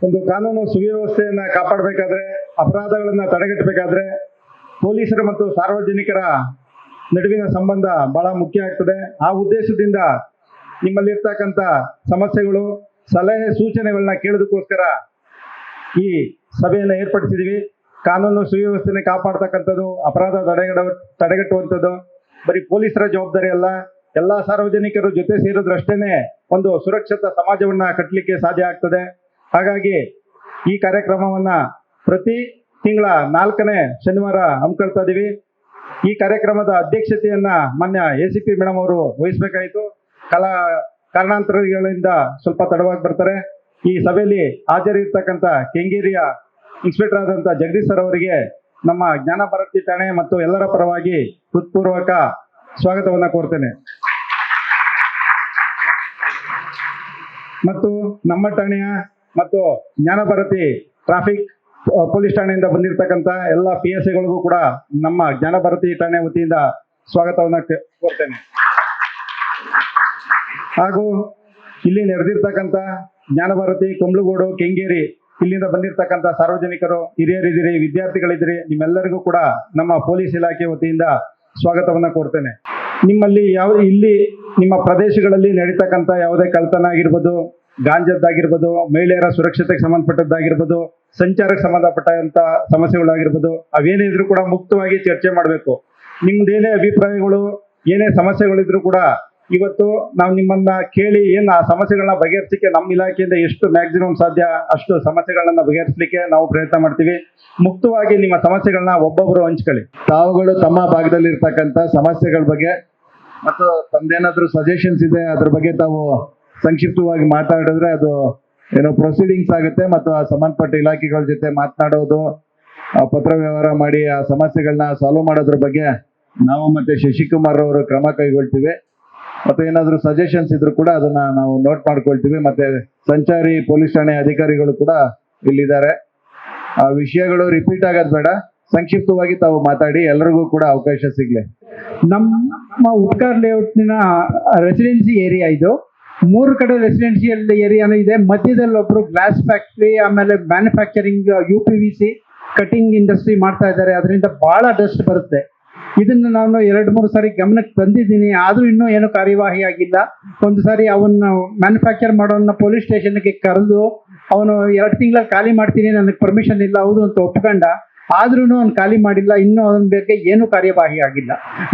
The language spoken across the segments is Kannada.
ಒಂದು ಕಾನೂನು ಸುವ್ಯವಸ್ಥೆಯನ್ನ ಕಾಪಾಡಬೇಕಾದ್ರೆ, ಅಪರಾಧಗಳನ್ನ ತಡೆಗಟ್ಟಬೇಕಾದ್ರೆ ಪೊಲೀಸರು ಮತ್ತು ಸಾರ್ವಜನಿಕರ ನಡುವಿನ ಸಂಬಂಧ ಬಹಳ ಮುಖ್ಯ ಆಗ್ತದೆ. ಆ ಉದ್ದೇಶದಿಂದ ನಿಮ್ಮಲ್ಲಿರ್ತಕ್ಕಂಥ ಸಮಸ್ಯೆಗಳು, ಸಲಹೆ, ಸೂಚನೆಗಳನ್ನ ಕೇಳೋದಕ್ಕೋಸ್ಕರ ಈ ಸಭೆಯನ್ನು ಏರ್ಪಡಿಸಿದೀವಿ. ಕಾನೂನು ಸುವ್ಯವಸ್ಥೆನ ಕಾಪಾಡ್ತಕ್ಕಂಥದ್ದು, ಅಪರಾಧ ತಡೆಗಟ್ಟುವಂಥದ್ದು ಬರೀ ಪೊಲೀಸರ ಜವಾಬ್ದಾರಿ ಅಲ್ಲ, ಎಲ್ಲಾ ಸಾರ್ವಜನಿಕರು ಜೊತೆ ಸೇರಿದ್ರಷ್ಟೇನೆ ಒಂದು ಸುರಕ್ಷಿತ ಸಮಾಜವನ್ನ ಕಟ್ಟಲಿಕ್ಕೆ ಸಾಧ್ಯ ಆಗ್ತದೆ. ಹಾಗಾಗಿ ಈ ಕಾರ್ಯಕ್ರಮವನ್ನ ಪ್ರತಿ ತಿಂಗಳ 4ನೇ ಶನಿವಾರ ಹಮ್ಮಿಕೊಳ್ತಾ ಇದೀವಿ. ಈ ಕಾರ್ಯಕ್ರಮದ ಅಧ್ಯಕ್ಷತೆಯನ್ನ ಮಾನ್ಯ ACP ಮೇಡಮ್ ಅವರು ವಹಿಸಬೇಕಾಯಿತು. ಕಾರಣಾಂತರಗಳಿಂದ ಸ್ವಲ್ಪ ತಡವಾಗಿ ಬರ್ತಾರೆ. ಈ ಸಭೆಯಲ್ಲಿ ಹಾಜರಿರ್ತಕ್ಕಂಥ ಕೆಂಗೇರಿಯ ಇನ್ಸ್ಪೆಕ್ಟರ್ ಆದಂಥ ಜಗದೀಶ್ ಸರ್ ಅವರಿಗೆ ನಮ್ಮ ಜ್ಞಾನ ಭಾರತಿ ಠಾಣೆ ಮತ್ತು ಎಲ್ಲರ ಪರವಾಗಿ ಹೃತ್ಪೂರ್ವಕ ಸ್ವಾಗತವನ್ನ ಕೋರ್ತೇನೆ. ಮತ್ತು ನಮ್ಮ ಠಾಣೆಯ ಮತ್ತು ಜ್ಞಾನ ಭಾರತಿ ಟ್ರಾಫಿಕ್ ಪೊಲೀಸ್ ಠಾಣೆಯಿಂದ ಬಂದಿರತಕ್ಕಂಥ ಎಲ್ಲ PSIಗಳಿಗೂ ಕೂಡ ನಮ್ಮ ಜ್ಞಾನ ಭಾರತಿ ಠಾಣೆ ವತಿಯಿಂದ ಸ್ವಾಗತವನ್ನ ಕೋರ್ತೇನೆ. ಹಾಗೂ ಇಲ್ಲಿ ನೆರೆದಿರ್ತಕ್ಕಂಥ ಜ್ಞಾನ ಭಾರತಿ, ಕುಂಬ್ಳಗೋಡು, ಕೆಂಗೇರಿ ಇಲ್ಲಿಂದ ಬಂದಿರತಕ್ಕಂಥ ಸಾರ್ವಜನಿಕರು, ಹಿರಿಯರಿದ್ದೀರಿ, ವಿದ್ಯಾರ್ಥಿಗಳಿದ್ದೀರಿ, ನಿಮ್ಮೆಲ್ಲರಿಗೂ ಕೂಡ ನಮ್ಮ ಪೊಲೀಸ್ ಇಲಾಖೆ ವತಿಯಿಂದ ಸ್ವಾಗತವನ್ನ ಕೋರ್ತೇನೆ. ನಿಮ್ಮಲ್ಲಿ ಇಲ್ಲಿ ನಿಮ್ಮ ಪ್ರದೇಶಗಳಲ್ಲಿ ನಡೀತಕ್ಕಂಥ ಯಾವುದೇ ಕಳ್ತನ ಆಗಿರ್ಬೋದು, ಗಾಂಜದ್ದಾಗಿರ್ಬೋದು, ಮಹಿಳೆಯರ ಸುರಕ್ಷತೆಗೆ ಸಂಬಂಧಪಟ್ಟದ್ದಾಗಿರ್ಬೋದು, ಸಂಚಾರಕ್ಕೆ ಸಂಬಂಧಪಟ್ಟಂತ ಸಮಸ್ಯೆಗಳಾಗಿರ್ಬೋದು, ಅವೇನೇ ಇದ್ರೂ ಕೂಡ ಮುಕ್ತವಾಗಿ ಚರ್ಚೆ ಮಾಡಬೇಕು. ನಿಮ್ದೇನೇ ಅಭಿಪ್ರಾಯಗಳು, ಏನೇ ಸಮಸ್ಯೆಗಳಿದ್ರು ಕೂಡ ಇವತ್ತು ನಾವು ನಿಮ್ಮನ್ನ ಕೇಳಿ ಆ ಸಮಸ್ಯೆಗಳನ್ನ ಬಗೆಹರಿಸಲಿಕ್ಕೆ ನಮ್ಮ ಇಲಾಖೆಯಿಂದ ಎಷ್ಟು ಮ್ಯಾಕ್ಸಿಮಮ್ ಸಾಧ್ಯ ಅಷ್ಟು ಸಮಸ್ಯೆಗಳನ್ನ ಬಗೆಹರಿಸಲಿಕ್ಕೆ ನಾವು ಪ್ರಯತ್ನ ಮಾಡ್ತೀವಿ. ಮುಕ್ತವಾಗಿ ನಿಮ್ಮ ಸಮಸ್ಯೆಗಳನ್ನ ಒಬ್ಬೊಬ್ಬರು ಹಂಚ್ಕೊಳ್ಳಿ. ತಾವುಗಳು ತಮ್ಮ ಭಾಗದಲ್ಲಿ ಇರ್ತಕ್ಕಂಥ ಸಮಸ್ಯೆಗಳ ಬಗ್ಗೆ ಮತ್ತು ತಮ್ದೇನಾದ್ರೂ ಸಜೆಷನ್ಸ್ ಇದೆ ಅದ್ರ ಬಗ್ಗೆ ತಾವು ಸಂಕ್ಷಿಪ್ತವಾಗಿ ಮಾತಾಡಿದ್ರೆ ಅದು ಪ್ರೊಸೀಡಿಂಗ್ಸ್ ಆಗುತ್ತೆ. ಮತ್ತು ಆ ಸಂಬಂಧಪಟ್ಟ ಇಲಾಖೆಗಳ ಜೊತೆ ಮಾತನಾಡೋದು, ಪತ್ರ ವ್ಯವಹಾರ ಮಾಡಿ ಆ ಸಮಸ್ಯೆಗಳನ್ನ ಸಾಲ್ವ್ ಮಾಡೋದ್ರ ಬಗ್ಗೆ ನಾವು ಮತ್ತೆ ಶಶಿಕುಮಾರ್ ಅವರು ಕ್ರಮ ಕೈಗೊಳ್ತೀವಿ. ಮತ್ತೆ ಏನಾದರೂ ಸಜೆಷನ್ಸ್ ಇದ್ರು ಕೂಡ ಅದನ್ನ ನಾವು ನೋಟ್ ಮಾಡ್ಕೊಳ್ತೀವಿ. ಮತ್ತೆ ಸಂಚಾರಿ ಪೊಲೀಸ್ ಠಾಣೆ ಅಧಿಕಾರಿಗಳು ಕೂಡ ಇಲ್ಲಿದ್ದಾರೆ. ಆ ವಿಷಯಗಳು ರಿಪೀಟ್ ಆಗೋದು ಬೇಡ, ಸಂಕ್ಷಿಪ್ತವಾಗಿ ತಾವು ಮಾತಾಡಿ, ಎಲ್ಲರಿಗೂ ಕೂಡ ಅವಕಾಶ ಸಿಗ್ಲಿ. ನಮ್ಮ ಉಪಕಾರ ಲೇಔಟ್ನ ರೆಸಿಡೆನ್ಸಿ ಏರಿಯಾ ಇದು. 3 ಕಡೆ ರೆಸಿಡೆನ್ಸಿಯಲ್ ಏರಿಯಾನು ಇದೆ. ಮಧ್ಯದಲ್ಲಿ ಒಬ್ರು ಗ್ಲಾಸ್ ಫ್ಯಾಕ್ಟ್ರಿ, ಆಮೇಲೆ ಮ್ಯಾನುಫ್ಯಾಕ್ಚರಿಂಗ್ UPVC ಕಟಿಂಗ್ ಇಂಡಸ್ಟ್ರಿ ಮಾಡ್ತಾ ಇದ್ದಾರೆ. ಅದರಿಂದ ಬಹಳ ಡಸ್ಟ್ ಬರುತ್ತೆ. ಇದನ್ನು ನಾನು 2-3 ಸಾರಿ ಗಮನಕ್ಕೆ ತಂದಿದ್ದೀನಿ, ಆದ್ರೂ ಇನ್ನೂ ಏನು ಕಾರ್ಯವಾಹಿ ಆಗಿಲ್ಲ. ಒಂದು ಸಾರಿ ಅವನ್ನ ಮ್ಯಾನುಫ್ಯಾಕ್ಚರ್ ಮಾಡೋನ್ನ ಪೊಲೀಸ್ ಸ್ಟೇಷನ್ಗೆ ಕರೆದು ಅವನು 2 ತಿಂಗಳಲ್ಲಿ ಖಾಲಿ ಮಾಡ್ತೀನಿ, ನನಗೆ ಪರ್ಮಿಷನ್ ಇಲ್ಲ ಹೌದು ಅಂತ ಒಪ್ಕೊಂಡ, ಆದ್ರೂ ಅವ್ನು ಖಾಲಿ ಮಾಡಿಲ್ಲ. ಇನ್ನೂ ಅವನ ಬಗ್ಗೆ ಏನು ಕಾರ್ಯವಾಹಿ ಆಗಿಲ್ಲ.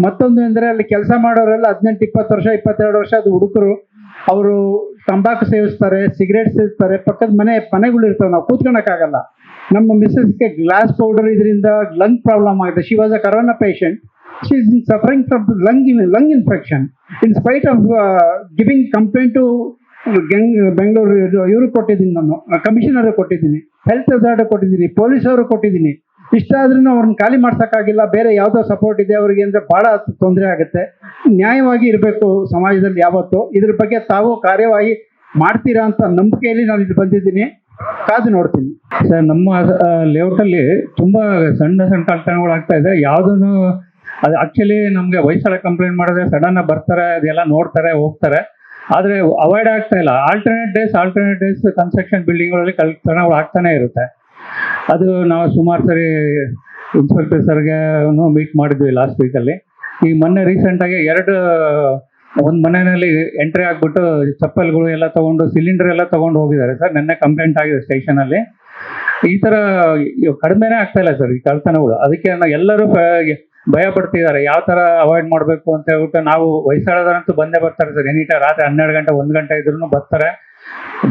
ಮತ್ತೊಂದು ಅಂದರೆ ಅಲ್ಲಿ ಕೆಲಸ ಮಾಡೋರೆಲ್ಲ 18-20 ವರ್ಷ 22 ವರ್ಷ ಅದು ಹುಡುಗರು. ಅವರು ತಂಬಾಕು ಸೇವಿಸ್ತಾರೆ, ಸಿಗರೇಟ್ ಸೇವಿಸ್ತಾರೆ, ಪಕ್ಕದ ಮನೆಗಳು ಇರ್ತವೆ, ನಾವು ಕೂತ್ಕೊಳಕ್ಕಾಗಲ್ಲ. ನಮ್ಮ ಮಿಸ್ಸಸ್ಗೆ ಗ್ಲಾಸ್ ಪೌಡರ್ ಇದರಿಂದ ಲಂಗ್ ಪ್ರಾಬ್ಲಮ್ ಆಗಿದೆ. She was a corona patient. She is suffering from lung infection. In spite of giving complaint to Bengaluru ಇವ್ರಿಗೆ ಕೊಟ್ಟಿದ್ದೀನಿ, ನಾನು ಕಮಿಷನರ್ ಕೊಟ್ಟಿದ್ದೀನಿ, ಹೆಲ್ತ್ ರೆಸಾರ್ಟ್ ಕೊಟ್ಟಿದ್ದೀನಿ, ಪೊಲೀಸ್ ಅವರು ಕೊಟ್ಟಿದ್ದೀನಿ. ಇಷ್ಟಾದ್ರೂ ಅವ್ರನ್ನ ಖಾಲಿ ಮಾಡ್ಸೋಕ್ಕಾಗಿಲ್ಲ. ಬೇರೆ ಯಾವುದೋ ಸಪೋರ್ಟ್ ಇದೆ ಅವರಿಗೆ ಅಂದರೆ ಭಾಳ ತೊಂದರೆ ಆಗುತ್ತೆ. ನ್ಯಾಯವಾಗಿ ಇರಬೇಕು ಸಮಾಜದಲ್ಲಿ ಯಾವತ್ತು. ಇದ್ರ ಬಗ್ಗೆ ತಾವು ಕಾರ್ಯವಾಹಿ ಮಾಡ್ತೀರಾ ಅಂತ ನಂಬಿಕೆಯಲ್ಲಿ ನಾನು ಇಲ್ಲಿ ಬಂದಿದ್ದೀನಿ. ಕಾದು ನೋಡ್ತೀನಿ ಸರ್. ನಮ್ಮ ಲೇಔಟಲ್ಲಿ ತುಂಬ ಸಣ್ಣ ಕಳ್ತನಗಳು ಆಗ್ತಾ ಇದೆ. ಯಾವುದನ್ನು ಅದು ಆ್ಯಕ್ಚುಲಿ ನಮಗೆ ವಯಸ್ಸಾದ ಕಂಪ್ಲೇಂಟ್ ಮಾಡಿದ್ರೆ ಸಡನ್ನಾಗಿ ಬರ್ತಾರೆ, ಅದೆಲ್ಲ ನೋಡ್ತಾರೆ, ಹೋಗ್ತಾರೆ. ಆದರೆ ಅವಾಯ್ಡ್ ಆಗ್ತಾ ಇಲ್ಲ. ಆಲ್ಟರ್ನೇಟ್ ಡೇಸ್ ಕನ್ಸ್ಟ್ರಕ್ಷನ್ ಬಿಲ್ಡಿಂಗ್ಗಳಲ್ಲಿ ಕಳ್ತನಗಳು ಆಗ್ತಾನೆ ಇರುತ್ತೆ. ಅದು ನಾವು ಸುಮಾರು ಸರಿ ಇನ್ಸ್ಪೆಕ್ಟರ್ ಸರ್ಗೆ ಮೀಟ್ ಮಾಡಿದ್ವಿ ಲಾಸ್ಟ್ ವೀಕಲ್ಲಿ. ಈಗ ಮೊನ್ನೆ ರೀಸೆಂಟಾಗಿ ಒಂದು ಮನೆಯಲ್ಲಿ ಎಂಟ್ರಿ ಆಗಿಬಿಟ್ಟು ಚಪ್ಪಲ್ಗಳು ಎಲ್ಲ ತೊಗೊಂಡು, ಸಿಲಿಂಡರ್ ಎಲ್ಲ ತೊಗೊಂಡು ಹೋಗಿದ್ದಾರೆ ಸರ್. ನೆನ್ನೆ ಕಂಪ್ಲೇಂಟ್ ಆಗಿದೆ ಸ್ಟೇಷನಲ್ಲಿ. ಈ ಥರ ಕಡಿಮೆನೇ ಆಗ್ತಾ ಇಲ್ಲ ಸರ್ ಈ ಕಳ್ತನಗಳು. ಅದಕ್ಕೆ ಎಲ್ಲರೂ ಭಯ ಪಡ್ತಿದ್ದಾರೆ, ಯಾವ ಥರ ಅವಾಯ್ಡ್ ಮಾಡಬೇಕು ಅಂತ ಹೇಳ್ಬಿಟ್ಟು. ನಾವು ವಯಸ್ಸಾದವರಂತೂ ಬಂದೇ ಬರ್ತಾರೆ ಸರ್. ಎನಿ ಟೈಮ್ ರಾತ್ರಿ 12 ಗಂಟೆ 1 ಗಂಟೆ ಇದ್ರೂ ಬರ್ತಾರೆ.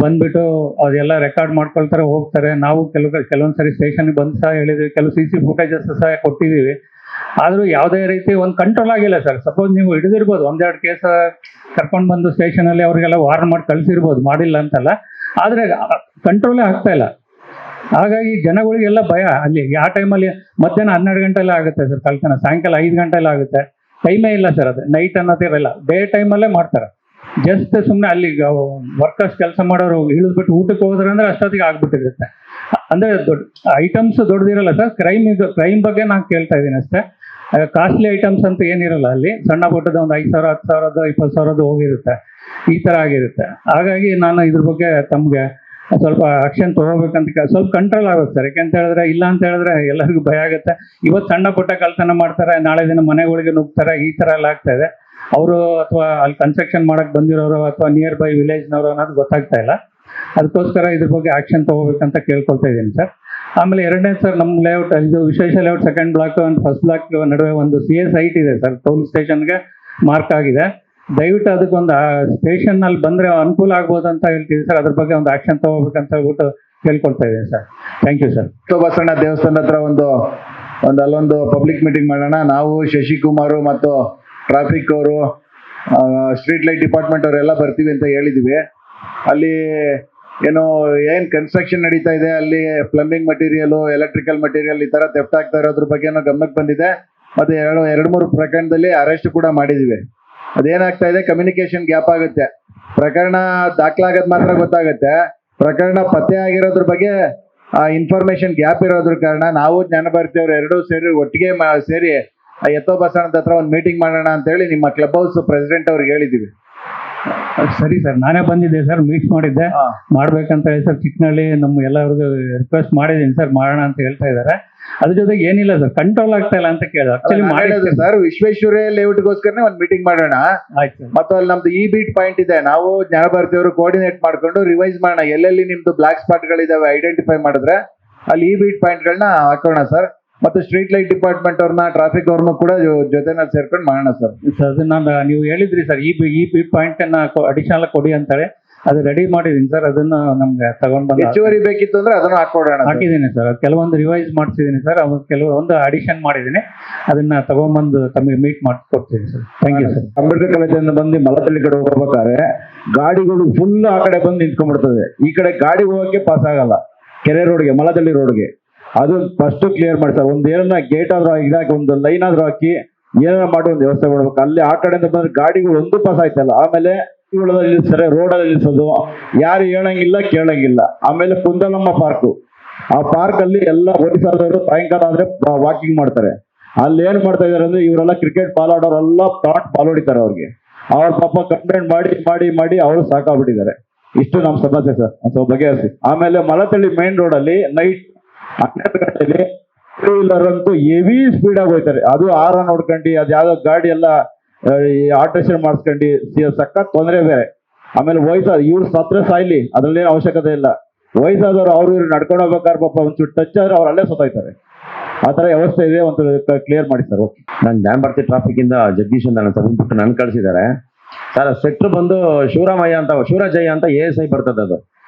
ಬಂದ್ಬಿಟ್ಟು ಅದೆಲ್ಲ ರೆಕಾರ್ಡ್ ಮಾಡ್ಕೊಳ್ತಾರೆ, ಹೋಗ್ತಾರೆ. ನಾವು ಕೆಲವೊಂದು ಸರಿ ಸ್ಟೇಷನ್ಗೆ ಬಂದು ಸಹ ಹೇಳಿದ್ವಿ, ಕೆಲವು CC ಫುಟೇಜಸ್ ಸಹ ಕೊಟ್ಟಿದ್ದೀವಿ. ಆದರೂ ಯಾವುದೇ ರೀತಿ ಒಂದು ಕಂಟ್ರೋಲ್ ಆಗಿಲ್ಲ ಸರ್. ಸಪೋಸ್ ನೀವು ಹಿಡಿದಿರ್ಬೋದು, 1-2 ಕೇಸ್ ಕರ್ಕೊಂಡು ಬಂದು ಸ್ಟೇಷನಲ್ಲಿ ಅವರಿಗೆಲ್ಲ ವಾರ್ನ್ ಮಾಡಿ ಕಳಿಸಿರ್ಬೋದು, ಮಾಡಿಲ್ಲ ಅಂತಲ್ಲ. ಆದರೆ ಕಂಟ್ರೋಲೇ ಆಗ್ತಾ ಇಲ್ಲ. ಹಾಗಾಗಿ ಜನಗಳಿಗೆಲ್ಲ ಭಯ. ಅಲ್ಲಿ ಯಾವ ಟೈಮಲ್ಲಿ ಮಧ್ಯಾಹ್ನ 12 ಗಂಟೆಲ್ಲ ಆಗುತ್ತೆ ಸರ್ ಕಳ್ತನ, ಸಾಯಂಕಾಲ 5 ಗಂಟೆಲ್ಲ ಆಗುತ್ತೆ. ಟೈಮೇ ಇಲ್ಲ ಸರ್. ಅದು ನೈಟ್ ಅನ್ನೋದಿರಲ್ಲ, ಡೇ ಟೈಮಲ್ಲೇ ಮಾಡ್ತಾರೆ. ಜಸ್ಟ್ ಸುಮ್ಮನೆ ಅಲ್ಲಿ ವರ್ಕರ್ಸ್ ಕೆಲಸ ಮಾಡೋರು ಇಳಿದ್ಬಿಟ್ಟು ಊಟಕ್ಕೆ ಹೋದ್ರೆ ಅಂದರೆ ಅಷ್ಟೊತ್ತಿಗೆ ಆಗ್ಬಿಟ್ಟಿರುತ್ತೆ. ಅಂದರೆ ಐಟಮ್ಸ್ ದೊಡ್ಡದಿರಲ್ಲ ಸರ್. ಕ್ರೈಮ್ ಬಗ್ಗೆ ನಾನು ಕೇಳ್ತಾ ಇದ್ದೀನಿ ಅಷ್ಟೇ. ಕಾಸ್ಟ್ಲಿ ಐಟಮ್ಸ್ ಅಂತ ಏನಿರಲ್ಲ ಅಲ್ಲಿ. ಸಣ್ಣ ಪುಟ್ಟದ ಒಂದು 5,000, 10,000, 20,000 ಹೋಗಿರುತ್ತೆ. ಈ ಥರ ಆಗಿರುತ್ತೆ. ಹಾಗಾಗಿ ನಾನು ಇದ್ರ ಬಗ್ಗೆ ತಮಗೆ ಸ್ವಲ್ಪ ಆಕ್ಷನ್ ತಗೋಬೇಕಂತ ಸ್ವಲ್ಪ ಕಂಟ್ರೋಲ್ ಆಗುತ್ತೆ ಸರ್. ಯಾಕೆಂತ ಹೇಳಿದ್ರೆ ಇಲ್ಲ ಅಂತ ಹೇಳಿದ್ರೆ ಎಲ್ಲರಿಗೂ ಭಯ ಆಗುತ್ತೆ. ಇವತ್ತು ಸಣ್ಣ ಪುಟ್ಟ ಕಳ್ತನ ಮಾಡ್ತಾರೆ, ನಾಳೆ ದಿನ ಮನೆಗಳಿಗೆ ನುಗ್ತಾರೆ, ಈ ಥರ ಎಲ್ಲ ಆಗ್ತಾ ಇದೆ. ಅವರು ಅಥವಾ ಅಲ್ಲಿ ಕನ್ಸ್ಟ್ರಕ್ಷನ್ ಮಾಡಕ್ಕೆ ಬಂದಿರೋರು ಅಥವಾ ನಿಯರ್ ಬೈ ವಿಲೇಜ್ನವರು ಅನ್ನೋದು ಗೊತ್ತಾಗ್ತಾ ಇಲ್ಲ. ಅದಕ್ಕೋಸ್ಕರ ಇದ್ರ ಬಗ್ಗೆ ಆಕ್ಷನ್ ತಗೋಬೇಕಂತ ಕೇಳ್ಕೊಳ್ತಾ ಇದ್ದೀನಿ ಸರ್. ಆಮೇಲೆ ಎರಡನೇ ಸರ್, ನಮ್ಮ ಲೇಔಟ್ ಇದು ವಿಶೇಷ layout second block and first block ನಡುವೆ ಒಂದು CS ಸೈಟ್ ಇದೆ ಸರ್, ಟೋಲ್ ಸ್ಟೇಷನ್ಗೆ ಮಾರ್ಕ್ ಆಗಿದೆ. ದಯವಿಟ್ಟು ಅದಕ್ಕೊಂದು ಸ್ಟೇಷನ್ನಲ್ಲಿ ಬಂದರೆ ಅನುಕೂಲ ಆಗ್ಬೋದು ಅಂತ ಹೇಳ್ತೀವಿ ಸರ್. ಅದ್ರ ಬಗ್ಗೆ ಒಂದು ಆಕ್ಷನ್ ತಗೋಬೇಕಂತ ಹೇಳ್ಬಿಟ್ಟು ಕೇಳ್ಕೊಳ್ತಾ ಇದ್ದೀನಿ ಸರ್. Thank you sir. ಬಸವಣ್ಣ ದೇವಸ್ಥಾನದ ಹತ್ರ ಅಲ್ಲೊಂದು ಪಬ್ಲಿಕ್ ಮೀಟಿಂಗ್ ಮಾಡೋಣ. ನಾವು ಶಶಿಕುಮಾರ್ ಮತ್ತು ಟ್ರಾಫಿಕ್ ಅವರು, ಸ್ಟ್ರೀಟ್ ಲೈಟ್ ಡಿಪಾರ್ಟ್ಮೆಂಟ್ ಅವರೆಲ್ಲ ಬರ್ತೀವಿ ಅಂತ ಹೇಳಿದ್ವಿ. ಅಲ್ಲಿ ಏನ್ ಕನ್ಸ್ಟ್ರಕ್ಷನ್ ನಡೀತಾ ಇದೆ, ಅಲ್ಲಿ ಪ್ಲಂಬಿಂಗ್ ಮಟೀರಿಯಲ್, ಎಲೆಕ್ಟ್ರಿಕಲ್ ಮಟೀರಿಯಲ್ ಈ ತರ ಥೆಫ್ಟ್ ಆಗ್ತಾ ಇರೋದ್ರ ಬಗ್ಗೆ ಗಮನಕ್ಕೆ ಬಂದಿದೆ. ಮತ್ತೆ ಎರಡು ಮೂರು ಪ್ರಕರಣದಲ್ಲಿ ಅರೆಸ್ಟ್ ಕೂಡ ಮಾಡಿದೀವಿ. ಅದೇನಾಗ್ತಾ ಇದೆ, ಕಮ್ಯುನಿಕೇಶನ್ ಗ್ಯಾಪ್ ಆಗುತ್ತೆ. ಪ್ರಕರಣ ದಾಖಲಾಗದ್ ಮಾತ್ರ ಗೊತ್ತಾಗುತ್ತೆ, ಪ್ರಕರಣ ಪತ್ತೆ ಆಗಿರೋದ್ರ ಬಗ್ಗೆ ಇನ್ಫಾರ್ಮೇಶನ್ ಗ್ಯಾಪ್ ಇರೋದ್ರ ಕಾರಣ ನಾವು ಜ್ಞಾನಭಾರತಿ ಅವರು ಎರಡೂ ಸೇರಿ ಒಟ್ಟಿಗೆ ಸೇರಿ ಎತ್ತೋ ಬಸವಣ್ಣದ ಹತ್ರ ಒಂದು ಮೀಟಿಂಗ್ ಮಾಡೋಣ ಅಂತ ಹೇಳಿ ನಿಮ್ಮ ಕ್ಲಬ್ ಹೌಸ್ ಪ್ರೆಸಿಡೆಂಟ್ ಅವ್ರಿಗೆ ಹೇಳಿದೀವಿ. ಸರಿ ಸರ್, ನಾನೇ ಬಂದಿದ್ದೆ ಸರ್, ಮೀಟ್ ಮಾಡಿದ್ದೆ, ಮಾಡ್ಬೇಕಂತ ಹೇಳಿ ಸರ್. ಚಿಕ್ಕನಹಳ್ಳಿ ನಮ್ಮ ಎಲ್ಲರಿಗೂ ರಿಕ್ವೆಸ್ಟ್ ಮಾಡಿದ್ದೀನಿ ಸರ್, ಮಾಡೋಣ ಅಂತ ಹೇಳ್ತಾ ಇದ್ದಾರೆ. ಅದ್ರ ಜೊತೆಗೆ ಏನಿಲ್ಲ ಸರ್, ಕಂಟ್ರೋಲ್ ಆಗ್ತಾ ಇಲ್ಲ ಅಂತ ಕೇಳಿದ್ರು. ಆಕ್ಚುಲಿ ಮಾಡಿದ್ರು ಸರ್, ವಿಶ್ವೇಶ್ವರಯ್ಯ ಲೇಔಟ್ಗೋಸ್ಕರನೇ ಒಂದು ಮೀಟಿಂಗ್ ಮಾಡೋಣ. ಆಯ್ತು ಮತ್ತು ಅಲ್ಲಿ ನಮ್ದು ಬೀಟ್ ಪಾಯಿಂಟ್ ಇದೆ, ನಾವು ಜ್ಞಾನಭಾರತಿ ಅವರು ಕೋಆರ್ಡಿನೇಟ್ ಮಾಡ್ಕೊಂಡು ರಿವೈಸ್ ಮಾಡೋಣ. ಎಲ್ಲೆಲ್ಲಿ ನಿಮ್ದು ಬ್ಲಾಕ್ ಸ್ಪಾಟ್ ಗಳಿದಾವೆ ಐಡೆಂಟಿಫೈ ಮಾಡಿದ್ರೆ ಅಲ್ಲಿ ಬೀಟ್ ಪಾಯಿಂಟ್ ಗಳನ್ನ ಹಾಕೋಣ ಸರ್. ಮತ್ತು ಸ್ಟ್ರೀಟ್ ಲೈಟ್ ಡಿಪಾರ್ಟ್ಮೆಂಟ್ ಅವ್ರನ್ನ, ಟ್ರಾಫಿಕ್ ಅವ್ರನ್ನ ಕೂಡ ಜೊತೆನಲ್ಲಿ ಸೇರ್ಕೊಂಡು ಮಾಡೋಣ ಸರ್. ಅದನ್ನ ನೀವು ಹೇಳಿದ್ರಿ ಸರ್, ಈ ಪಾಯಿಂಟ್ ಅನ್ನ ಅಡಿಷನಲ್ ಕೊಡಿ ಅಂತಾರೆ. ಅದು ರೆಡಿ ಮಾಡಿದೀನಿ ಸರ್, ಅದನ್ನ ನಮ್ಗೆ ತಗೊಂಡ್ ಬಂದು ಹೆಚ್ಚುವರಿ ಬೇಕಿತ್ತು ಅಂದ್ರೆ ಅದನ್ನ ಹಾಕಿದ್ದೀನಿ ಸರ್. ಕೆಲವೊಂದು ರಿವೈಸ್ ಮಾಡ್ಸಿದೀನಿ ಸರ್, ಕೆಲವೊಂದು ಅಡಿಷನ್ ಮಾಡಿದೀನಿ. ಅದನ್ನ ತಗೊಂಡ್ಬಂದು ತಮಗೆ ಮೀಟ್ ಮಾಡ್ಕೊಡ್ತೀನಿ ಸರ್. Thank you sir. ಅಂಬೇಡ್ಕರ್ ಕಾಲೇಜಿಂದ ಬಂದು ಮಲತಳ್ಳಿ ಕಡೆ ಹೋಗ್ಬೇಕಾದ್ರೆ ಗಾಡಿಗಳು ಫುಲ್ ಆ ಕಡೆ ಬಂದು ನಿಂತ್ಕೊಂಡ್ಬಿಡ್ತದೆ. ಈ ಕಡೆ ಗಾಡಿ ಹೋಗಕ್ಕೆ ಪಾಸ್ ಆಗಲ್ಲ, ಕೆರೆ ರೋಡ್ಗೆ, ಮಲತಳ್ಳಿ ರೋಡ್ಗೆ. ಅದು ಫಸ್ಟ್ ಕ್ಲಿಯರ್ ಮಾಡ್ತಾರೆ. ಒಂದ್ ಏನನ್ನ ಗೇಟ್ ಆದ್ರೂ ಇದಾಕಿ, ಒಂದು ಲೈನ್ ಆದ್ರೂ ಹಾಕಿ ಏನಾರ ಮಾಡಿ ಒಂದು ವ್ಯವಸ್ಥೆ ಮಾಡ್ಬೇಕು. ಅಲ್ಲಿ ಆ ಕಡೆಯಿಂದ ಬಂದ್ರೆ ಗಾಡಿಗಳು ಒಂದು ಪಾಸ್ ಆಯ್ತಲ್ಲ. ಆಮೇಲೆ ನಿಲ್ಲಿಸ್ತಾರೆ, ರೋಡಲ್ಲಿ ನಿಲ್ಲಿಸೋದು, ಯಾರು ಹೇಳಂಗಿಲ್ಲ ಕೇಳಂಗಿಲ್ಲ. ಆಮೇಲೆ ಕುಂದಲಮ್ಮ ಪಾರ್ಕ್, ಆ ಪಾರ್ಕ್ ಅಲ್ಲಿ ಎಲ್ಲ ಒಡಿಸಾದವರು ಸಾಯಂಕಾಲ ಆದ್ರೆ ವಾಕಿಂಗ್ ಮಾಡ್ತಾರೆ. ಅಲ್ಲಿ ಏನ್ ಮಾಡ್ತಾ ಇದಾರೆ ಅಂದ್ರೆ, ಇವರೆಲ್ಲ ಕ್ರಿಕೆಟ್ ಬಾಲ್ ಆಡೋರೆಲ್ಲ ಬಾಲ್ ಹೊಡಿತಾರೆ ಅವ್ರಿಗೆ. ಅವ್ರ ಪಾಪ ಕಂಪ್ಲೇಂಟ್ ಮಾಡಿ ಮಾಡಿ ಮಾಡಿ ಅವರು ಸಾಕಾಗ್ಬಿಟ್ಟಿದ್ದಾರೆ. ಇಷ್ಟು ನಮ್ಮ ಸಮಸ್ಯೆ ಸರ್, ಸ್ವಲ್ಪ ಬಗೆಹರಿಸಿ. ಆಮೇಲೆ ಮಲತಳ್ಳಿ ಮೇನ್ ರೋಡ್ ಅಲ್ಲಿ ನೈಟ್ 12 ಗಂಟೆಲಿ ಟೂ ವೀಲರ್ ಅಂತೂ ಹೆವಿ ಸ್ಪೀಡ್ ಆಗಿ ಹೋಗ್ತಾರೆ. ಅದು ಆರ ನೋಡ್ಕೊಂಡು ಅದ್ ಯಾವ್ದೋ ಗಾಡಿ ಎಲ್ಲ ಆಲ್ಟ್ರೇಷನ್ ಮಾಡಿಸ್ಕೊಂಡು ಸಖತ್ ತೊಂದರೆ ಬೇರೆ. ಆಮೇಲೆ ಇವ್ರು ಸತ್ರ ಸಾಯ್ಲಿ, ಅದ್ರಲ್ಲೇನು ಅವಶ್ಯಕತೆ ಇಲ್ಲ. ವಯಸ್ಸಾದವ್ರು ಅವ್ರು ಇವ್ರು ನಡ್ಕೊಂಡು ಹೋಗ್ಬೇಕಾದ್ರೆ ಪಾಪ ಒಂಚೂರು ಟಚ್ ಆದ್ರೆ ಅವ್ರು ಅಲ್ಲೇ ಸತ್ತೋಯ್ತಾರೆ. ಆ ತರ ವ್ಯವಸ್ಥೆ ಇದೆ, ಒಂದು ಕ್ಲಿಯರ್ ಮಾಡಿ ಸರ್. ಓಕೆ. ನಾನು ಜ್ಞಾನಭಾರತಿ ಟ್ರಾಫಿಕ್ ಇಂದ ಜಗದೀಶ್ ಅಂತ ಬಂದ್ಬಿಟ್ಟು ನನ್ ಕಳ್ಸಿದ್ದಾರೆ ಸರ್. ಸೆಕ್ಟರ್ ಬಂದು ಶಿವರಾಜಯ್ಯ ಅಂತ ASI ಬರ್ತದೆ, ಅದು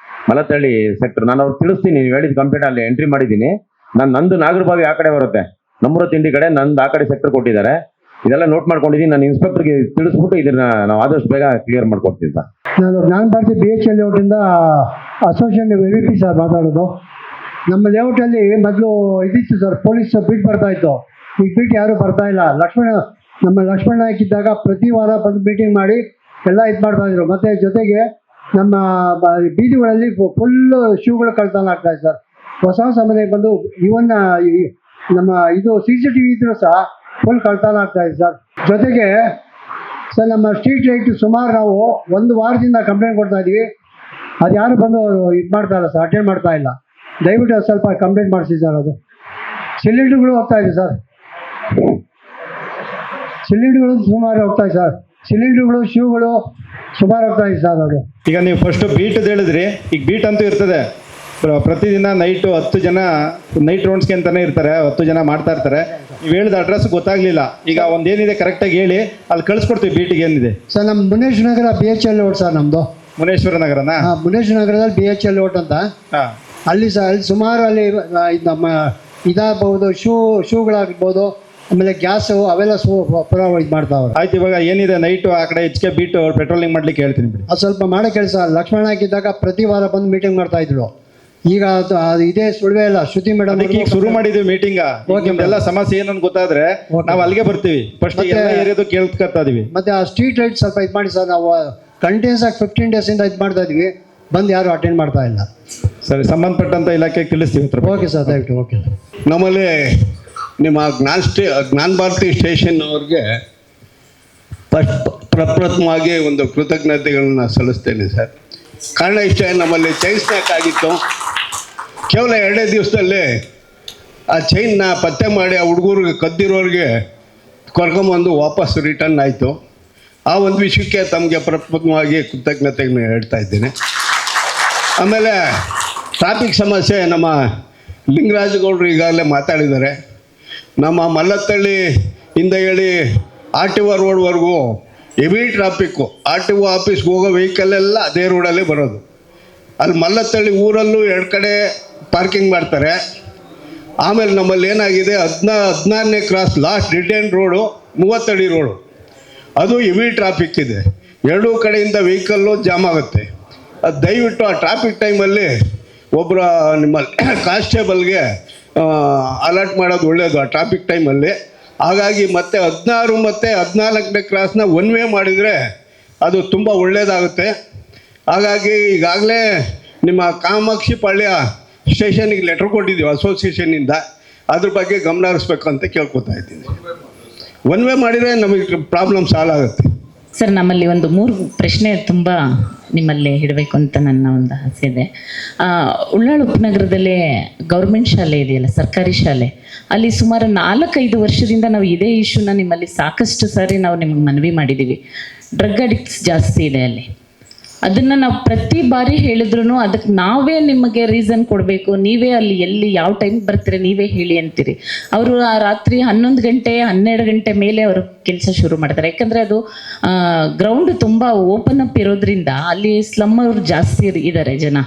ಮಲತಳ್ಳಿ ಸೆಕ್ಟರ್. ನಾನು ಅವ್ರು ತಿಳಿಸ್ತೀನಿ, ನೀವು ಹೇಳಿದ ಕಂಪ್ಲೇಂಟ್ ಅಲ್ಲಿ ಎಂಟ್ರಿ ಮಾಡಿದ್ದೀನಿ. ನಂದು ನಾಗರಬಾವಿ ಆ ಕಡೆ ಬರುತ್ತೆ, ನಮ್ಮೂರ ತಿಂಡಿ ಕಡೆ ನಂದು ಆ ಕಡೆ ಸೆಕ್ಟರ್ ಕೊಟ್ಟಿದ್ದಾರೆ. ಇದೆಲ್ಲ ನೋಟ್ ಮಾಡ್ಕೊಂಡಿದ್ದೀನಿ. ನಾನು ಇನ್ಸ್ಪೆಕ್ಟರ್ಗೆ ತಿಳಿಸ್ಬಿಟ್ಟು ಇದನ್ನ ನಾವು ಆದಷ್ಟು ಬೇಗ ಕ್ಲಿಯರ್ ಮಾಡ್ಕೊಡ್ತೀನಿ ಸರ್. ನಾನು ಜ್ಞಾನಭಾರತಿ BHL ಲೇಔಟಿಂದ ಅಸೋಸಿಯೇಷನ್ VP ಸರ್ ಮಾತಾಡೋದು. ನಮ್ಮ ಲೇಔಟಲ್ಲಿ ಮೊದಲು ಇದಿತ್ತು ಸರ್, ಪೊಲೀಸ್ ಬೀಟ್ ಬರ್ತಾ ಇತ್ತು. ಈಗ ಬೀಟ್ ಯಾರು ಬರ್ತಾ ಇಲ್ಲ. ನಮ್ಮ ಲಕ್ಷ್ಮಣ ನಾಯ್ಕ ಇದ್ದಾಗ ಪ್ರತಿ ವಾರ ಬಂದು ಮೀಟಿಂಗ್ ಮಾಡಿ ಎಲ್ಲ ಇದು ಮಾಡ್ತಾ ಇದ್ರು. ಮತ್ತೆ ಜೊತೆಗೆ ನಮ್ಮ ಬೀದಿಗಳಲ್ಲಿ ಫುಲ್ ಶೂಗಳು ಕಳ್ತನ ಆಗ್ತಾ ಇದೆ ಸರ್. ಹೊಸ ಸಮಯಕ್ಕೆ ಬಂದು ಇವನ್ ನಮ್ಮ ಇದು CCTV ಇದ್ರು ಸಹ ಫುಲ್ ಕಳ್ತನ ಆಗ್ತಾ ಇದೆ ಸರ್. ಜೊತೆಗೆ ಸರ್, ನಮ್ಮ ಸ್ಟ್ರೀಟ್ ಲೈಟ್ ಸುಮಾರು ನಾವು 1 ವಾರದಿಂದ ಕಂಪ್ಲೇಂಟ್ ಕೊಡ್ತಾ ಇದೀವಿ. ಅದು ಯಾರು ಬಂದು ಇದು ಮಾಡ್ತಾ ಇಲ್ಲ ಸರ್, ಅಟೆಂಡ್ ಮಾಡ್ತಾ ಇಲ್ಲ. ದಯವಿಟ್ಟು ಸ್ವಲ್ಪ ಕಂಪ್ಲೇಂಟ್ ಮಾಡಿಸಿ ಸರ್. ಅದು ಸಿಲಿಂಡರ್ಗಳು ಹೋಗ್ತಾ ಇದೆ ಸರ್, ಸಿಲಿಂಡರ್ಗಳು ಸುಮಾರು ಹೋಗ್ತಾ ಇದೆ ಸರ್. ಸಿಲಿಂಡರ್ಗಳು ಶೂಗಳು ಸುಮಾರು ಹೋಗ್ತಾ ಇದೆ ಸರ್. ಅದು ಈಗ ನೀವು ಫಸ್ಟ್ ಬೀಟ್ ಹೇಳಿದ್ರಿ, ಈಗ ಬೀಟ್ ಅಂತೂ ಇರ್ತದೆ. ಪ್ರತಿದಿನ ನೈಟು 10 ಜನ ನೈಟ್ ರೌಂಡ್ಸ್ಗೆ ಅಂತಾನೆ ಇರ್ತಾರೆ, 10 ಜನ ಮಾಡ್ತಾ ಇರ್ತಾರೆ. ನೀವು ಹೇಳಿದ ಅಡ್ರೆಸ್ ಗೊತ್ತಾಗ್ಲಿಲ್ಲ. ಈಗ ಒಂದೇನಿದೆ ಕರೆಕ್ಟಾಗಿ ಹೇಳಿ, ಅಲ್ಲಿ ಕಳಿಸ್ಕೊಡ್ತೀವಿ. ಬೀಟಿಗೆ ಏನಿದೆ ಸರ್? ನಮ್ಮ ಮುನೇಶ್ವರ ನಗರ BHL ಲೇಔಟ್ ಸರ್, ನಮ್ಮದು ಮುನೇಶ್ವರ ನಗರನಾ? ಹಾಂ, ಮುನೇಶ್ವರ ನಗರದಲ್ಲಿ BHL ಲೇಔಟ್ ಅಂತ. ಅಲ್ಲಿ ಸರ್, ಅಲ್ಲಿ ಸುಮಾರು ಅಲ್ಲಿ ನಮ್ಮ ಇದಾಗ್ಬೋದು, ಶೂಗಳಾಗ್ಬೋದು, ಆಮೇಲೆ ಗ್ಯಾಸು ಅವೆಲ್ಲ ಪುರ ಇದು ಮಾಡ್ತಾವ್ರೆ. ಆಯ್ತು, ಇವಾಗ ಏನಿದೆ ನೈಟು ಆ ಕಡೆ ಹೆಚ್ಚಿಗೆ ಬೀಟ್ ಪೆಟ್ರೋಲಿಂಗ್ ಮಾಡ್ಲಿಕ್ಕೆ ಹೇಳ್ತೀನಿ ಬಿಡಿ. ಅದು ಸ್ವಲ್ಪ ಮಾಡೋ ಕೆಲಸ. ಲಕ್ಷ್ಮಣ ಹಾಕಿದ್ದಾಗ ಪ್ರತಿ ವಾರ ಬಂದು ಮೀಟಿಂಗ್ ಮಾಡ್ತಾ ಇದ್ರು. ಈಗ ಅದು ಇದೇ ಸುಳ್ವೆ ಇಲ್ಲ. ಶ್ರುತಿ ಮೇಡಮ್ ಈಗ ಶುರು ಮಾಡಿದ್ವಿ ಮೀಟಿಂಗ್. ನಿಮ್ದೆಲ್ಲ ಸಮಸ್ಯೆ ಏನಂತ ಗೊತ್ತಾದ್ರೆ ನಾವು ಅಲ್ಲಿಗೆ ಬರ್ತೀವಿ. ಫಸ್ಟ್ ಏರಿಯಾದು ಕೇಳ್ಕೊತಾ ಇದೀವಿ. ಮತ್ತೆ ಆ ಸ್ಟ್ರೀಟ್ ಲೈಟ್ ಸ್ವಲ್ಪ ಇದು ಮಾಡಿ ಸರ್. ನಾವು ಕಂಟಿನ್ಯೂಸ್ ಆಗಿ 15 ಡೇಸಿಂದ ಇದು ಮಾಡ್ತಾ ಇದ್ವಿ, ಬಂದು ಯಾರು ಅಟೆಂಡ್ ಮಾಡ್ತಾ ಇಲ್ಲ. ಸರಿ, ಸಂಬಂಧಪಟ್ಟಂತ ಇಲಾಖೆಗೆ ತಿಳಿಸ್ತೀವಿ. ಓಕೆ ಸರ್, ದಯವಿಟ್ಟು. ಓಕೆ. ನಮ್ಮಲ್ಲಿ ನಿಮ್ಮ ಜ್ಞಾನಭಾರತಿ ಸ್ಟೇಷನ್ ಅವ್ರಿಗೆ ಪ್ರಪ್ರಥಮವಾಗಿ ಒಂದು ಕೃತಜ್ಞತೆಗಳನ್ನ ಸಲ್ಲಿಸ್ತೇನೆ ಸರ್. ಕಾರಣ ಇಷ್ಟೇ, ನಮ್ಮಲ್ಲಿ ಚೈನ್ ಸ್ನ್ಯಾಕ್ ಆಗಿತ್ತು. ಕೇವಲ 2 ದಿವಸದಲ್ಲಿ ಆ ಚೈನ್ನ ಪತ್ತೆ ಮಾಡಿ ಆ ಹುಡುಗರಿಗೆ ಕದ್ದಿರೋರಿಗೆ ಕರ್ಕೊಂಬಂದು ವಾಪಸ್ ರಿಟರ್ನ್ ಆಯಿತು. ಆ ಒಂದು ವಿಷಯಕ್ಕೆ ತಮಗೆ ಪ್ರಪ್ರಥಮವಾಗಿ ಕೃತಜ್ಞತೆಯನ್ನು ಹೇಳ್ತಾ ಇದ್ದೇನೆ. ಆಮೇಲೆ ಟ್ರಾಫಿಕ್ ಸಮಸ್ಯೆ ನಮ್ಮ ಲಿಂಗರಾಜಗೌಡರು ಈಗಾಗಲೇ ಮಾತಾಡಿದ್ದಾರೆ. ನಮ್ಮ ಮಲ್ಲತ್ತಳ್ಳಿ ಇಂದ ಹೇಳಿ RTO ರೋಡ್ವರೆಗೂ ಹೆವಿ ಟ್ರಾಫಿಕ್ಕು. RTO ಆಫೀಸ್ಗೆ ಹೋಗೋ ವೆಹಿಕಲ್ಲೆಲ್ಲ ಅದೇ ರೋಡಲ್ಲೇ ಬರೋದು. ಅಲ್ಲಿ ಮಲ್ಲತ್ತಳ್ಳಿ ಊರಲ್ಲೂ 2 ಕಡೆ ಪಾರ್ಕಿಂಗ್ ಮಾಡ್ತಾರೆ. ಆಮೇಲೆ ನಮ್ಮಲ್ಲಿ ಏನಾಗಿದೆ, 16ನೇ cross last dead end road 30 ಅಡಿ ರೋಡು, ಅದು ಹೆವಿ ಟ್ರಾಫಿಕ್ ಇದೆ. 2 ಕಡೆಯಿಂದ ವೆಹಿಕಲ್ಲು ಜಾಮ್ ಆಗುತ್ತೆ. ಅದು ದಯವಿಟ್ಟು ಆ ಟ್ರಾಫಿಕ್ ಟೈಮಲ್ಲಿ ಒಬ್ಬರ ನಿಮ್ಮ ಕಾನ್ಸ್ಟೇಬಲ್ಗೆ ಅಲರ್ಟ್ ಮಾಡೋದು ಒಳ್ಳೆಯದು ಆ ಟ್ರಾಫಿಕ್ ಟೈಮಲ್ಲಿ. ಹಾಗಾಗಿ ಮತ್ತೆ 16 ಮತ್ತು 14ನೇ ಕ್ರಾಸ್ನ ಒನ್ ವೇ ಮಾಡಿದರೆ ಅದು ತುಂಬ ಒಳ್ಳೆಯದಾಗುತ್ತೆ. ಹಾಗಾಗಿ ಈಗಾಗಲೇ ನಿಮ್ಮ ಕಾಮಾಕ್ಷಿ ಪಾಳ್ಯ ಸ್ಟೇಷನಿಗೆ ಲೆಟ್ರ್ ಕೊಟ್ಟಿದ್ದೀವಿ ಅಸೋಸಿಯೇಷನಿಂದ, ಅದ್ರ ಬಗ್ಗೆ ಗಮನ ಹರಿಸ್ಬೇಕು ಅಂತ ಕೇಳ್ಕೊತಾ ಇದ್ದೀನಿ. ಒನ್ ವೇ ಮಾಡಿದರೆ ನಮಗೆ ಪ್ರಾಬ್ಲಮ್ ಸಾಲ್ವ್ ಆಗುತ್ತೆ. ಸರ್, ನಮ್ಮಲ್ಲಿ ಒಂದು 3 ಪ್ರಶ್ನೆ ತುಂಬ ನಿಮ್ಮಲ್ಲಿ ಇಡಬೇಕು ಅಂತ ನನ್ನ ಒಂದು ಆಸೆ ಇದೆ. ಉಳ್ಳಾಳ ಉಪನಗರದಲ್ಲೇ ಗೌರ್ಮೆಂಟ್ ಶಾಲೆ ಇದೆಯಲ್ಲ, ಸರ್ಕಾರಿ ಶಾಲೆ, ಅಲ್ಲಿ ಸುಮಾರು 4-5 ವರ್ಷದಿಂದ ನಾವು ಇದೇ ಇಶ್ಯೂನ ನಿಮ್ಮಲ್ಲಿ ಸಾಕಷ್ಟು ಸಾರಿ ನಾವು ನಿಮಗೆ ಮನವಿ ಮಾಡಿದ್ದೀವಿ. ಡ್ರಗ್ ಅಡಿಕ್ಟ್ಸ್ ಜಾಸ್ತಿ ಇದೆ ಅಲ್ಲಿ. ಅದನ್ನು ನಾವು ಪ್ರತಿ ಬಾರಿ ಹೇಳಿದ್ರು ಅದಕ್ಕೆ ನಾವೇ ನಿಮಗೆ ರೀಸನ್ ಕೊಡಬೇಕು, ನೀವೇ ಅಲ್ಲಿ ಎಲ್ಲಿ ಯಾವ ಟೈಮಿಗೆ ಬರ್ತೀರ ನೀವೇ ಹೇಳಿ ಅಂತೀರಿ. ಅವರು ಆ ರಾತ್ರಿ 11 ಗಂಟೆ 12 ಗಂಟೆ ಮೇಲೆ ಅವರು ಕೆಲಸ ಶುರು ಮಾಡ್ತಾರೆ. ಯಾಕಂದರೆ ಅದು ಗ್ರೌಂಡ್ ತುಂಬ ಓಪನ್ ಅಪ್ ಇರೋದ್ರಿಂದ ಅಲ್ಲಿ ಸ್ಲಮ್ ಅವರು ಜಾಸ್ತಿ ಇದ್ದಾರೆ ಜನ.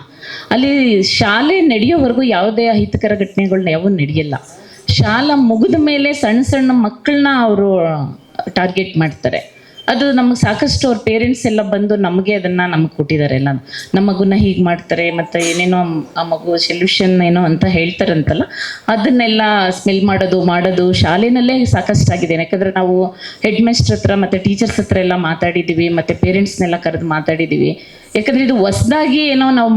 ಅಲ್ಲಿ ಶಾಲೆ ನಡೆಯೋವರೆಗೂ ಯಾವುದೇ ಅಹಿತಕರ ಘಟನೆಗಳನ್ನ ಯಾವೂ ನಡೆಯಲ್ಲ. ಶಾಲಾ ಮುಗಿದ ಮೇಲೆ ಸಣ್ಣ ಸಣ್ಣ ಮಕ್ಕಳನ್ನ ಅವರು ಟಾರ್ಗೆಟ್ ಮಾಡ್ತಾರೆ. ಅದು ನಮಗೆ ಸಾಕಷ್ಟು ಅವ್ರ ಪೇರೆಂಟ್ಸ್ ಎಲ್ಲ ಬಂದು ನಮಗೆ ಅದನ್ನು ನಮಗೆ ಕೊಟ್ಟಿದ್ದಾರೆ. ಎಲ್ಲ ನಮ್ಮ ಮಗುನ ಹೀಗೆ ಮಾಡ್ತಾರೆ ಮತ್ತು ಏನೇನೋ ಆ ಮಗು ಸೊಲ್ಯೂಷನ್ ಏನೋ ಅಂತ ಹೇಳ್ತಾರಂತಲ್ಲ, ಅದನ್ನೆಲ್ಲ ಸ್ಮೆಲ್ ಮಾಡೋದು ಶಾಲೆನಲ್ಲೇ ಸಾಕಷ್ಟಾಗಿದೆ. ಯಾಕಂದರೆ ನಾವು ಹೆಡ್ ಮಾಸ್ಟರ್ ಹತ್ರ ಮತ್ತು ಟೀಚರ್ಸ್ ಹತ್ರ ಎಲ್ಲ ಮಾತಾಡಿದ್ದೀವಿ, ಮತ್ತು ಪೇರೆಂಟ್ಸ್ನೆಲ್ಲ ಕರೆದು ಮಾತಾಡಿದ್ದೀವಿ. ಯಾಕಂದರೆ ಇದು ಹೊಸ್ದಾಗಿ ಏನೋ ನಾವು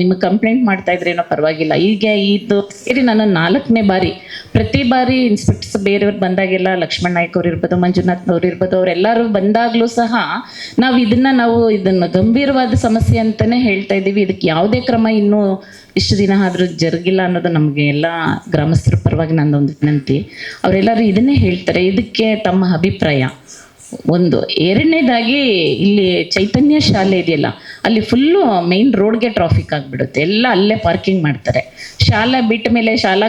ನಿಮಗೆ ಕಂಪ್ಲೇಂಟ್ ಮಾಡ್ತಾಯಿದ್ರೆ ಏನೋ ಪರವಾಗಿಲ್ಲ. ಈಗ ಇದು ಸೇರಿ ನಾನು 4ನೇ ಬಾರಿ, ಪ್ರತಿ ಬಾರಿ ಇನ್ಸ್ಪೆಕ್ಟರ್ಸ್ ಬೇರೆಯವ್ರು ಬಂದಾಗೆಲ್ಲ ಲಕ್ಷ್ಮಣ್ ನಾಯ್ಕ ಅವ್ರು ಇರ್ಬೋದು, ಮಂಜುನಾಥ್ ಅವ್ರು ಇರ್ಬೋದು, ಅವರೆಲ್ಲರೂ ಬಂದಾಗಲೂ ಸಹ ನಾವು ಇದನ್ನು ಗಂಭೀರವಾದ ಸಮಸ್ಯೆ ಅಂತಲೇ ಹೇಳ್ತಾ ಇದ್ದೀವಿ. ಇದಕ್ಕೆ ಯಾವುದೇ ಕ್ರಮ ಇನ್ನೂ ಇಷ್ಟು ದಿನ ಆದರೂ ಜರುಗಿಲ್ಲ ಅನ್ನೋದು ನಮಗೆ ಎಲ್ಲ ಗ್ರಾಮಸ್ಥರ ಪರವಾಗಿ ನನ್ನದೊಂದು ವಿನಂತಿ. ಅವರೆಲ್ಲರೂ ಇದನ್ನೇ ಹೇಳ್ತಾರೆ. ಇದಕ್ಕೆ ತಮ್ಮ ಅಭಿಪ್ರಾಯ ಒಂದು. 2ನೇದಾಗಿ ಇಲ್ಲಿ ಚೈತನ್ಯ ಶಾಲೆ ಇದೆಯಲ್ಲ, ಅಲ್ಲಿ ಫುಲ್ಲು ಮೇನ್ ರೋಡ್ಗೆ ಟ್ರಾಫಿಕ್ ಆಗಿಬಿಡುತ್ತೆ. ಎಲ್ಲ ಅಲ್ಲೇ ಪಾರ್ಕಿಂಗ್ ಮಾಡ್ತಾರೆ. ಶಾಲಾ ಬಿಟ್ಟ ಮೇಲೆ ಶಾಲಾ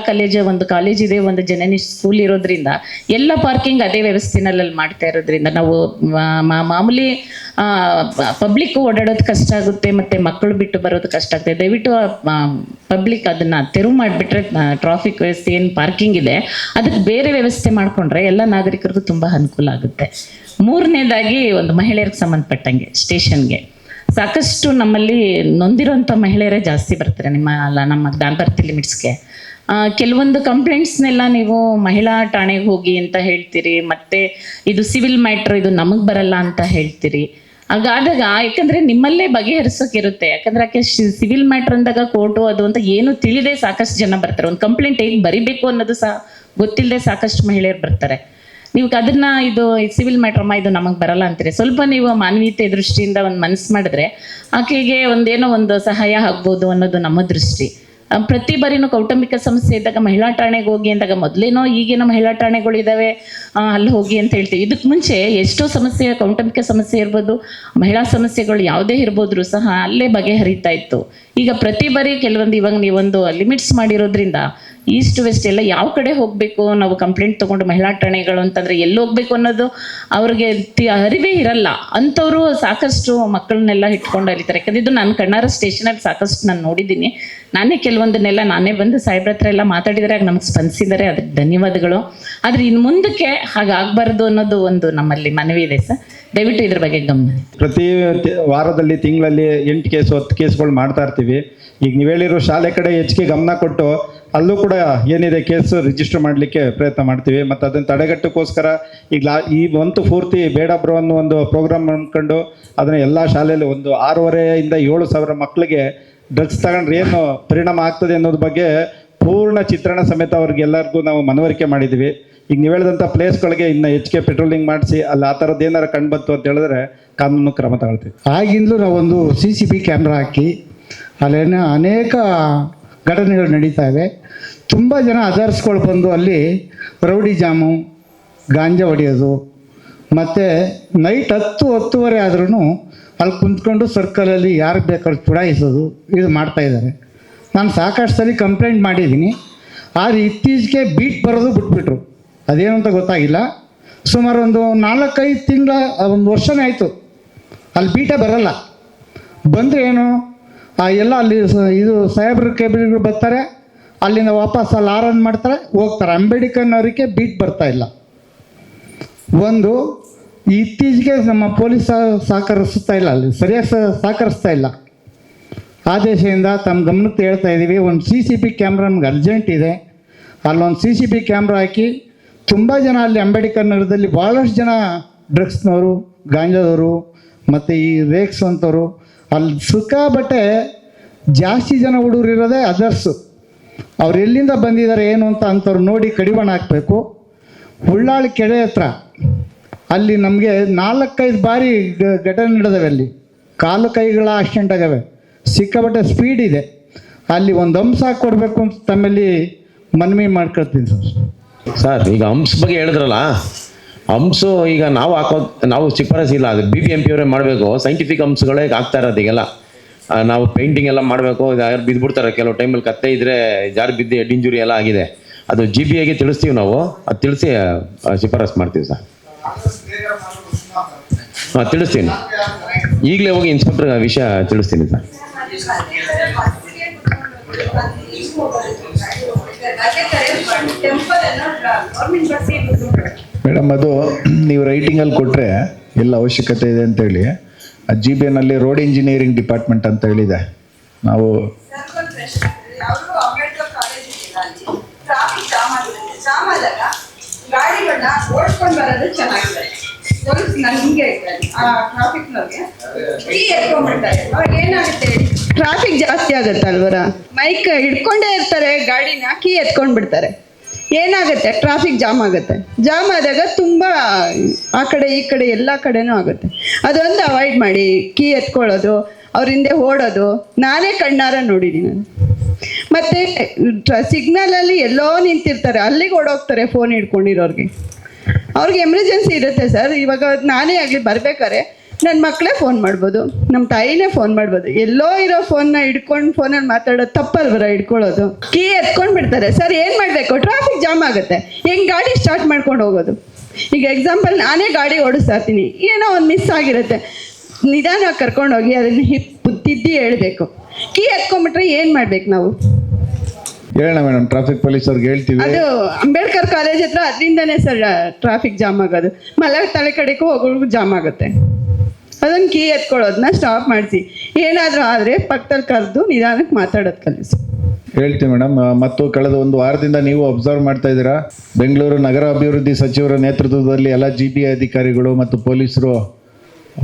ಒಂದು ಕಾಲೇಜ್ ಇದೆ, ಒಂದು ಜನನಿ ಸ್ಕೂಲ್ ಇರೋದ್ರಿಂದ ಎಲ್ಲ ಪಾರ್ಕಿಂಗ್ ಅದೇ ವ್ಯವಸ್ಥೆನಲ್ಲಿ ಮಾಡ್ತಾ ಇರೋದ್ರಿಂದ ನಾವು ಮಾಮೂಲಿ ಪಬ್ಲಿಕ್ ಓಡಾಡೋದು ಕಷ್ಟ ಆಗುತ್ತೆ, ಮತ್ತು ಮಕ್ಕಳು ಬಿಟ್ಟು ಬರೋದು ಕಷ್ಟ ಆಗ್ತದೆ. ದಯವಿಟ್ಟು ಪಬ್ಲಿಕ್ ಅದನ್ನು ತೆರವು ಮಾಡಿಬಿಟ್ರೆ ಟ್ರಾಫಿಕ್ ವ್ಯವಸ್ಥೆ ಏನು ಪಾರ್ಕಿಂಗ್ ಇದೆ ಅದಕ್ಕೆ ಬೇರೆ ವ್ಯವಸ್ಥೆ ಮಾಡಿಕೊಂಡ್ರೆ ಎಲ್ಲ ನಾಗರಿಕರಿಗೂ ತುಂಬ ಅನುಕೂಲ ಆಗುತ್ತೆ. 3ನೇದಾಗಿ ಒಂದು ಮಹಿಳೆಯರಿಗೆ ಸಂಬಂಧಪಟ್ಟಂಗೆ ಸ್ಟೇಷನ್ಗೆ ಸಾಕಷ್ಟು ನಮ್ಮಲ್ಲಿ ನೊಂದಿರೋಂಥ ಮಹಿಳೆಯರೇ ಜಾಸ್ತಿ ಬರ್ತಾರೆ ನಮ್ಮ ದಾನಭರ್ತಿ ಲಿಮಿಟ್ಸ್ಗೆ. ಕೆಲವೊಂದು ಕಂಪ್ಲೇಂಟ್ಸ್ನೆಲ್ಲ ನೀವು ಮಹಿಳಾ ಠಾಣೆಗೆ ಹೋಗಿ ಅಂತ ಹೇಳ್ತೀರಿ, ಮತ್ತು ಇದು ಸಿವಿಲ್ ಮ್ಯಾಟ್ರ್, ಇದು ನಮಗೆ ಬರಲ್ಲ ಅಂತ ಹೇಳ್ತೀರಿ. ಹಾಗಾದಾಗ ಯಾಕಂದರೆ ನಿಮ್ಮಲ್ಲೇ ಬಗೆಹರಿಸೋಕ್ಕಿರುತ್ತೆ. ಯಾಕಂದರೆ ಆಕೆ ಸಿವಿಲ್ ಮ್ಯಾಟ್ರ್ ಅಂದಾಗ ಕೋರ್ಟು ಅದು ಅಂತ ಏನು ತಿಳಿದೇ ಸಾಕಷ್ಟು ಜನ ಬರ್ತಾರೆ. ಒಂದು ಕಂಪ್ಲೇಂಟ್ ಹೇಗೆ ಬರಿಬೇಕು ಅನ್ನೋದು ಸಹ ಗೊತ್ತಿಲ್ಲದೆ ಸಾಕಷ್ಟು ಮಹಿಳೆಯರು ಬರ್ತಾರೆ. ನೀವು ಅದನ್ನು ಇದು ಸಿವಿಲ್ ಮ್ಯಾಟ್ರಮ್ಮ ಇದು ನಮಗೆ ಬರಲ್ಲ ಅಂತೀರಿ. ಸ್ವಲ್ಪ ನೀವು ಮಾನವೀಯತೆ ದೃಷ್ಟಿಯಿಂದ ಒಂದು ಮನಸ್ಸು ಮಾಡಿದ್ರೆ ಆಕೆಗೆ ಒಂದೇನೋ ಒಂದು ಸಹಾಯ ಆಗ್ಬೋದು ಅನ್ನೋದು ನಮ್ಮ ದೃಷ್ಟಿ. ಪ್ರತಿ ಬಾರಿನೂ ಕೌಟುಂಬಿಕ ಸಮಸ್ಯೆ ಇದ್ದಾಗ ಮಹಿಳಾ ಠಾಣೆಗೆ ಹೋಗಿ ಅಂದಾಗ ಮೊದಲೇನೋ ಈಗೇನೋ ಮಹಿಳಾ ಠಾಣೆಗಳಿದ್ದಾವೆ ಅಲ್ಲಿ ಹೋಗಿ ಅಂತ ಹೇಳ್ತೀವಿ. ಇದಕ್ಕೆ ಮುಂಚೆ ಎಷ್ಟೋ ಸಮಸ್ಯೆ, ಕೌಟುಂಬಿಕ ಸಮಸ್ಯೆ ಇರ್ಬೋದು, ಮಹಿಳಾ ಸಮಸ್ಯೆಗಳು ಯಾವುದೇ ಇರ್ಬೋದ್ರೂ ಸಹ ಅಲ್ಲೇ ಬಗೆಹರಿತಾ ಇತ್ತು. ಈಗ ಪ್ರತಿ ಬಾರಿ ಕೆಲವೊಂದು ಇವಾಗ ನೀವೊಂದು ಲಿಮಿಟ್ಸ್ ಮಾಡಿರೋದ್ರಿಂದ ಈಸ್ಟ್ ವೆಸ್ಟ್ ಎಲ್ಲ ಯಾವ ಕಡೆ ಹೋಗಬೇಕು, ನಾವು ಕಂಪ್ಲೇಂಟ್ ತೊಗೊಂಡು ಮಹಿಳಾ ಠಾಣೆಗಳು ಅಂತಂದರೆ ಎಲ್ಲಿ ಹೋಗಬೇಕು ಅನ್ನೋದು ಅವ್ರಿಗೆ ಅರಿವೇ ಇರಲ್ಲ. ಅಂಥವರು ಸಾಕಷ್ಟು ಮಕ್ಕಳನ್ನೆಲ್ಲ ಇಟ್ಕೊಂಡು ಅರಿತಾರೆ. ಯಾಕಂದರೆ ಇದು ನಾನು ಕಣ್ಣಾರ ಸ್ಟೇಷನಲ್ಲಿ ಸಾಕಷ್ಟು ನಾನು ನೋಡಿದ್ದೀನಿ. ನಾನೇ ಕೆಲವೊಂದನ್ನೆಲ್ಲ ನಾನೇ ಬಂದು ಸಾಹೇಬ್ರ ಹತ್ರ ಎಲ್ಲ ಮಾತಾಡಿದರೆ ಆಗ ನಮಗೆ ಸ್ಪಂದಿಸಿದ್ದಾರೆ, ಅದಕ್ಕೆ ಧನ್ಯವಾದಗಳು. ಆದರೆ ಇನ್ನು ಮುಂದಕ್ಕೆ ಹಾಗಾಗಬಾರ್ದು ಅನ್ನೋದು ಒಂದು ನಮ್ಮಲ್ಲಿ ಮನವಿ ಇದೆ ಸರ್. ದಯವಿಟ್ಟು ಇದ್ರ ಬಗ್ಗೆ ಗಮನ. ಪ್ರತಿ ವಾರದಲ್ಲಿ ತಿಂಗಳಲ್ಲಿ 8 ಕೇಸು 10 ಕೇಸ್ಗಳು ಮಾಡ್ತಾ ಇರ್ತೀವಿ. ಈಗ ನೀವು ಹೇಳಿರೋ ಶಾಲೆ ಕಡೆ ಹೆಚ್ಚಿಗೆ ಗಮನ ಕೊಟ್ಟು ಅಲ್ಲೂ ಕೂಡ ಏನಿದೆ ಕೇಸು ರಿಜಿಸ್ಟರ್ ಮಾಡಲಿಕ್ಕೆ ಪ್ರಯತ್ನ ಮಾಡ್ತೀವಿ. ಮತ್ತು ಅದನ್ನು ತಡೆಗಟ್ಟಕ್ಕೋಸ್ಕರ ಈಗ ಈ ಮಂತು ಪೂರ್ತಿ ಬೇಡ ಬ್ರೋ ಅನ್ನೋ ಒಂದು ಪ್ರೋಗ್ರಾಮ್ ಮಾಡ್ಕೊಂಡು ಅದನ್ನು ಎಲ್ಲ ಶಾಲೆಯಲ್ಲಿ ಒಂದು 6,500 ಇಂದ 7,000 ಮಕ್ಕಳಿಗೆ ಡ್ರಗ್ಸ್ ತಗೊಂಡ್ರೆ ಏನು ಪರಿಣಾಮ ಆಗ್ತದೆ ಅನ್ನೋದ್ರ ಬಗ್ಗೆ ಪೂರ್ಣ ಚಿತ್ರಣ ಸಮೇತ ಅವ್ರಿಗೆಲ್ಲರಿಗೂ ನಾವು ಮನವರಿಕೆ ಮಾಡಿದ್ವಿ. ಈಗ ನೀವು ಹೇಳಿದಂಥ ಪ್ಲೇಸ್ಗಳಿಗೆ ಇನ್ನು ಹೆಚ್ಚಿಗೆ ಪೆಟ್ರೋಲಿಂಗ್ ಮಾಡಿಸಿ ಅಲ್ಲಿ ಆ ಥರದ್ದು ಏನಾರು ಕಂಡು ಬಂತು ಅಂತ ಹೇಳಿದ್ರೆ ಕಾನೂನು ಕ್ರಮ ತಗೊಳ್ತೀವಿ. ಆಗಿಂದಲೂ ನಾವೊಂದು CCP ಕ್ಯಾಮ್ರಾ ಹಾಕಿ ಅಲ್ಲೇನೋ ಅನೇಕ ಘಟನೆಗಳು ನಡೀತಾ ಇವೆ. ತುಂಬ ಜನ ಅದರ್ಸ್ಗಳು ಬಂದು ಅಲ್ಲಿ ರೌಡಿ ಜಾಮು, ಗಾಂಜಾ ಹೊಡೆಯೋದು, ಮತ್ತು ನೈಟ್ 10-10:30 ಆದ್ರೂ ಅಲ್ಲಿ ಕುಂತ್ಕೊಂಡು ಸರ್ಕಲಲ್ಲಿ ಯಾರು ಬೇಕಾದ್ರೂ ಚುಡಾಯಿಸೋದು ಇದು ಮಾಡ್ತಾಯಿದ್ದಾರೆ. ನಾನು ಸಾಕಷ್ಟು ಸಲ ಕಂಪ್ಲೇಂಟ್ ಮಾಡಿದ್ದೀನಿ. ಆದರೆ ಇತ್ತೀಚೆಗೆ ಬೀಟ್ ಬರೋದು ಬಿಟ್ಬಿಟ್ರು. ಅದೇನು ಅಂತ ಗೊತ್ತಾಗಿಲ್ಲ. ಸುಮಾರು ಒಂದು 4-5 ತಿಂಗಳ, ಒಂದು ವರ್ಷನೇ ಆಯಿತು ಅಲ್ಲಿ ಬೀಟೇ ಬರಲ್ಲ. ಬಂದರೆ ಏನು ಎಲ್ಲ ಅಲ್ಲಿ ಇದು ಸೈಬರ್ ಕೇಬಲ್ಗಳು ಬರ್ತಾರೆ, ಅಲ್ಲಿಂದ ವಾಪಸ್ ಅಲ್ಲಿ ಆರನ್ ಮಾಡ್ತಾರೆ, ಹೋಗ್ತಾರೆ. ಅಂಬೇಡ್ಕರ್ನವರಿಗೆ ಬೀಟ್ ಬರ್ತಾ ಇಲ್ಲ. ಒಂದು ಇತ್ತೀಚೆಗೆ ನಮ್ಮ ಪೊಲೀಸ್ ಸಹಕರಿಸ್ತಾ ಇಲ್ಲ, ಅಲ್ಲಿ ಸರಿಯಾಗಿ ಸಹಕರಿಸ್ತಾ ಇಲ್ಲ. ಆದೇಶದಿಂದ ತಮ್ಮ ಗಮನಕ್ಕೆ ಹೇಳ್ತಾ ಇದ್ದೀವಿ, ಒಂದು CCP ಕ್ಯಾಮ್ರಾ ನಮ್ಗೆ ಅರ್ಜೆಂಟ್ ಇದೆ. ಅಲ್ಲೊಂದು CCP ಕ್ಯಾಮ್ರಾ ಹಾಕಿ ತುಂಬ ಜನ ಅಲ್ಲಿ ಅಂಬೇಡ್ಕರ್ ನಗರದಲ್ಲಿ ಭಾಳಷ್ಟು ಜನ ಡ್ರಗ್ಸ್ನವರು, ಗಾಂಜಾದವರು ಮತ್ತು ಈ ರೇಕ್ಸ್ ಅಂತವರು ಅಲ್ಲಿ ಸಿಕ್ಕಾಬಟ್ಟೆ ಜಾಸ್ತಿ ಜನ ಹುಡುಗರು ಇರೋದೇ ಅದರ್ಸು. ಅವ್ರು ಎಲ್ಲಿಂದ ಬಂದಿದ್ದಾರೆ ಏನು ಅಂತ ಅಂಥವ್ರು ನೋಡಿ ಕಡಿವಾಣ ಹಾಕಬೇಕು. ಉಳ್ಳಾಳಿ ಕೆರೆ ಹತ್ರ ಅಲ್ಲಿ ನಮಗೆ 4-5 ಬಾರಿ ಘಟನೆ ನಡೆದವೆ. ಅಲ್ಲಿ ಕಾಲು ಕೈಗಳ ಆಕ್ಸಿಡೆಂಟ್ ಆಗವೆ, ಸಿಕ್ಕಾಬಟ್ಟೆ ಸ್ಪೀಡ್ ಇದೆ. ಅಲ್ಲಿ ಒಂದು ಅಂಶ ಕೊಡಬೇಕು ಅಂತ ತಮ್ಮಲ್ಲಿ ಮನವಿ ಮಾಡ್ಕೊಳ್ತೀನಿ ಸರ್. ಈಗ ಹಂಪ್ಸ್ ಬಗ್ಗೆ ಹೇಳಿದ್ರಲ್ಲ, ಹಂಪ್ಸು ಈಗ ನಾವು ಶಿಫಾರಸ್ ಇಲ್ಲ, ಅದು BBMP ಅವರೇ ಮಾಡಬೇಕು. ಸೈಂಟಿಫಿಕ್ ಹಂಪ್ಸ್ಗಳೇ ಆಗ್ತಾ ಇರೋದು ಈಗೆಲ್ಲ. ನಾವು ಪೇಂಟಿಂಗ್ ಎಲ್ಲ ಮಾಡಬೇಕು. ಯಾರು ಬಿದ್ದುಬಿಡ್ತಾರೆ, ಕೆಲವು ಟೈಮಲ್ಲಿ ಕತ್ತೆ ಇದ್ದರೆ ಜಾರು ಬಿದ್ದು ಹೆಡ್ ಇಂಜುರಿ ಎಲ್ಲ ಆಗಿದೆ. ಅದು GBAಗೆ ತಿಳಿಸ್ತೀವಿ ನಾವು, ಅದು ತಿಳಿಸಿ ಶಿಫಾರಸ್ ಮಾಡ್ತೀವಿ ಸರ್. ಹಾಂ, ತಿಳಿಸ್ತೀನಿ. ಈಗಲೇ ಹೋಗಿ ಇನ್ಸ್ಪೆಕ್ಟರ್ ವಿಷಯ ತಿಳಿಸ್ತೀನಿ ಸರ್. ಮೇಡಮ್, ಅದು ನೀವು ರೈಟಿಂಗಲ್ಲಿ ಕೊಟ್ಟರೆ ಎಲ್ಲ ಅವಶ್ಯಕತೆ ಇದೆ ಅಂತೇಳಿ GBAನಲ್ಲಿ ರೋಡ್ ಇಂಜಿನಿಯರಿಂಗ್ ಡಿಪಾರ್ಟ್ಮೆಂಟ್ ಅಂತ ಹೇಳಿದೆ. ನಾವು ಗಾಡಿಗಳನ್ನ ಓಡಿಸ್ಕೊಂಡು ಬರೋದು ಚೆನ್ನಾಗಿದೆ. ನಾನು ಹಿಂಗೆ ಹೇಳ್ತೇನೆ, ಆ ಟ್ರಾಫಿಕ್ನವ್ರಿಗೆ ಕೀ ಎತ್ಕೊಂಡ್ಬಿಡ್ತಾರೆ. ಅವಾಗ ಏನಾಗುತ್ತೆ, ಟ್ರಾಫಿಕ್ ಜಾಸ್ತಿ ಆಗುತ್ತೆ ಅಲ್ವರ, ಮೈಕ್ ಹಿಡ್ಕೊಂಡೇ ಇರ್ತಾರೆ ಗಾಡಿನ, ಕೀ ಎತ್ಕೊಂಡ್ಬಿಡ್ತಾರೆ. ಏನಾಗುತ್ತೆ, ಟ್ರಾಫಿಕ್ ಜಾಮ್ ಆಗುತ್ತೆ. ಜಾಮ್ ಆದಾಗ ತುಂಬ ಆ ಕಡೆ ಈ ಕಡೆ ಎಲ್ಲ ಕಡೆನೂ ಆಗುತ್ತೆ. ಅದೊಂದು ಅವಾಯ್ಡ್ ಮಾಡಿ. ಕೀ ಎತ್ಕೊಳ್ಳೋದು, ಅವ್ರ ಹಿಂದೆ ಓಡೋದು ನಾನೇ ಕಣ್ಣಾರ ನೋಡಿದ್ದೀನಿ ನಾನು. ಮತ್ತು ಸಿಗ್ನಲಲ್ಲಿ ಎಲ್ಲೋ ನಿಂತಿರ್ತಾರೆ, ಅಲ್ಲಿಗೆ ಓಡೋಗ್ತಾರೆ ಫೋನ್ ಹಿಡ್ಕೊಂಡಿರೋರಿಗೆ. ಅವ್ರಿಗೆ ಎಮರ್ಜೆನ್ಸಿ ಇರುತ್ತೆ ಸರ್. ಇವಾಗ ನಾನೇ ಆಗಲಿ ಬರ್ಬೇಕಾದ್ರೆ ನನ್ನ ಮಕ್ಕಳೇ ಫೋನ್ ಮಾಡ್ಬೋದು, ನಮ್ಮ ತಾಯಿನೇ ಫೋನ್ ಮಾಡ್ಬೋದು. ಎಲ್ಲೋ ಇರೋ ಫೋನ್ನ ಹಿಡ್ಕೊಂಡು ಫೋನಲ್ಲಿ ಮಾತಾಡೋದು ತಪ್ಪಲ್ವರ, ಹಿಡ್ಕೊಳ್ಳೋದು. ಕೀ ಎತ್ಕೊಂಡು ಬಿಡ್ತಾರೆ ಸರ್. ಏನು ಮಾಡಬೇಕು, ಟ್ರಾಫಿಕ್ ಜಾಮ್ ಆಗುತ್ತೆ, ಹೆಂಗೆ ಗಾಡಿ ಸ್ಟಾರ್ಟ್ ಮಾಡ್ಕೊಂಡು ಹೋಗೋದು? ಈಗ ಎಕ್ಸಾಂಪಲ್, ನಾನೇ ಗಾಡಿ ಓಡಿಸ್ತಾ ಇರ್ತೀನಿ, ಏನೋ ಒಂದು ಮಿಸ್ ಆಗಿರುತ್ತೆ, ನಿಧಾನವಾಗಿ ಕರ್ಕೊಂಡೋಗಿ ಅದನ್ನು ತಿದ್ದಿ ಹೇಳ್ಬೇಕು. ಕೀ ಎತ್ಕೊಂಡ್ಬಿಟ್ರೆ ಏನು ಮಾಡ್ಬೇಕು ನಾವು? ಹೇಳೋಣ ಮೇಡಮ್, ಟ್ರಾಫಿಕ್ ಪೊಲೀಸ್ ಅವ್ರಿಗೆ ಹೇಳ್ತೀವಿ. ಅದು ಅಂಬೇಡ್ಕರ್ ಕಾಲೇಜ್ ಹತ್ರ ಅದರಿಂದನೇ ಸರ್ ಟ್ರಾಫಿಕ್ ಜಾಮ್ ಆಗೋದು. ತಲೆ ಕಡೆಗೂ ಹೋಗೋರ್ಗು ಜಾಮ್ ಆಗುತ್ತೆ. ಅದನ್ನು ಕೀ ಎತ್ಕೊಳ್ಳೋದನ್ನ ಸ್ಟಾಪ್ ಮಾಡಿಸಿ. ಏನಾದರೂ ಆದರೆ ಪಕ್ಕದಲ್ಲಿ ಕರೆದು ನಿಧಾನಕ್ಕೆ ಮಾತಾಡೋದು ಕಲಿಸಿ. ಹೇಳ್ತೀವಿ ಮೇಡಮ್. ಮತ್ತು ಕಳೆದ ಒಂದು ವಾರದಿಂದ ನೀವು ಅಬ್ಸರ್ವ್ ಮಾಡ್ತಾ ಇದ್ದೀರಾ, ಬೆಂಗಳೂರು ನಗರ ಅಭಿವೃದ್ಧಿ ಸಚಿವರ ನೇತೃತ್ವದಲ್ಲಿ ಎಲ್ಲ GBA ಅಧಿಕಾರಿಗಳು ಮತ್ತು ಪೊಲೀಸರು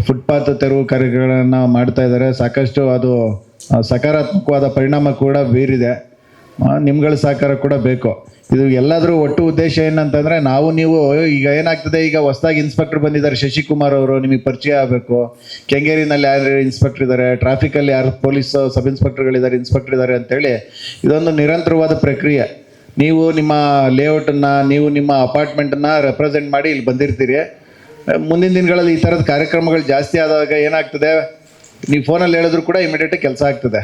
ಫುಟ್ಪಾತ್ ತೆರವು ಕಾರ್ಯಗಳನ್ನು ಮಾಡ್ತಾ ಇದ್ದಾರೆ. ಸಾಕಷ್ಟು ಅದು ಸಕಾರಾತ್ಮಕವಾದ ಪರಿಣಾಮ ಕೂಡ ಬೀರಿದೆ. ನಿಮ್ಗಳ ಸಹಕಾರ ಕೂಡ ಬೇಕು. ಇದು ಎಲ್ಲಾದರೂ ಒಟ್ಟು ಉದ್ದೇಶ ಏನಂತಂದರೆ, ನಾವು ನೀವು ಈಗ ಏನಾಗ್ತದೆ, ಈಗ ಹೊಸದಾಗಿ ಇನ್ಸ್ಪೆಕ್ಟರ್ ಬಂದಿದ್ದಾರೆ ಶಶಿಕುಮಾರ್ ಅವರು, ನಿಮಗೆ ಪರಿಚಯ ಆಗಬೇಕು. ಕೆಂಗೇರಿನಲ್ಲಿ ಯಾರು ಇನ್ಸ್ಪೆಕ್ಟರ್ ಇದ್ದಾರೆ, ಟ್ರಾಫಿಕಲ್ಲಿ ಯಾರು ಪೊಲೀಸ್ ಸಬ್ ಇನ್ಸ್ಪೆಕ್ಟರ್ಗಳಿದ್ದಾರೆ, ಇನ್ಸ್ಪೆಕ್ಟರ್ ಇದ್ದಾರೆ ಅಂತೇಳಿ ಇದೊಂದು ನಿರಂತರವಾದ ಪ್ರಕ್ರಿಯೆ. ನೀವು ನಿಮ್ಮ ಲೇಔಟನ್ನು, ನೀವು ನಿಮ್ಮ ಅಪಾರ್ಟ್ಮೆಂಟನ್ನು ರೆಪ್ರೆಸೆಂಟ್ ಮಾಡಿ ಇಲ್ಲಿ ಬಂದಿರ್ತೀರಿ. ಮುಂದಿನ ದಿನಗಳಲ್ಲಿ ಈ ಥರದ ಕಾರ್ಯಕ್ರಮಗಳು ಜಾಸ್ತಿ ಆದಾಗ ಏನಾಗ್ತದೆ, ನೀವು ಫೋನಲ್ಲಿ ಹೇಳಿದ್ರು ಕೂಡ ಇಮಿಡಿಯೇಟಾಗಿ ಕೆಲಸ ಆಗ್ತದೆ.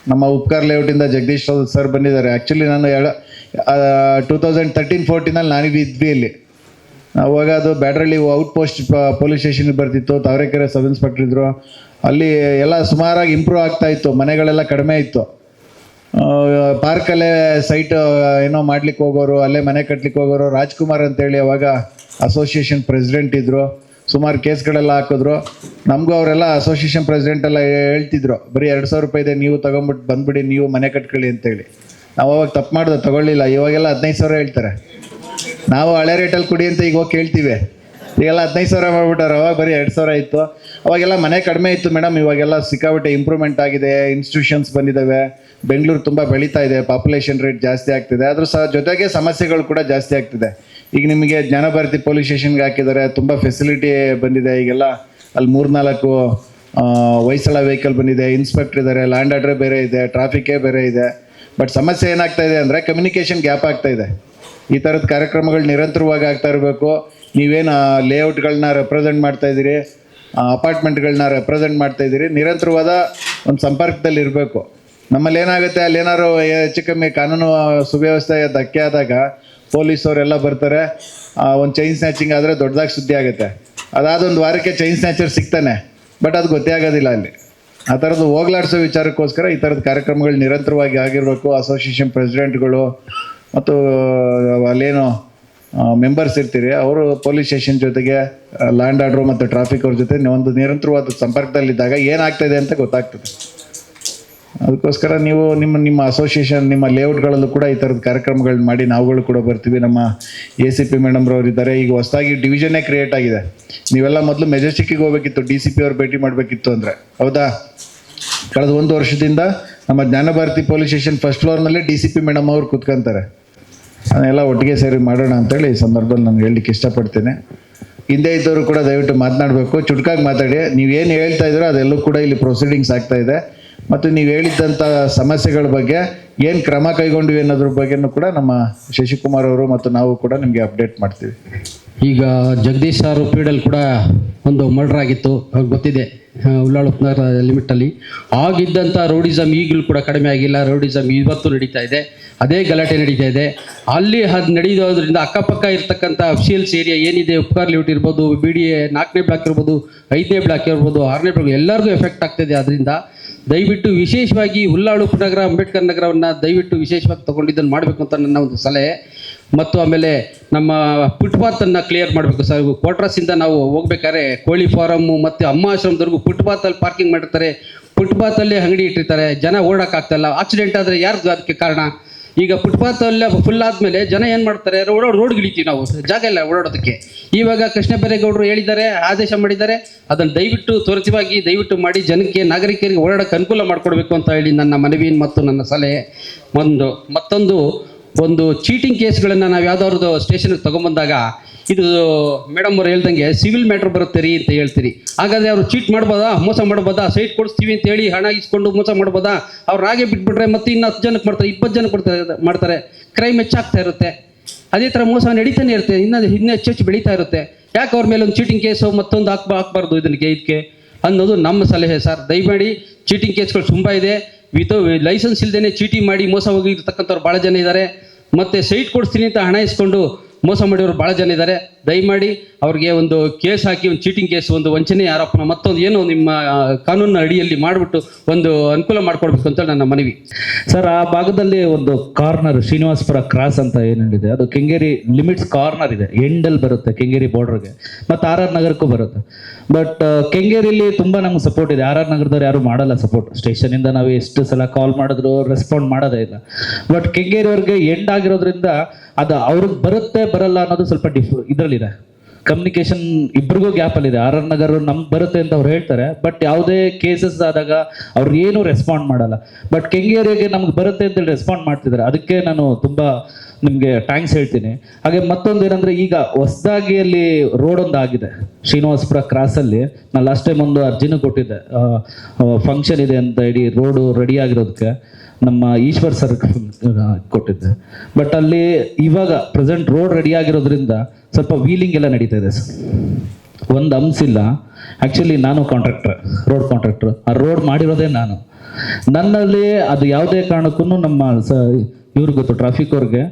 ನಮ್ಮ ಉಪಕಾರ ಲೇಔಟಿಂದ ಜಗದೀಶ್ ಸರ್ ಬಂದಿದ್ದಾರೆ. ಆ್ಯಕ್ಚುಲಿ ನಾನು 2013-14 ನಾನು ಇದ್ವಿ ಇಲ್ಲಿ. ಅವಾಗ ಅದು ಬ್ಯಾಡ್ರಳ್ಳಿ ಔಟ್ ಪೋಸ್ಟ್ ಪೊಲೀಸ್ ಸ್ಟೇಷನ್ಗೆ ಬರ್ತಿತ್ತು. ತಾವರೆಕೆರೆ ಸಬ್ ಇನ್ಸ್ಪೆಕ್ಟರ್ ಇದ್ದರು. ಅಲ್ಲಿ ಎಲ್ಲ ಸುಮಾರಾಗಿ ಇಂಪ್ರೂವ್ ಆಗ್ತಾಯಿತ್ತು, ಮನೆಗಳೆಲ್ಲ ಕಡಿಮೆ ಇತ್ತು. ಪಾರ್ಕಲ್ಲೇ ಸೈಟ್ ಏನೋ ಮಾಡ್ಲಿಕ್ಕೆ ಹೋಗೋರು, ಅಲ್ಲೇ ಮನೆ ಕಟ್ಲಿಕ್ಕೆ ಹೋಗೋರು. ರಾಜ್ಕುಮಾರ್ ಅಂತೇಳಿ ಅವಾಗ ಅಸೋಸಿಯೇಷನ್ ಪ್ರೆಸಿಡೆಂಟ್ ಇದ್ದರು. ಸುಮಾರು ಕೇಸ್ಗಳೆಲ್ಲ ಹಾಕಿದ್ರು. ನಮಗೂ ಅವರೆಲ್ಲ ಅಸೋಸಿಯೇಷನ್ ಪ್ರೆಸಿಡೆಂಟ್ ಎಲ್ಲ ಹೇಳ್ತಿದ್ರು, ಬರೀ 2,000 ರೂಪಾಯಿ ಇದೆ, ನೀವು ತೊಗೊಂಬಿಟ್ಟು ಬಂದುಬಿಡಿ, ನೀವು ಮನೆ ಕಟ್ಕೊಳ್ಳಿ ಅಂತೇಳಿ. ನಾವು ಅವಾಗ ತಪ್ಪು ಮಾಡಿದೆ, ತೊಗೊಳ್ಳಿಲ್ಲ. ಇವಾಗೆಲ್ಲ 15,000 ಹೇಳ್ತಾರೆ. ನಾವು ಹಳೆ ರೇಟಲ್ಲಿ ಕೊಡಿ ಅಂತ ಈಗ ಹೋಗಿ ಕೇಳ್ತೀವಿ. ಈಗೆಲ್ಲ 15,000 ಮಾಡ್ಬಿಟ್ಟಾರೆ. ಅವಾಗ ಬರೀ 2,000 ಇತ್ತು. ಅವಾಗೆಲ್ಲ ಮನೆ ಕಡಿಮೆ ಇತ್ತು ಮೇಡಮ್. ಇವಾಗೆಲ್ಲ ಸಿಕ್ಕಾಬಿಟ್ಟೆ ಇಂಪ್ರೂವ್ಮೆಂಟ್ ಆಗಿದೆ, ಇನ್ಸ್ಟಿಟ್ಯೂಷನ್ಸ್ ಬಂದಿದ್ದಾವೆ, ಬೆಂಗಳೂರು ತುಂಬ ಬೆಳೀತಾ ಇದೆ, ಪಾಪ್ಯುಲೇಷನ್ ರೇಟ್ ಜಾಸ್ತಿ ಆಗ್ತಿದೆ. ಅದ್ರ ಜೊತೆಗೆ ಸಮಸ್ಯೆಗಳು ಕೂಡ ಜಾಸ್ತಿ ಆಗ್ತಿದೆ. ಈಗ ನಿಮಗೆ ಜ್ಞಾನಭಾರತಿ ಪೊಲೀಸ್ ಸ್ಟೇಷನ್ಗೆ ಹಾಕಿದ್ದಾರೆ, ತುಂಬ ಫೆಸಿಲಿಟಿ ಬಂದಿದೆ. ಈಗೆಲ್ಲ ಅಲ್ಲಿ 3-4 ಹೊಯ್ಸಳ ವೆಹಿಕಲ್ ಬಂದಿದೆ, ಇನ್ಸ್ಪೆಕ್ಟರ್ ಇದ್ದಾರೆ, ಲ್ಯಾಂಡ್ ಆರ್ಡ್ರೇ ಬೇರೆ ಇದೆ, ಟ್ರಾಫಿಕೇ ಬೇರೆ ಇದೆ. ಬಟ್ ಸಮಸ್ಯೆ ಏನಾಗ್ತಾ ಇದೆ ಅಂದರೆ ಕಮ್ಯುನಿಕೇಷನ್ ಗ್ಯಾಪ್ ಆಗ್ತಾ ಇದೆ. ಈ ಥರದ ಕಾರ್ಯಕ್ರಮಗಳು ನಿರಂತರವಾಗಿ ಆಗ್ತಾ ಇರಬೇಕು. ನೀವೇನು ಲೇಔಟ್ಗಳನ್ನ ರೆಪ್ರೆಸೆಂಟ್ ಮಾಡ್ತಾಯಿದ್ದೀರಿ, ಅಪಾರ್ಟ್ಮೆಂಟ್ಗಳನ್ನ ರೆಪ್ರೆಸೆಂಟ್ ಮಾಡ್ತಾಯಿದ್ದೀರಿ, ನಿರಂತರವಾದ ಒಂದು ಸಂಪರ್ಕದಲ್ಲಿ ಇರಬೇಕು. ನಮ್ಮಲ್ಲಿ ಏನಾಗುತ್ತೆ, ಅಲ್ಲಿ ಏನಾದ್ರು ಹೆಚ್ಚು ಕಮ್ಮಿ ಕಾನೂನು ಸುವ್ಯವಸ್ಥೆ ಧಕ್ಕೆ ಆದಾಗ ಪೊಲೀಸವರೆಲ್ಲ ಬರ್ತಾರೆ. ಒಂದು ಚೈನ್ ಸ್ನ್ಯಾಚಿಂಗ್ ಆದರೆ ದೊಡ್ಡದಾಗಿ ಸುದ್ದಿ ಆಗುತ್ತೆ. ಅದಾದ ಒಂದು ವಾರಕ್ಕೆ ಚೈನ್ ಸ್ನ್ಯಾಚರ್ ಸಿಗ್ತಾನೆ, ಬಟ್ ಅದು ಗೊತ್ತೇ ಆಗೋದಿಲ್ಲ ಅಲ್ಲಿ. ಆ ಥರದ್ದು ಹೋಗ್ಲಾಡಿಸೋ ವಿಚಾರಕ್ಕೋಸ್ಕರ ಈ ಥರದ ಕಾರ್ಯಕ್ರಮಗಳು ನಿರಂತರವಾಗಿ ಆಗಿರಬೇಕು. ಅಸೋಸಿಯೇಷನ್ ಪ್ರೆಸಿಡೆಂಟ್ಗಳು ಮತ್ತು ಅಲ್ಲೇನು ಮೆಂಬರ್ಸ್ ಇರ್ತೀರಿ ಅವರು ಪೊಲೀಸ್ ಸ್ಟೇಷನ್ ಜೊತೆಗೆ ಲ್ಯಾಂಡ್ ಆರ್ಡ್ರು ಮತ್ತು ಟ್ರಾಫಿಕ್ ಅವ್ರ ಜೊತೆ ಒಂದು ನಿರಂತರವಾದ ಸಂಪರ್ಕದಲ್ಲಿದ್ದಾಗ ಏನಾಗ್ತಾಯಿದೆ ಅಂತ ಗೊತ್ತಾಗ್ತದೆ. ಅದಕ್ಕೋಸ್ಕರ ನೀವು ನಿಮ್ಮ ಅಸೋಸಿಯೇಷನ್, ನಿಮ್ಮ ಲೇಔಟ್ಗಳಲ್ಲೂ ಕೂಡ ಈ ಥರದ ಕಾರ್ಯಕ್ರಮಗಳನ್ನ ಮಾಡಿ ನಾವುಗಳು ಕೂಡ ಬರ್ತೀವಿ. ನಮ್ಮ ACP ಮೇಡಮ್ರವ್ರು ಇದ್ದಾರೆ. ಈಗ ಹೊಸದಾಗಿ ಡಿವಿಷನ್ನೇ ಕ್ರಿಯೇಟ್ ಆಗಿದೆ. ನೀವೆಲ್ಲ ಮೊದಲು ಮೆಜೆಸ್ಟಿಕ್ಕಿಗೆ ಹೋಗಬೇಕಿತ್ತು, DCP ಅವ್ರು ಭೇಟಿ ಮಾಡಬೇಕಿತ್ತು ಅಂದರೆ, ಹೌದಾ? ಕಳೆದ 1 ವರ್ಷದಿಂದ ನಮ್ಮ ಜ್ಞಾನಭಾರತಿ ಪೊಲೀಸ್ ಸ್ಟೇಷನ್ ಫಸ್ಟ್ ಫ್ಲೋರ್ನಲ್ಲೇ DCP ಮೇಡಮ್ ಅವ್ರು ಕೂತ್ಕೊಂತಾರೆ. ಅದನ್ನೆಲ್ಲ ಒಟ್ಟಿಗೆ ಸೇರಿ ಮಾಡೋಣ ಅಂತೇಳಿ ಈ ಸಂದರ್ಭದಲ್ಲಿ ನಾನು ಹೇಳಲಿಕ್ಕೆ ಇಷ್ಟಪಡ್ತೇನೆ. ಹಿಂದೆ ಇದ್ದವರು ಕೂಡ ದಯವಿಟ್ಟು ಮಾತನಾಡಬೇಕು, ಚುಟುಕಾಗಿ ಮಾತಾಡಿ. ನೀವೇನು ಹೇಳ್ತಾ ಇದ್ದೀರೋ ಅದೆಲ್ಲೂ ಕೂಡ ಇಲ್ಲಿ ಪ್ರೊಸೀಡಿಂಗ್ಸ್ ಆಗ್ತಾ ಇದೆ. ಮತ್ತು ನೀವು ಹೇಳಿದ್ದಂಥ ಸಮಸ್ಯೆಗಳ ಬಗ್ಗೆ ಏನು ಕ್ರಮ ಕೈಗೊಂಡಿವಿ ಅನ್ನೋದ್ರ ಬಗ್ಗೆನೂ ಕೂಡ ನಮ್ಮ ಶಶಿಕುಮಾರ್ ಅವರು ಮತ್ತು ನಾವು ಕೂಡ ನಿಮಗೆ ಅಪ್ಡೇಟ್ ಮಾಡ್ತೀವಿ. ಈಗ ಜಗದೀಶ್ ಸರ್ ಪೀರಿಯಡಲ್ಲಿ ಕೂಡ ಒಂದು ಮರ್ಡರ್ ಆಗಿತ್ತು, ಅವ್ರಿಗೆ ಗೊತ್ತಿದೆ, ಉಳ್ಳಾಳ ಉಪನಗರ ಲಿಮಿಟಲ್ಲಿ. ಆಗಿದ್ದಂಥ ರೌಡಿಸಮ್ ಈಗಲೂ ಕೂಡ ಕಡಿಮೆ ಆಗಿಲ್ಲ. ರೌಡಿಸಮ್ ಇವತ್ತು ನಡೀತಾ ಇದೆ, ಅದೇ ಗಲಾಟೆ ನಡೀತಾ ಇದೆ. ಅಲ್ಲಿ ಅದು ನಡೆಯೋದ್ರಿಂದ ಅಕ್ಕಪಕ್ಕ ಇರ್ತಕ್ಕಂಥ ಅಫಿಷಿಯಲ್ಸ್ ಏರಿಯಾ ಏನಿದೆ, ಉಪಕಾರ್ ಲಿಮಿಟ್ ಇರ್ಬೋದು, BDA 4ನೇ ಬ್ಲಾಕ್ ಇರ್ಬೋದು, 5ನೇ ಬ್ಲಾಕ್ ಇರ್ಬೋದು, 6ನೇ ಬ್ಲಾಕ್, ಎಲ್ಲರಿಗೂ ಎಫೆಕ್ಟ್ ಆಗ್ತಾಯಿದೆ. ಅದರಿಂದ ದಯವಿಟ್ಟು ವಿಶೇಷವಾಗಿ ಉಳ್ಳಾಳ ಉಪನಗರ, ಅಂಬೇಡ್ಕರ್ ನಗರವನ್ನು ದಯವಿಟ್ಟು ವಿಶೇಷವಾಗಿ ತೊಗೊಂಡಿದ್ದನ್ನು ಮಾಡಬೇಕು ಅಂತ ನನ್ನ ಒಂದು ಸಲಹೆ. ಮತ್ತು ಆಮೇಲೆ ನಮ್ಮ ಫುಟ್ಪಾತನ್ನು ಕ್ಲಿಯರ್ ಮಾಡಬೇಕು ಸರ್. ಕ್ವಾರ್ಟರ್ಸಿಂದ ನಾವು ಹೋಗ್ಬೇಕಾದ್ರೆ ಕೋಳಿ ಫಾರಮ್ಮು ಮತ್ತು ಅಮ್ಮ ಆಶ್ರಮದವರೆಗೂ ಫುಟ್ಪಾತಲ್ಲಿ ಪಾರ್ಕಿಂಗ್ ಮಾಡಿರ್ತಾರೆ, ಫುಟ್ಪಾತಲ್ಲಿ ಅಂಗಡಿ ಇಟ್ಟಿರ್ತಾರೆ, ಜನ ಓಡೋಕ್ಕಾಗ್ತಾಯಿಲ್ಲ. ಆಕ್ಸಿಡೆಂಟ್ ಆದರೆ ಯಾರು ಅದಕ್ಕೆ ಕಾರಣ? ಈಗ ಫುಟ್ಪಾತಲ್ಲ ಫುಲ್ ಆದಮೇಲೆ ಜನ ಏನು ಮಾಡ್ತಾರೆ, ರೋಡ್ಗಿಳಿತೀವಿ ನಾವು, ಜಾಗ ಇಲ್ಲ ಓಡಾಡೋದಕ್ಕೆ. ಇವಾಗ ಕೃಷ್ಣ ಬೈರೇಗೌಡರು ಹೇಳಿದ್ದಾರೆ, ಆದೇಶ ಮಾಡಿದ್ದಾರೆ, ಅದನ್ನು ದಯವಿಟ್ಟು ತ್ವರಿತವಾಗಿ ದಯವಿಟ್ಟು ಮಾಡಿ ಜನಕ್ಕೆ, ನಾಗರಿಕರಿಗೆ ಓಡಾಡೋಕ್ಕೆ ಅನುಕೂಲ ಮಾಡಿಕೊಡ್ಬೇಕು ಅಂತ ಹೇಳಿ ನನ್ನ ಮನವಿ ಮತ್ತು ನನ್ನ ಸಲಹೆ. ಒಂದು ಚೀಟಿಂಗ್ ಕೇಸ್ಗಳನ್ನು ನಾವು ಯಾವುದಾದ್ರು ಸ್ಟೇಷನ್ಗೆ ತೊಗೊಂಬಂದಾಗ ಇದು ಮೇಡಮ್ ಅವ್ರು ಹೇಳ್ದಂಗೆ ಸಿವಿಲ್ ಮ್ಯಾಟ್ರ್ ಬರುತ್ತೆ ರೀ ಅಂತ ಹೇಳ್ತೀರಿ. ಹಾಗಾದರೆ ಅವರು ಚೀಟ್ ಮಾಡ್ಬೋದಾ, ಮೋಸ ಮಾಡ್ಬೋದಾ? ಸೈಟ್ ಕೊಡಿಸ್ತೀವಿ ಅಂತ ಹೇಳಿ ಹಣ ಇಸ್ಕೊಂಡು ಮೋಸ ಮಾಡ್ಬೋದಾ? ಅವ್ರು ಹಾಗೆ ಬಿಟ್ಬಿಟ್ರೆ ಮತ್ತೆ ಇನ್ನು 10 ಜನಕ್ಕೆ ಮಾಡ್ತಾರೆ, 20 ಜನಕ್ಕೆ ಮಾಡ್ತಾರೆ, ಕ್ರೈಮ್ ಹೆಚ್ಚಾಗ್ತಾ ಇರುತ್ತೆ. ಅದೇ ಥರ ಮೋಸ ನಡೀತಾನೆ ಇರುತ್ತೆ, ಇನ್ನೂ ಹೆಚ್ಚು ಬೆಳೀತಾ ಇರುತ್ತೆ. ಯಾಕೆ ಅವ್ರ ಮೇಲೆ ಒಂದು ಚೀಟಿಂಗ್ ಕೇಸು ಮತ್ತೊಂದು ಹಾಕ್ಬಾರ್ದು ಇದಕ್ಕೆ ಅನ್ನೋದು ನಮ್ಮ ಸಲಹೆ ಸರ್. ದಯಮಾಡಿ ಚೀಟಿಂಗ್ ಕೇಸ್ಗಳು ತುಂಬ ಇದೆ. ಲೈಸೆನ್ಸ್ ಇಲ್ಲದೇ ಚೀಟಿಂಗ್ ಮಾಡಿ ಮೋಸ ಹೋಗಿರ್ತಕ್ಕಂಥವ್ರು ಭಾಳ ಜನ ಇದ್ದಾರೆ. ಮತ್ತು ಸೈಟ್ ಕೊಡಿಸ್ತೀನಿ ಅಂತ ಹಣ ಇಸ್ಕೊಂಡು ಮೋಸ ಮಾಡಿರೋರು ಭಾಳ ಜನ ಇದ್ದಾರೆ. ದಯಮಾಡಿ ಅವ್ರಿಗೆ ಒಂದು ಕೇಸ್ ಹಾಕಿ, ಒಂದು ಚೀಟಿಂಗ್ ಕೇಸ್, ಒಂದು ವಂಚನೆ ಆರೋಪನ ಮತ್ತೊಂದು ಏನೋ ನಿಮ್ಮ ಕಾನೂನಿನ ಅಡಿಯಲ್ಲಿ ಮಾಡಿಬಿಟ್ಟು ಒಂದು ಅನುಕೂಲ ಮಾಡಿಕೊಡ್ಬೇಕು ಅಂತ ನನ್ನ ಮನವಿ ಸರ್. ಆ ಭಾಗದಲ್ಲಿ ಒಂದು ಕಾರ್ನರ್, ಶ್ರೀನಿವಾಸಪುರ ಕ್ರಾಸ್ ಅಂತ ಏನಿದೆ, ಅದು ಕೆಂಗೇರಿ ಲಿಮಿಟ್ಸ್ ಕಾರ್ನರ್ ಇದೆ, ಎಂಡಲ್ಲಿ ಬರುತ್ತೆ ಕೆಂಗೇರಿ ಬಾರ್ಡರ್ಗೆ, ಮತ್ತು RR ನಗರಕ್ಕೂ ಬರುತ್ತೆ. ಬಟ್ ಕೆಂಗೇರಿಲಿ ತುಂಬ ನಮ್ಗೆ ಸಪೋರ್ಟ್ ಇದೆ. RR ನಗರದವ್ರು ಯಾರು ಮಾಡಲ್ಲ ಸಪೋರ್ಟ್. ಸ್ಟೇಷನಿಂದ ನಾವು ಎಷ್ಟು ಸಲ ಕಾಲ್ ಮಾಡಿದ್ರು ರೆಸ್ಪಾಂಡ್ ಮಾಡೋದೇ ಇಲ್ಲ. ಬಟ್ ಕೆಂಗೇರಿಯವ್ರಿಗೆ ಎಂಡ್ ಆಗಿರೋದ್ರಿಂದ ಅದು ಅವ್ರಿಗೆ ಬರುತ್ತೆ ಬರಲ್ಲ ಅನ್ನೋದು ಸ್ವಲ್ಪ ಇದರಲ್ಲಿದೆ, ಕಮ್ಯುನಿಕೇಶನ್ ಇಬ್ರಿಗೂ ಗ್ಯಾಪಲ್ಲಿದೆ. RR ನಗರ ನಮ್ಗೆ ಬರುತ್ತೆ ಅಂತ ಅವ್ರು ಹೇಳ್ತಾರೆ, ಬಟ್ ಯಾವುದೇ ಕೇಸಸ್ ಆದಾಗ ಅವ್ರು ಏನೂ ರೆಸ್ಪಾಂಡ್ ಮಾಡಲ್ಲ. ಬಟ್ ಕೆಂಗೇರಿಗೆ ನಮ್ಗೆ ಬರುತ್ತೆ ಅಂತೇಳಿ ರೆಸ್ಪಾಂಡ್ ಮಾಡ್ತಿದ್ದಾರೆ. ಅದಕ್ಕೆ ನಾನು ತುಂಬ ನಿಮಗೆ ಥ್ಯಾಂಕ್ಸ್ ಹೇಳ್ತೀನಿ. ಹಾಗೆ ಮತ್ತೊಂದು ಏನಂದರೆ, ಈಗ ಹೊಸದಾಗಿ ಅಲ್ಲಿ ರೋಡ್ ಒಂದು ಆಗಿದೆ ಶ್ರೀನಿವಾಸಪುರ ಕ್ರಾಸಲ್ಲಿ. ನಾನು ಲಾಸ್ಟ್ ಟೈಮ್ ಒಂದು ಅರ್ಜಿನೂ ಕೊಟ್ಟಿದ್ದೆ, ಫಂಕ್ಷನ್ ಇದೆ ಅಂತ ಹೇಳಿ ರೋಡು ರೆಡಿ ಆಗಿರೋದಕ್ಕೆ ನಮ್ಮ ಈಶ್ವರ್ ಸರ್ ಕೊಟ್ಟಿದ್ದೆ. ಬಟ್ ಅಲ್ಲಿ ಇವಾಗ ಪ್ರೆಸೆಂಟ್ ರೋಡ್ ರೆಡಿ ಆಗಿರೋದ್ರಿಂದ ಸ್ವಲ್ಪ ವೀಲಿಂಗ್ ಎಲ್ಲ ನಡೀತಾ ಇದೆ ಸರ್. ಒಂದು ಅಂಶಿಲ್ಲ. ಆ್ಯಕ್ಚುಲಿ ನಾನು ರೋಡ್ ಕಾಂಟ್ರಾಕ್ಟ್ರು. ಆ ರೋಡ್ ಮಾಡಿರೋದೇ ನಾನು. ನನ್ನಲ್ಲಿ ಅದು ಯಾವುದೇ ಕಾರಣಕ್ಕೂ ನಮ್ಮ ಇವ್ರಿಗೆ ಗೊತ್ತು, ಟ್ರಾಫಿಕ್ ಅವ್ರಿಗೆ,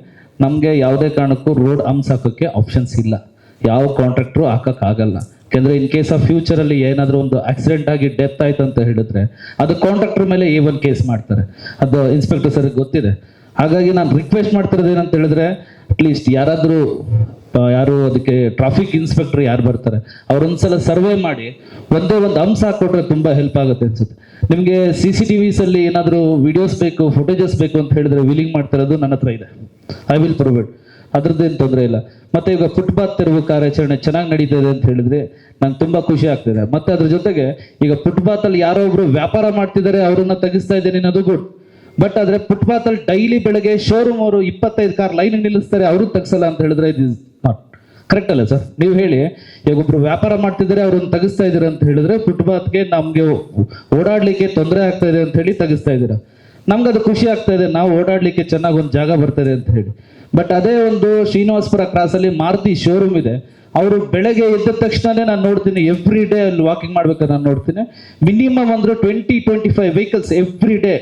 ನಮಗೆ ಯಾವುದೇ ಕಾರಣಕ್ಕೂ ರೋಡ್ ಹಂಪ್ಸ್ ಹಾಕೋಕ್ಕೆ ಆಪ್ಷನ್ಸ್ ಇಲ್ಲ. ಯಾವ ಕಾಂಟ್ರಾಕ್ಟ್ರು ಹಾಕೋಕ್ಕಾಗಲ್ಲ. ಯಾಕೆಂದರೆ ಇನ್ ಕೇಸ್ ಆಫ್ ಫ್ಯೂಚರಲ್ಲಿ ಏನಾದರೂ ಒಂದು ಆಕ್ಸಿಡೆಂಟ್ ಆಗಿ ಡೆತ್ ಆಯ್ತು ಅಂತ ಹೇಳಿದ್ರೆ ಅದು ಕಾಂಟ್ರಾಕ್ಟರ್ ಮೇಲೆ A1 ಕೇಸ್ ಮಾಡ್ತಾರೆ. ಅದು ಇನ್ಸ್ಪೆಕ್ಟರ್ ಸರ್ಗೆ ಗೊತ್ತಿದೆ. ಹಾಗಾಗಿ ನಾನು ರಿಕ್ವೆಸ್ಟ್ ಮಾಡ್ತಿರೋದು ಏನಂತ ಹೇಳಿದ್ರೆ, ಅಟ್ಲೀಸ್ಟ್ ಯಾರಾದರೂ ಯಾರು ಅದಕ್ಕೆ ಟ್ರಾಫಿಕ್ ಇನ್ಸ್ಪೆಕ್ಟರ್ ಯಾರು ಬರ್ತಾರೆ ಅವ್ರೊಂದ್ಸಲ ಸರ್ವೆ ಮಾಡಿ ಒಂದೇ ಒಂದು ಅಂಶ ಹಾಕೊಟ್ರೆ ತುಂಬ ಹೆಲ್ಪ್ ಆಗುತ್ತೆ ಅನ್ಸುತ್ತೆ. ನಿಮಗೆ CCTVs ಅಲ್ಲಿ ಏನಾದರೂ ವಿಡಿಯೋಸ್ ಬೇಕು, ಫುಟೇಜಸ್ ಬೇಕು ಅಂತ ಹೇಳಿದ್ರೆ ವಿಲಿಂಗ್ ಮಾಡ್ತಿರೋದು ನನ್ನ ಹತ್ರ ಇದೆ. ಐ ವಿಲ್ ಪ್ರೊವೈಡ್, ಅದ್ರದ್ದೇನು ತೊಂದರೆ ಇಲ್ಲ. ಮತ್ತೆ ಈಗ ಫುಟ್ಪಾತ್ ತೆರವು ಕಾರ್ಯಾಚರಣೆ ಚೆನ್ನಾಗಿ ನಡೀತದೆ ಅಂತ ಹೇಳಿದ್ರೆ ನಂಗೆ ತುಂಬ ಖುಷಿ ಆಗ್ತಿದೆ. ಮತ್ತೆ ಅದ್ರ ಜೊತೆಗೆ ಈಗ ಫುಟ್ಪಾತಲ್ಲಿ ಯಾರೋ ಒಬ್ರು ವ್ಯಾಪಾರ ಮಾಡ್ತಿದ್ದಾರೆ, ಅವ್ರನ್ನ ತೆಗಿಸ್ತಾ ಇದ್ದೀನಿ ಅನ್ನೋದು ಗುಡ್. ಬಟ್ ಆದರೆ ಫುಟ್ಪಾತಲ್ಲಿ ಡೈಲಿ ಬೆಳಗ್ಗೆ ಶೋರೂಮ್ ಅವರು 25 ಕಾರ್ ಲೈನ್ ನಿಲ್ಲಿಸ್ತಾರೆ, ಅವರು ತೆಗ್ಸಲ್ಲ ಅಂತ ಹೇಳಿದ್ರೆ ಇದು ನಾಟ್ ಕರೆಕ್ಟ್ ಅಲ್ಲ ಸರ್? ನೀವು ಹೇಳಿ, ಈಗ ಒಬ್ರು ವ್ಯಾಪಾರ ಮಾಡ್ತಿದ್ದಾರೆ, ಅವ್ರನ್ನ ತೆಗಿಸ್ತಾ ಇದ್ದೀರಾ ಅಂತ ಹೇಳಿದ್ರೆ ಫುಟ್ಪಾತ್ಗೆ ನಮಗೆ ಓಡಾಡ್ಲಿಕ್ಕೆ ತೊಂದರೆ ಆಗ್ತಾ ಇದೆ ಅಂತ ಹೇಳಿ ತೆಗಿಸ್ತಾ ಇದ್ದೀರಾ. ನಮ್ಗೆ ಅದು ಖುಷಿ ಆಗ್ತಾ ಇದೆ, ನಾವು ಓಡಾಡ್ಲಿಕ್ಕೆ ಚೆನ್ನಾಗಿ ಒಂದು ಜಾಗ ಬರ್ತದೆ ಅಂತ ಹೇಳಿ. ಬಟ್ ಅದೇ ಒಂದು ಶ್ರೀನಿವಾಸಪುರ ಕ್ರಾಸಲ್ಲಿ ಮಾರುತಿ ಶೋರೂಮ್ ಇದೆ, ಅವರು ಬೆಳಗ್ಗೆ ಎದ್ದ ತಕ್ಷಣನೇ ನಾನು ನೋಡ್ತೀನಿ, ಎವ್ರಿ ಡೇ ಅಲ್ಲಿ ವಾಕಿಂಗ್ ಮಾಡ್ಬೇಕಾದ್ರೆ ನಾನು ನೋಡ್ತೀನಿ, ಮಿನಿಮಮ್ ಅಂದ್ರೆ 20-25 vehicles every day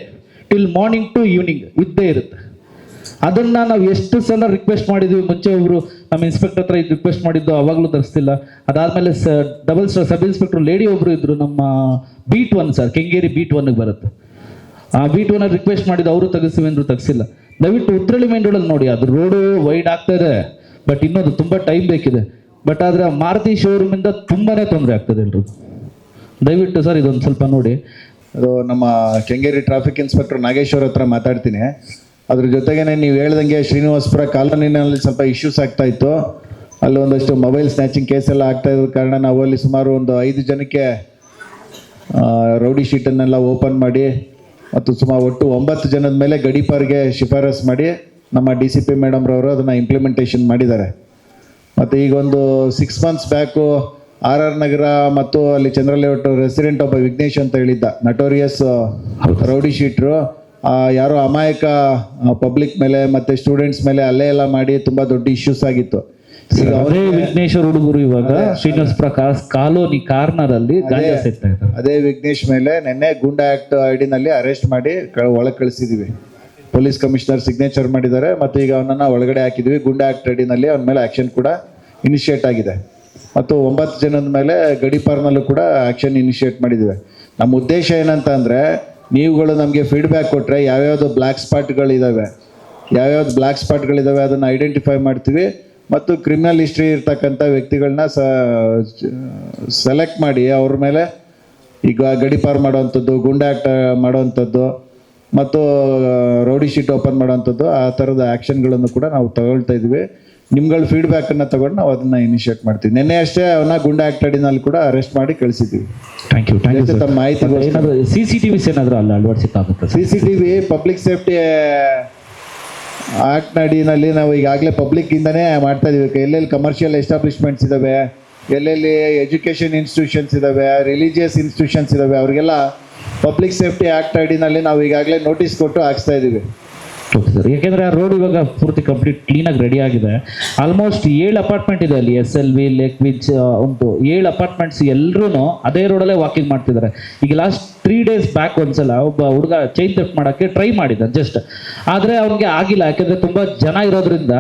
till morning to evening ಇದ್ದೇ ಇರುತ್ತೆ. ಅದನ್ನ ನಾವು ಎಷ್ಟು ಸಲ ರಿಕ್ವೆಸ್ಟ್ ಮಾಡಿದ್ವಿ, ಮುಂಚೆ ಒಬ್ರು ನಮ್ಮ ಇನ್ಸ್ಪೆಕ್ಟರ್ ಹತ್ರ ಇದು ರಿಕ್ವೆಸ್ಟ್ ಮಾಡಿದ್ದು, ಅವಾಗಲೂ ತರಿಸ್ತಿಲ್ಲ. ಅದಾದ್ಮೇಲೆ ಡಬಲ್ ಸಬ್ ಇನ್ಸ್ಪೆಕ್ಟರ್ ಲೇಡಿ ಒಬ್ರು ಇದ್ರು, ನಮ್ಮ ಬೀಟ್ 1 ಸರ್, ಕೆಂಗೇರಿ ಬೀಟ್ 1 ಬರುತ್ತೆ, ಆ ಬೀಟ್ 1 ರಿಕ್ವೆಸ್ಟ್ ಮಾಡಿದ್ದು, ಅವರು ತೆಗಿಸ್ತೀವಿ ಅಂದ್ರು ತೆಗಿಸಿಲ್ಲ. ದಯವಿಟ್ಟು ಉತ್ರಳ್ಳಿ ಮೇನ್ ರೋಡಲ್ಲಿ ನೋಡಿ, ಅದು ರೋಡು ವೈಡ್ ಆಗ್ತಾ ಇದೆ, ಬಟ್ ಇನ್ನೊಂದು ತುಂಬ ಟೈಮ್ ಬೇಕಿದೆ. ಬಟ್ ಆದರೆ ಮಾರುತಿ ಶೋರೂಮಿಂದ ತುಂಬಾನೇ ತೊಂದರೆ ಆಗ್ತದೆ ಎಲ್ರು. ದಯವಿಟ್ಟು ಸರ್ ಇದೊಂದು ಸ್ವಲ್ಪ ನೋಡಿ. ಅದು ನಮ್ಮ ಕೆಂಗೇರಿ ಟ್ರಾಫಿಕ್ ಇನ್ಸ್ಪೆಕ್ಟರ್ ನಾಗೇಶ್ವರ ಹತ್ರ ಮಾತಾಡ್ತೀನಿ. ಅದ್ರ ಜೊತೆಗೇನೆ ನೀವು ಹೇಳ್ದಂಗೆ ಶ್ರೀನಿವಾಸಪುರ ಕಾಲೋನಿನಲ್ಲಿ ಸ್ವಲ್ಪ ಇಶ್ಯೂಸ್ ಆಗ್ತಾ ಇತ್ತು, ಅಲ್ಲಿ ಒಂದಷ್ಟು ಮೊಬೈಲ್ ಸ್ನ್ಯಾಚಿಂಗ್ ಕೇಸ್ ಎಲ್ಲ ಆಗ್ತಾ ಇರೋ ಕಾರಣ ನಾವು ಅಲ್ಲಿ ಸುಮಾರು ಒಂದು 5 ಜನಕ್ಕೆ ರೌಡಿ ಶೀಟನ್ನೆಲ್ಲ ಓಪನ್ ಮಾಡಿ ಮತ್ತು ಸುಮಾರು ಒಟ್ಟು 9 ಜನದ ಮೇಲೆ ಗಡೀಪಾರ್ಗೆ ಶಿಫಾರಸ್ ಮಾಡಿ ನಮ್ಮ DCP ಮೇಡಮ್ರವರು ಅದನ್ನು ಇಂಪ್ಲಿಮೆಂಟೇಷನ್ ಮಾಡಿದ್ದಾರೆ. ಮತ್ತು ಈಗ ಒಂದು 6 ಮಂತ್ಸ್ ಬ್ಯಾಕು RR ನಗರ ಮತ್ತು ಅಲ್ಲಿ ಚಂದ್ರಲೇಔಟ್ ರೆಸಿಡೆಂಟ್ ಒಬ್ಬ ವಿಘ್ನೇಶ್ ಅಂತ ಹೇಳಿದ್ದ, ನಟೋರಿಯಸ್ ರೌಡಿ ಶೀಟ್ರು, ಯಾರೋ ಅಮಾಯಕ ಪಬ್ಲಿಕ್ ಮೇಲೆ ಮತ್ತು ಸ್ಟೂಡೆಂಟ್ಸ್ ಮೇಲೆ ಅಲ್ಲೇ ಎಲ್ಲ ಮಾಡಿ ತುಂಬ ದೊಡ್ಡ ಇಶ್ಯೂಸ್ ಆಗಿತ್ತು. ಈಗ ಅವರೇ ವಿಘ್ನೇಶ್ವರ ಹುಡುಗರು ಇವಾಗ ಶ್ರೀನಿವಾಸಪುರ ಕಾಲೋನಿ ಕಾರ್ನರ್ ಅಲ್ಲಿ ಅದೇ ವಿಘ್ನೇಶ್ ಮೇಲೆ ನಿನ್ನೆ ಗೂಂಡಾ ಆಕ್ಟ್ ಐಡಿನಲ್ಲಿ ಅರೆಸ್ಟ್ ಮಾಡಿ ಒಳಗೆ ಕಳಿಸಿದ್ವಿ. ಪೊಲೀಸ್ ಕಮಿಷನರ್ ಸಿಗ್ನೇಚರ್ ಮಾಡಿದ್ದಾರೆ ಮತ್ತು ಈಗ ಅವನನ್ನು ಒಳಗಡೆ ಹಾಕಿದ್ವಿ. ಗೂಂಡಾ ಆಕ್ಟ್ ಐಡಿನಲ್ಲಿ ಅವನ ಮೇಲೆ ಆ್ಯಕ್ಷನ್ ಕೂಡ ಇನಿಷಿಯೇಟ್ ಆಗಿದೆ ಮತ್ತು 9 ಜನದ ಮೇಲೆ ಗಡೀಪಾರ್ನಲ್ಲೂ ಕೂಡ ಆ್ಯಕ್ಷನ್ ಇನಿಷಿಯೇಟ್ ಮಾಡಿದ್ವಿ. ನಮ್ಮ ಉದ್ದೇಶ ಏನಂತ ಅಂದರೆ, ನೀವುಗಳು ನಮಗೆ ಫೀಡ್ಬ್ಯಾಕ್ ಕೊಟ್ಟರೆ ಯಾವ್ಯಾವುದು ಬ್ಲ್ಯಾಕ್ ಸ್ಪಾಟ್ಗಳಿದ್ದಾವೆ ಅದನ್ನು ಐಡೆಂಟಿಫೈ ಮಾಡ್ತೀವಿ ಮತ್ತು ಕ್ರಿಮಿನಲ್ ಹಿಸ್ಟ್ರಿ ಇರ್ತಕ್ಕಂಥ ವ್ಯಕ್ತಿಗಳನ್ನ ಸೆಲೆಕ್ಟ್ ಮಾಡಿ ಅವ್ರ ಮೇಲೆ ಈಗ ಗಡೀಪಾರ್ ಮಾಡೋವಂಥದ್ದು, ಗೂಂಡಾ ಆ್ಯಕ್ಟ್ ಮಾಡೋವಂಥದ್ದು ಮತ್ತು ರೌಡಿ ಶೀಟ್ ಓಪನ್ ಮಾಡೋವಂಥದ್ದು, ಆ ಥರದ ಆ್ಯಕ್ಷನ್ಗಳನ್ನು ಕೂಡ ನಾವು ತಗೊಳ್ತಾ ಇದ್ವಿ. ನಿಮ್ಗಳ ಫೀಡ್ಬ್ಯಾಕನ್ನು ತಗೊಂಡು ನಾವು ಅದನ್ನು ಇನಿಷಿಯೇಟ್ ಮಾಡ್ತೀವಿ. ನಿನ್ನೆ ಅಷ್ಟೇ ಅವನ್ನ ಗೂಂಡಾ ಆ್ಯಕ್ಟ್ ಅಡಿನಲ್ಲಿ ಕೂಡ ಅರೆಸ್ಟ್ ಮಾಡಿ ಕಳಿಸಿದ್ದೀವಿ. Thank you. ತಮ್ಮ ಮಾಹಿತಿ CCTVs ಏನಾದರೂ ಅಲ್ಲಿ ಅಳವಡಿಸಿಕ್ಕಾಗುತ್ತೆ? CCTV ಪಬ್ಲಿಕ್ ಸೇಫ್ಟಿ ಆ್ಯಕ್ಟ್ ಅಡಿನಲ್ಲಿ ನಾವು ಈಗಾಗಲೇ ಪಬ್ಲಿಕ್ಕಿಂದನೇ ಮಾಡ್ತಾ ಇದ್ದೀವಿ. ಎಲ್ಲೆಲ್ಲಿ ಕಮರ್ಷಿಯಲ್ ಎಸ್ಟಾಬ್ಲಿಷ್ಮೆಂಟ್ಸ್ ಇದ್ದಾವೆ, ಎಲ್ಲೆಲ್ಲಿ ಎಜುಕೇಷನ್ ಇನ್ಸ್ಟಿಟ್ಯೂಷನ್ಸ್ ಇದ್ದಾವೆ, ರಿಲಿಜಿಯಸ್ ಇನ್ಸ್ಟಿಟ್ಯೂಷನ್ಸ್ ಇದ್ದಾವೆ, ಅವರಿಗೆಲ್ಲ ಪಬ್ಲಿಕ್ ಸೇಫ್ಟಿ ಆ್ಯಕ್ಟ್ ಅಡಿನಲ್ಲಿ ನಾವು ಈಗಾಗಲೇ ನೋಟಿಸ್ ಕೊಟ್ಟು ಹಾಕ್ಸ್ತಾ ಇದ್ದೀವಿ. ಓಕೆ ಸರ್, ಯಾಕೆಂದರೆ ಆ ರೋಡ್ ಇವಾಗ ಪೂರ್ತಿ ಕಂಪ್ಲೀಟ್ ಕ್ಲೀನಾಗಿ ರೆಡಿ ಆಗಿದೆ. ಆಲ್ಮೋಸ್ಟ್ 7 ಅಪಾರ್ಟ್ಮೆಂಟ್ ಇದೆ ಅಲ್ಲಿ, SLV, ಲೇಕ್ ವಿಚ್ ಉಂಟು, 7 ಅಪಾರ್ಟ್ಮೆಂಟ್ಸ್ ಎಲ್ಲರೂ ಅದೇ ರೋಡಲ್ಲೇ ವಾಕಿಂಗ್ ಮಾಡ್ತಿದ್ದಾರೆ. ಈಗ ಲಾಸ್ಟ್ 3 days ಬ್ಯಾಕ್ ಒಂದ್ಸಲ ಒಬ್ಬ ಹುಡುಗ ಚೈನ್ ಥೆಫ್ಟ್ ಮಾಡೋಕ್ಕೆ ಟ್ರೈ ಮಾಡಿದ್ದ ಜಸ್ಟ್, ಆದರೆ ಅವ್ನಿಗೆ ಆಗಿಲ್ಲ, ಯಾಕೆಂದರೆ ತುಂಬ ಜನ ಇರೋದ್ರಿಂದ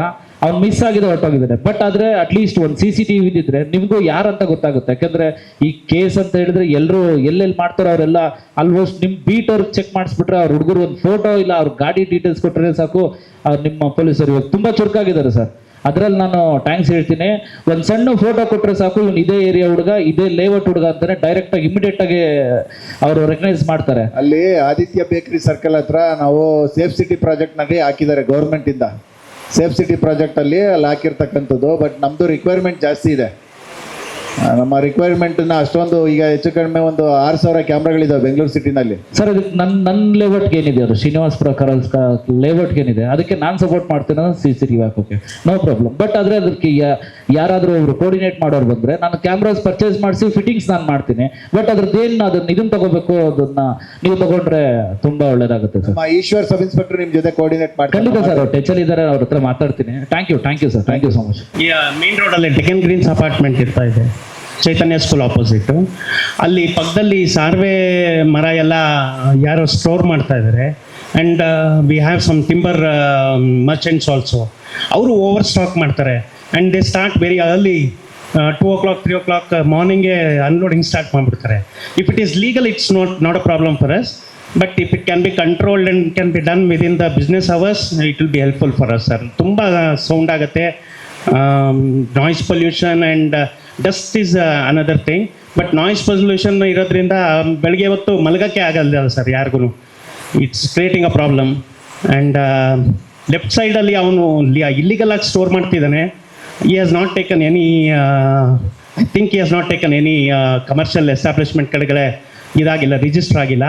ಅವ್ನು ಮಿಸ್ ಆಗಿದೆ, ಹೊರಟೋಗಿದ್ದಾನೆ. ಬಟ್ ಆದರೆ ಅಟ್ಲೀಸ್ಟ್ ಒಂದು CCTV ಇದ್ದಿದ್ರೆ ನಿಮಗೂ ಯಾರಂತ ಗೊತ್ತಾಗುತ್ತೆ. ಯಾಕೆಂದರೆ ಈ ಕೇಸ್ ಅಂತ ಹೇಳಿದ್ರೆ ಎಲ್ಲರೂ ಎಲ್ಲೆಲ್ಲಿ ಮಾಡ್ತಾರೋ ಅವರೆಲ್ಲ ಆಲ್ಮೋಸ್ಟ್ ನಿಮ್ಮ ಬೀಟ್ ಅವ್ರಿಗೆ ಚೆಕ್ ಮಾಡಿಸ್ಬಿಟ್ರೆ, ಅವ್ರ ಹುಡುಗರು ಒಂದು ಫೋಟೋ ಇಲ್ಲ ಅವ್ರ ಗಾಡಿ ಡೀಟೇಲ್ಸ್ ಕೊಟ್ಟರೆ ಸಾಕು, ಅವ್ರು ನಿಮ್ಮ ಪೊಲೀಸರು ಇವಾಗ ತುಂಬ ಚುರುಕಾಗಿದ್ದಾರೆ ಸರ್. ಅದರಲ್ಲಿ ನಾನು ಥ್ಯಾಂಕ್ಸ್ ಹೇಳ್ತೀನಿ. ಒಂದು ಸಣ್ಣ ಫೋಟೋ ಕೊಟ್ಟರೆ ಸಾಕು, ಇವನು ಇದೇ ಏರಿಯಾ ಹುಡುಗ, ಇದೇ ಲೇಔಟ್ ಹುಡುಗ ಅಂತಾನೆ ಡೈರೆಕ್ಟಾಗಿ ಇಮಿಡಿಯೇಟಾಗಿ ಅವರು ರೆಕಗ್ನೈಸ್ ಮಾಡ್ತಾರೆ. ಅಲ್ಲಿ ಆದಿತ್ಯ ಬೇಕರಿ ಸರ್ಕಲ್ ಹತ್ರ ನಾವು ಸೇಫ್ ಸಿಟಿ ಪ್ರಾಜೆಕ್ಟ್ನಲ್ಲಿ ಹಾಕಿದ್ದಾರೆ ಗೌರ್ಮೆಂಟಿಂದ. ಸೇಫ್ ಸಿಟಿ ಪ್ರಾಜೆಕ್ಟಲ್ಲಿ ಅಲ್ಲಿ ಹಾಕಿರ್ತಕ್ಕಂಥದ್ದು. ಬಟ್ ನಮ್ಮದು ರಿಕ್ವೈರ್ಮೆಂಟ್ ಜಾಸ್ತಿ ಇದೆ. ನಮ್ಮ ರಿಕ್ವೈರ್ಮೆಂಟನ್ನ ಅಷ್ಟೊಂದು ಈಗ ಹೆಚ್ಚು ಕಡಿಮೆ ಒಂದು 6,000 ಕ್ಯಾಮ್ರಾಗಳಿದ್ದಾವೆ ಬೆಂಗಳೂರು ಸಿಟಿನಲ್ಲಿ. ಸರ್ ಅದಕ್ಕೆ ನನ್ನ ಲೇಔಟ್ಗೆ ಏನಿದೆ, ಅದು ಶ್ರೀನಿವಾಸಪುರ ಲೇಔಟ್ಗೆ ಏನಿದೆ, ಅದಕ್ಕೆ ನಾನು ಸಪೋರ್ಟ್ ಮಾಡ್ತೀನಿ CCTV ಹಾಕೋಕ್ಕೆ, ನೋ ಪ್ರಾಬ್ಲಮ್. ಬಟ್ ಆದರೆ ಅದಕ್ಕೆ ಯಾರಾದರೂ ಅವರು ಕೋರ್ಡಿನೇಟ್ ಮಾಡೋರು ಬಂದರೆ ನಾನು ಕ್ಯಾಮ್ರಾಸ್ ಪರ್ಚೇಸ್ ಮಾಡಿಸಿ ಫಿಟ್ಟಿಂಗ್ಸ್ ನಾನು ಮಾಡ್ತೀನಿ. ಬಟ್ ಅದ್ರದ್ದೇನು ಅದನ್ನು ಇದನ್ನು ತಗೋಬೇಕು, ಅದನ್ನು ನೀವು ತಗೊಂಡ್ರೆ ತುಂಬ ಒಳ್ಳೇದಾಗುತ್ತೆ ಸರ್. ಈಶ್ವರ್ ಸಬ್ ಇನ್ಸ್ಪೆಕ್ಟರ್ ನಿಮ್ಮ ಜೊತೆ ಕೋರ್ಡಿನೇಟ್ ಮಾಡ್ತಾರೆ. ಖಂಡಿತ ಸರ್, ಟಚಲ್ಲಿ ಇದ್ದಾರೆ, ಅವ್ರ ಹತ್ರ ಮಾತಾಡ್ತೀನಿ. Thank you sir, thank you so much. ಈ ಮೇನ್ ರೋಡಲ್ಲಿ ಡೆಕ್ಕನ್ ಗ್ರೀನ್ಸ್ ಅಪಾರ್ಟ್ಮೆಂಟ್ ಇರ್ತಾ ಇದೆ, ಚೈತನ್ಯ ಸ್ಕೂಲ್ ಆಪೋಸಿಟ್. ಅಲ್ಲಿ ಪಕ್ಕದಲ್ಲಿ ಸಾರ್ವೆ ಮರ ಎಲ್ಲ ಯಾರೋ ಸ್ಟೋರ್ ಮಾಡ್ತಾ ಇದ್ದಾರೆ. And we have some timber merchants also. ಅವರು ಓವರ್ ಸ್ಟಾಕ್ ಮಾಡ್ತಾರೆ. And they start very early, 2 o'clock 3 o'clock ಮಾರ್ನಿಂಗೇ ಅನ್ಲೋಡಿಂಗ್ ಸ್ಟಾರ್ಟ್ ಮಾಡಿಬಿಡ್ತಾರೆ. If it is legal it's not a problem for us. But if it can be controlled and can be done within the business hours, it will be helpful for us sir. ತುಂಬ ಸೌಂಡ್ ಆಗುತ್ತೆ. Noise pollution and dust is another thing. But noise pollution ಇರೋದ್ರಿಂದ ಬೆಳಗ್ಗೆ ಹೊತ್ತು ಮಲಗಕ್ಕೆ ಆಗಲ್ಲ ಸರ್ ಯಾರಿಗೂ. It's creating a problem. And left ಸೈಡಲ್ಲಿ ಅವನು ಇಲ್ಲಿಗಲ್ ಆಗಿ ಸ್ಟೋರ್ ಮಾಡ್ತಿದ್ದಾನೆ. he has not taken any I think he has not taken any commercial establishment ಕೆಳಗಡೆ ಇದಾಗಿಲ್ಲ, ರಿಜಿಸ್ಟರ್ ಆಗಿಲ್ಲ.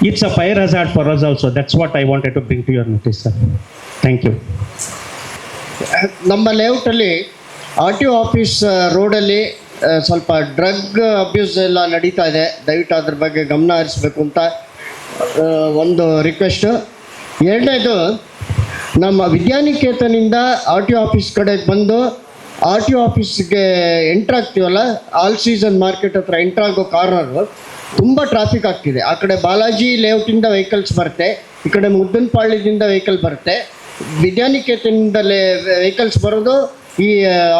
It's a fire hazard for us also. That's what I wanted to bring to your notice sir. Thank you. ನಮ್ಮ ಲೇಔಟಲ್ಲಿ ಆರ್ ಟಿ ಒ ಆಫೀಸ್ ರೋಡಲ್ಲಿ ಸ್ವಲ್ಪ ಡ್ರಗ್ ಅಬ್ಯೂಸ್ ಎಲ್ಲ ನಡೀತಾ ಇದೆ. ದಯವಿಟ್ಟು ಅದ್ರ ಬಗ್ಗೆ ಗಮನ ಹರಿಸಬೇಕು ಅಂತ ಒಂದು ರಿಕ್ವೆಸ್ಟು. ಎರಡನೇದು, ನಮ್ಮ ವಿದ್ಯಾನಿಕೇತನಿಂದ ಆರ್ ಟಿ ಒ ಆಫೀಸ್ ಕಡೆಗೆ ಬಂದು ಆರ್ ಟಿ ಒ ಆಫೀಸ್ಗೆ ಎಂಟ್ರಾಗ್ತೀವಲ್ಲ, ಆಲ್ ಸೀಸನ್ ಮಾರ್ಕೆಟ್ ಹತ್ರ ಎಂಟ್ರಾಗೋ ಕಾರ್ನರು ತುಂಬ ಟ್ರಾಫಿಕ್ ಆಗ್ತಿದೆ. ಆ ಕಡೆ ಬಾಲಾಜಿ ಲೇಔಟಿಂದ ವೆಹಿಕಲ್ಸ್ ಬರುತ್ತೆ, ಈ ಕಡೆ ಮುದ್ದನಪಾಳ್ಯದಿಂದ ವೆಹಿಕಲ್ ಬರುತ್ತೆ. ವಿದ್ಯಾನಿಕೇತನದಿಂದಲೇ ವೆಹಿಕಲ್ಸ್ ಬರೋದು ಈ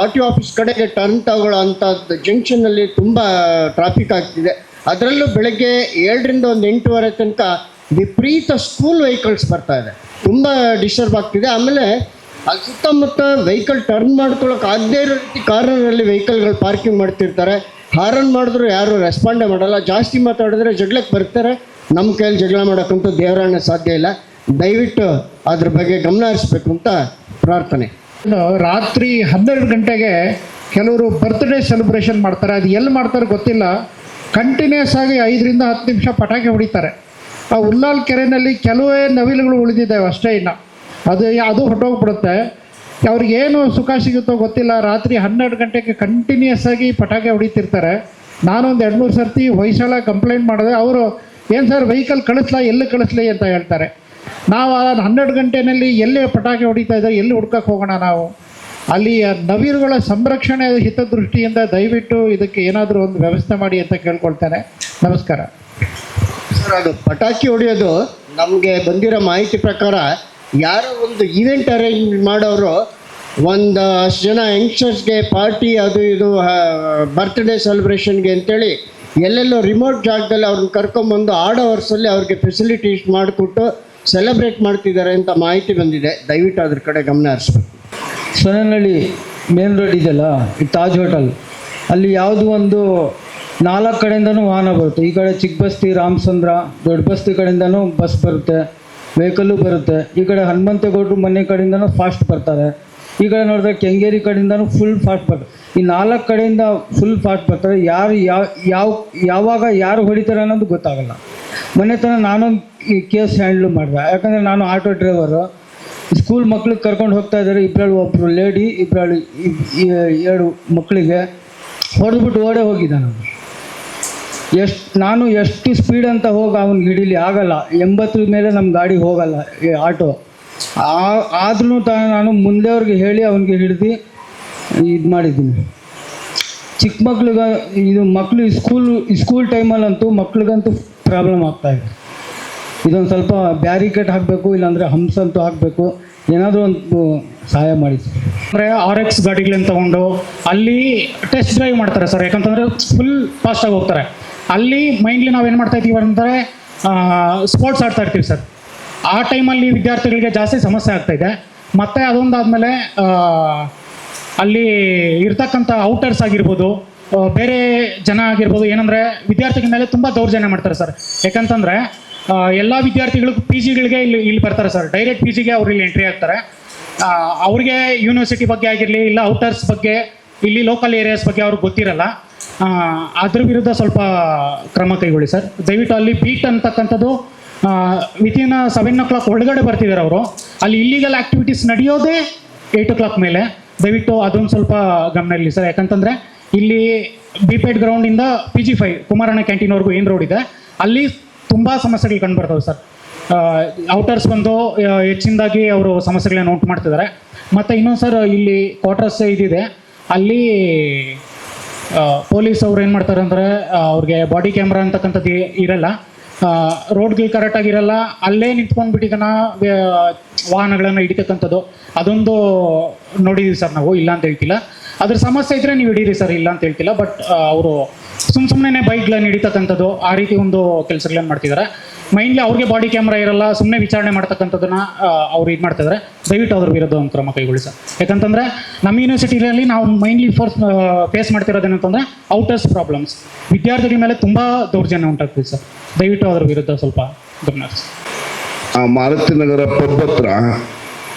ಆರ್ ಟಿ ಒ ಆಫೀಸ್ ಕಡೆಗೆ ಟರ್ನ್ ತಗೊಳ್ಳೋ ಅಂಥ ಜಂಕ್ಷನ್ನಲ್ಲಿ ತುಂಬ ಟ್ರಾಫಿಕ್ ಆಗ್ತಿದೆ. ಅದರಲ್ಲೂ ಬೆಳಗ್ಗೆ 7ರಿಂದ 8:30 ತನಕ ವಿಪರೀತ ಸ್ಕೂಲ್ ವೆಹಿಕಲ್ಸ್ ಬರ್ತಾ ಇದೆ, ತುಂಬ ಡಿಸ್ಟರ್ಬ್ ಆಗ್ತಿದೆ. ಆಮೇಲೆ ಅಲ್ಲಿ ಸುತ್ತಮುತ್ತ ವೆಹಿಕಲ್ ಟರ್ನ್ ಮಾಡ್ಕೊಳ್ಳೋಕೆ ಆಗದೇ ಇರೋ ರೀತಿ ಕಾರ್ನರಲ್ಲಿ ವೆಹಿಕಲ್ಗಳು ಪಾರ್ಕಿಂಗ್ ಮಾಡ್ತಿರ್ತಾರೆ. ಹಾರನ್ ಮಾಡಿದ್ರು ಯಾರು ರೆಸ್ಪಾಂಡೇ ಮಾಡಲ್ಲ. ಜಾಸ್ತಿ ಮಾತಾಡಿದ್ರೆ ಜಗಳಕ್ಕೆ ಬರ್ತಾರೆ. ನಮ್ಮ ಕೈಯಲ್ಲಿ ಜಗಳ ಮಾಡೋಕ್ಕಂತೂ ದೇವರಾಣೆ ಸಾಧ್ಯ ಇಲ್ಲ. ದಯವಿಟ್ಟು ಅದ್ರ ಬಗ್ಗೆ ಗಮನ ಹರಿಸ್ಬೇಕು ಅಂತ ಪ್ರಾರ್ಥನೆ. ರಾತ್ರಿ 12 ಗಂಟೆಗೆ ಕೆಲವರು ಬರ್ತ್ಡೇ ಸೆಲೆಬ್ರೇಷನ್ ಮಾಡ್ತಾರೆ. ಅದು ಎಲ್ಲಿ ಮಾಡ್ತಾರೆ ಗೊತ್ತಿಲ್ಲ. ಕಂಟಿನ್ಯೂಸ್ ಆಗಿ 5ರಿಂದ 10 ನಿಮಿಷ ಪಟಾಕಿ ಹೊಡಿತಾರೆ. ಆ ಉಲ್ಲಾಲ್ ಕೆರೆಯಲ್ಲಿ ಕೆಲವೇ ನವಿಲುಗಳು ಉಳಿದಿದ್ದಾವೆ ಅಷ್ಟೇ. ಇನ್ನು ಅದು ಹೊಟ್ಟೋಗ್ಬಿಡುತ್ತೆ. ಅವ್ರಿಗೇನು ಸುಖ ಸಿಗುತ್ತೋ ಗೊತ್ತಿಲ್ಲ. ರಾತ್ರಿ 12 ಗಂಟೆಗೆ ಕಂಟಿನ್ಯೂಸ್ ಆಗಿ ಪಟಾಕಿ ಹೊಡಿತಿರ್ತಾರೆ. ನಾನೊಂದು 2-3 ಸರ್ತಿ ಹೊಯ್ಸಳ ಕಂಪ್ಲೇಂಟ್ ಮಾಡಿದೆ. ಅವರು ಏನು ಸರ್ ವೆಹಿಕಲ್ ಕಳಿಸ್ಲಾ, ಎಲ್ಲಿ ಕಳಿಸ್ಲಿ ಅಂತ ಹೇಳ್ತಾರೆ. ನಾವು 12 ಗಂಟೆಯಲ್ಲಿ ಎಲ್ಲಿ ಪಟಾಕಿ ಹೊಡಿತಾ ಇದ್ದಾರೆ, ಎಲ್ಲಿ ಹುಡ್ಕಕ್ಕೆ ಹೋಗೋಣ ನಾವು? ಅಲ್ಲಿ ನವಿಲುಗಳ ಸಂರಕ್ಷಣೆ ಹಿತದೃಷ್ಟಿಯಿಂದ ದಯವಿಟ್ಟು ಇದಕ್ಕೆ ಏನಾದರೂ ಒಂದು ವ್ಯವಸ್ಥೆ ಮಾಡಿ ಅಂತ ಕೇಳ್ಕೊಳ್ತೇನೆ. ನಮಸ್ಕಾರ ಸರ್. ಅದು ಪಟಾಕಿ ಹೊಡೆಯೋದು ನಮಗೆ ಬಂದಿರೋ ಮಾಹಿತಿ ಪ್ರಕಾರ ಯಾರೋ ಒಂದು ಈವೆಂಟ್ ಅರೇಂಜ್ ಮಾಡೋರು ಒಂದು ಅಷ್ಟು ಜನ ಯಂಗ್ಸ್ಟರ್ಸ್ಗೆ ಪಾರ್ಟಿ ಅದು ಇದು ಬರ್ತ್ಡೇ ಸೆಲೆಬ್ರೇಷನ್ಗೆ ಅಂತೇಳಿ ಎಲ್ಲೆಲ್ಲೋ ರಿಮೋಟ್ ಜಾಗದಲ್ಲಿ ಅವ್ರನ್ನ ಕರ್ಕೊಂಬಂದು ಆಡ್ ಅವರ್ಸಲ್ಲಿ ಅವ್ರಿಗೆ ಫೆಸಿಲಿಟೀಸ್ ಮಾಡಿಕೊಟ್ಟು ಸೆಲೆಬ್ರೇಟ್ ಮಾಡ್ತಿದ್ದಾರೆ ಅಂತ ಮಾಹಿತಿ ಬಂದಿದೆ. ದಯವಿಟ್ಟು ಅದ್ರ ಕಡೆ ಗಮನ ಹರಿಸ್ಬೇಕು. ಸೊನ್ನೆನಹಳ್ಳಿ ಮೇನ್ ರೋಡ್ ಇದೆಯಲ್ಲ, ಈ ತಾಜ್ ಹೋಟೆಲ್ ಅಲ್ಲಿ ಯಾವುದು ಒಂದು 4 ಕಡೆಯಿಂದನೂ ವಾಹನ ಬರುತ್ತೆ. ಈ ಕಡೆ ಚಿಕ್ಕಬಸ್ತಿ, ರಾಮಚಂದ್ರ, ದೊಡ್ಡ ಬಸ್ತಿ ಕಡೆಯಿಂದನೂ ಬಸ್ ಬರುತ್ತೆ, ವೆಹಿಕಲ್ಲು ಬರುತ್ತೆ. ಈ ಕಡೆ ಹನುಮಂತೇಗೌಡರು ಮನೆ ಕಡೆಯಿಂದನೂ ಫಾಸ್ಟ್ ಬರ್ತಾರೆ. ಈ ಕಡೆ ನೋಡಿದ್ರೆ ಕೆಂಗೇರಿ ಕಡೆಯಿಂದನೂ ಫುಲ್ ಫಾಸ್ಟ್ ಬರ್ತಾರೆ. ಈ 4 ಕಡೆಯಿಂದ ಫುಲ್ ಫಾಸ್ಟ್ ಬರ್ತಾರೆ. ಯಾವಾಗ ಯಾರು ಹೊಡಿತಾರೆ ಅನ್ನೋದು ಗೊತ್ತಾಗಲ್ಲ. ಮೊನ್ನೆ ತನಕ ನಾನೊಂದು ಕೇಸ್ ಹ್ಯಾಂಡ್ಲ್ ಮಾಡಿದೆ. ಯಾಕಂದರೆ ನಾನು ಆಟೋ ಡ್ರೈವರು. ಸ್ಕೂಲ್ ಮಕ್ಳಿಗೆ ಕರ್ಕೊಂಡು ಹೋಗ್ತಾ ಇದ್ದಾರೆ. ಇಬ್ಬರಲ್ಲಿ ಒಬ್ಬರು ಲೇಡಿ, ಇಬ್ಬರಲ್ಲಿ 2 ಮಕ್ಕಳಿಗೆ ಹೊಡೆದ್ಬಿಟ್ಟು ಓಡೇ ಹೋಗಿದ್ದೆ ನಾನು ಎಷ್ಟು ಸ್ಪೀಡ್ ಅಂತ ಹೋಗಿ ಅವ್ನಿಗೆ ಹಿಡೀಲಿ ಆಗಲ್ಲ. 80 ಮೇಲೆ ನಮ್ಮ ಗಾಡಿ ಹೋಗಲ್ಲ, ಈ ಆಟೋ. ಆದ್ರೂ ನಾನು ಮುಂದೆಯವ್ರಿಗೆ ಹೇಳಿ ಅವನಿಗೆ ಹಿಡ್ದು ಇದು ಮಾಡಿದ್ದೀನಿ. ಚಿಕ್ಕ ಮಕ್ಳಿಗೆ ಇದು ಮಕ್ಕಳು ಸ್ಕೂಲ್ ಟೈಮಲ್ಲಂತೂ ಮಕ್ಳಿಗಂತೂ ಪ್ರಾಬ್ಲಮ್ ಆಗ್ತಾಯಿದೆ. ಇದೊಂದು ಸ್ವಲ್ಪ ಬ್ಯಾರಿಕೇಡ್ ಹಾಕಬೇಕು, ಇಲ್ಲಾಂದರೆ ಹಂಪ್ಸ್ ಅಂತೂ ಹಾಕಬೇಕು. ಏನಾದರೂ ಒಂದು ಸಹಾಯ ಮಾಡಿ ಸರ್. ಅಂದರೆ RX ಗಾಡಿಗಳನ್ನ ತೊಗೊಂಡು ಅಲ್ಲಿ ಟೆಸ್ಟ್ ಡ್ರೈವ್ ಮಾಡ್ತಾರೆ ಸರ್. ಯಾಕಂತಂದರೆ ಫುಲ್ ಫಾಸ್ಟಾಗಿ ಹೋಗ್ತಾರೆ. ಅಲ್ಲಿ ಮೈಂಡ್ಲಿ ನಾವೇನು ಮಾಡ್ತಾ ಇದ್ದೀವಿ ಅಂದರೆ ಸ್ಪೋರ್ಟ್ಸ್ ಆಡ್ತಾ ಇರ್ತೀವಿ ಸರ್. ಆ ಟೈಮಲ್ಲಿ ವಿದ್ಯಾರ್ಥಿಗಳಿಗೆ ಜಾಸ್ತಿ ಸಮಸ್ಯೆ ಆಗ್ತಾಯಿದೆ. ಮತ್ತು ಅದೊಂದಾದಮೇಲೆ ಅಲ್ಲಿ ಇರ್ತಕ್ಕಂಥ ಔಟರ್ಸ್ ಆಗಿರ್ಬೋದು, ಬೇರೆ ಜನ ಆಗಿರ್ಬೋದು, ಏನಂದರೆ ವಿದ್ಯಾರ್ಥಿಗಳ ಮೇಲೆ ತುಂಬ ದೌರ್ಜನ್ಯ ಮಾಡ್ತಾರೆ ಸರ್. ಯಾಕಂತಂದರೆ ಎಲ್ಲ ವಿದ್ಯಾರ್ಥಿಗಳಿಗೂ PGಗಳಿಗೆ ಇಲ್ಲಿ ಬರ್ತಾರೆ ಸರ್. ಡೈರೆಕ್ಟ್ PGಗೆ ಅವ್ರು ಇಲ್ಲಿ ಎಂಟ್ರಿ ಆಗ್ತಾರೆ. ಅವ್ರಿಗೆ ಯೂನಿವರ್ಸಿಟಿ ಬಗ್ಗೆ ಆಗಿರಲಿ, ಇಲ್ಲ ಔಟರ್ಸ್ ಬಗ್ಗೆ, ಇಲ್ಲಿ ಲೋಕಲ್ ಏರಿಯಾಸ್ ಬಗ್ಗೆ ಅವ್ರಿಗೆ ಗೊತ್ತಿರಲ್ಲ. ಅದ್ರ ವಿರುದ್ಧ ಸ್ವಲ್ಪ ಕ್ರಮ ಕೈಗೊಳ್ಳಿ ಸರ್. ದಯವಿಟ್ಟು ಅಲ್ಲಿ ಬೀಟ್ ಅಂತಕ್ಕಂಥದ್ದು ವಿತಿನ್ 7 o'clock ಒಳಗಡೆ ಬರ್ತಿದ್ದಾರೆ ಅವರು. ಅಲ್ಲಿ ಇಲ್ಲಿಗಲ್ ಆ್ಯಕ್ಟಿವಿಟೀಸ್ ನಡೆಯೋದೇ 8 o'clock ಮೇಲೆ. ದಯವಿಟ್ಟು ಅದೊಂದು ಸ್ವಲ್ಪ ಗಮನ ಇರಲಿ ಸರ್. ಯಾಕಂತಂದರೆ ಇಲ್ಲಿ ಬಿಪೇಡ್ ಗ್ರೌಂಡಿಂದ PG5 ಕುಮಾರಣ್ಣ ಕ್ಯಾಂಟೀನ್ವರೆಗೂ ಏನು ರೋಡ್ ಇದೆ, ಅಲ್ಲಿ ತುಂಬ ಸಮಸ್ಯೆಗಳು ಕಂಡು ಬರ್ತವೆ ಸರ್. ಔಟರ್ಸ್ ಬಂದು ಹೆಚ್ಚಿನದಾಗಿ ಅವರು ಸಮಸ್ಯೆಗಳನ್ನ ನೋಟ್ ಮಾಡ್ತಿದ್ದಾರೆ. ಮತ್ತು ಇನ್ನೊಂದು ಸರ್, ಇಲ್ಲಿ ಕ್ವಾರ್ಟರ್ಸ್ ಇದಿದೆ, ಅಲ್ಲಿ ಪೊಲೀಸ್ ಅವ್ರು ಏನು ಮಾಡ್ತಾರೆ ಅಂದರೆ ಅವ್ರಿಗೆ ಬಾಡಿ ಕ್ಯಾಮ್ರಾ ಅಂತಕ್ಕಂಥದ್ದು ಇರಲ್ಲ, ರೋಡ್ಗಳು ಕರೆಕ್ಟಾಗಿರಲ್ಲ. ಅಲ್ಲೇ ನಿಂತ್ಕೊಂಡ್ಬಿಟ್ಟಿದ್ದನ ವಾಹನಗಳನ್ನು ಹಿಡಿತಕ್ಕಂಥದ್ದು ಅದೊಂದು ನೋಡಿದ್ದೀವಿ ಸರ್ ನಾವು, ಇಲ್ಲ ಅಂತ ಹೇಳ್ತಿಲ್ಲ. ಅದ್ರ ಸಮಸ್ಯೆ ಇದ್ದರೆ ನೀವು ಹಿಡೀರಿ ಸರ್, ಇಲ್ಲ ಅಂತ ಹೇಳ್ತಿಲ್ಲ. ಬಟ್ ಅವರು ಸುಮ್ಮನೆ ಬೈಕ್ಗಳನ್ನು ಹಿಡಿತಕ್ಕಂಥದ್ದು ಆ ರೀತಿ ಒಂದು ಕೆಲಸಗಳನ್ನು ಮಾಡ್ತಿದ್ದಾರೆ. ಮೈನ್ಲಿ ಅವ್ರಿಗೆ ಬಾಡಿ ಕ್ಯಾಮ್ರಾ ಇರಲ್ಲ, ಸುಮ್ಮನೆ ವಿಚಾರಣೆ ಮಾಡ್ತಕ್ಕಂಥದ್ದನ್ನ ಅವ್ರು ಇದು ಮಾಡ್ತಿದ್ದಾರೆ. ದಯವಿಟ್ಟು ಅದ್ರ ವಿರುದ್ಧ ಒಂದು ಕ್ರಮ ಕೈಗೊಳ್ಳಿ ಸರ್. ಯಾಕಂತಂದರೆ ನಮ್ಮ ಯೂನಿವರ್ಸಿಟಿಯಲ್ಲಿ ನಾವು ಮೈನ್ಲಿ ಫೇಸ್ ಮಾಡ್ತಿರೋದೇನಂತಂದರೆ ಔಟರ್ಸ್ ಪ್ರಾಬ್ಲಮ್ಸ್, ವಿದ್ಯಾರ್ಥಿಗಳ ಮೇಲೆ ತುಂಬ ದೌರ್ಜನ್ಯ ಉಂಟಾಗ್ತಿದೆ ಸರ್. ದಯವಿಟ್ಟು ಅದ್ರ ವಿರುದ್ಧ ಸ್ವಲ್ಪ ಗಮನ ಹರಿಸಿ. ಆ ಮಾರುತಿ ನಗರ ಪಬ್ ಹತ್ರ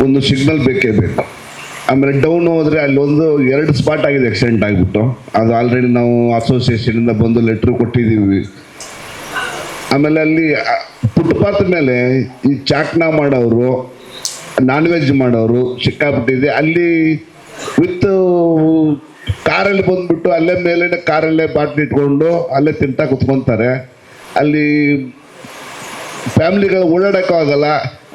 ಒಂದು ಸಿಗ್ನಲ್ ಬೇಕೇ ಬೇಕು. ಆಮೇಲೆ ಡೌನ್ ಹೋದರೆ ಅಲ್ಲೊಂದು 2 ಸ್ಪಾಟ್ ಆಗಿದೆ ಆಕ್ಸಿಡೆಂಟ್ ಆಗಿಬಿಟ್ಟು. ಅದು ಆಲ್ರೆಡಿ ನಾವು ಅಸೋಸಿಯೇಷನಿಂದ ಬಂದು ಲೆಟ್ರು ಕೊಟ್ಟಿದ್ದೀವಿ. ಆಮೇಲೆ ಅಲ್ಲಿ ಫುಟ್ಪಾತ್ ಮೇಲೆ ಈ ಚಾಕ್ನ ಮಾಡೋರು, ನಾನ್ ವೆಜ್ ಮಾಡೋರು ಸಿಕ್ಕಾಬಿಟ್ಟಿದೆ. ಅಲ್ಲಿ ವಿತ್ ಕಾರಲ್ಲಿ ಬಂದುಬಿಟ್ಟು ಅಲ್ಲೇ ಮೇಲೆ ಕಾರಲ್ಲೇ ಬಾಟ್ಲಿ ಇಟ್ಕೊಂಡು ಅಲ್ಲೇ ತಿಂತಾ ಕುತ್ಕೊತಾರೆ. ಅಲ್ಲಿ ಫ್ಯಾಮ್ಲಿಗಳು ಓಡಾಡೋಕ್ಕೂ ಆಗಲ್ಲ.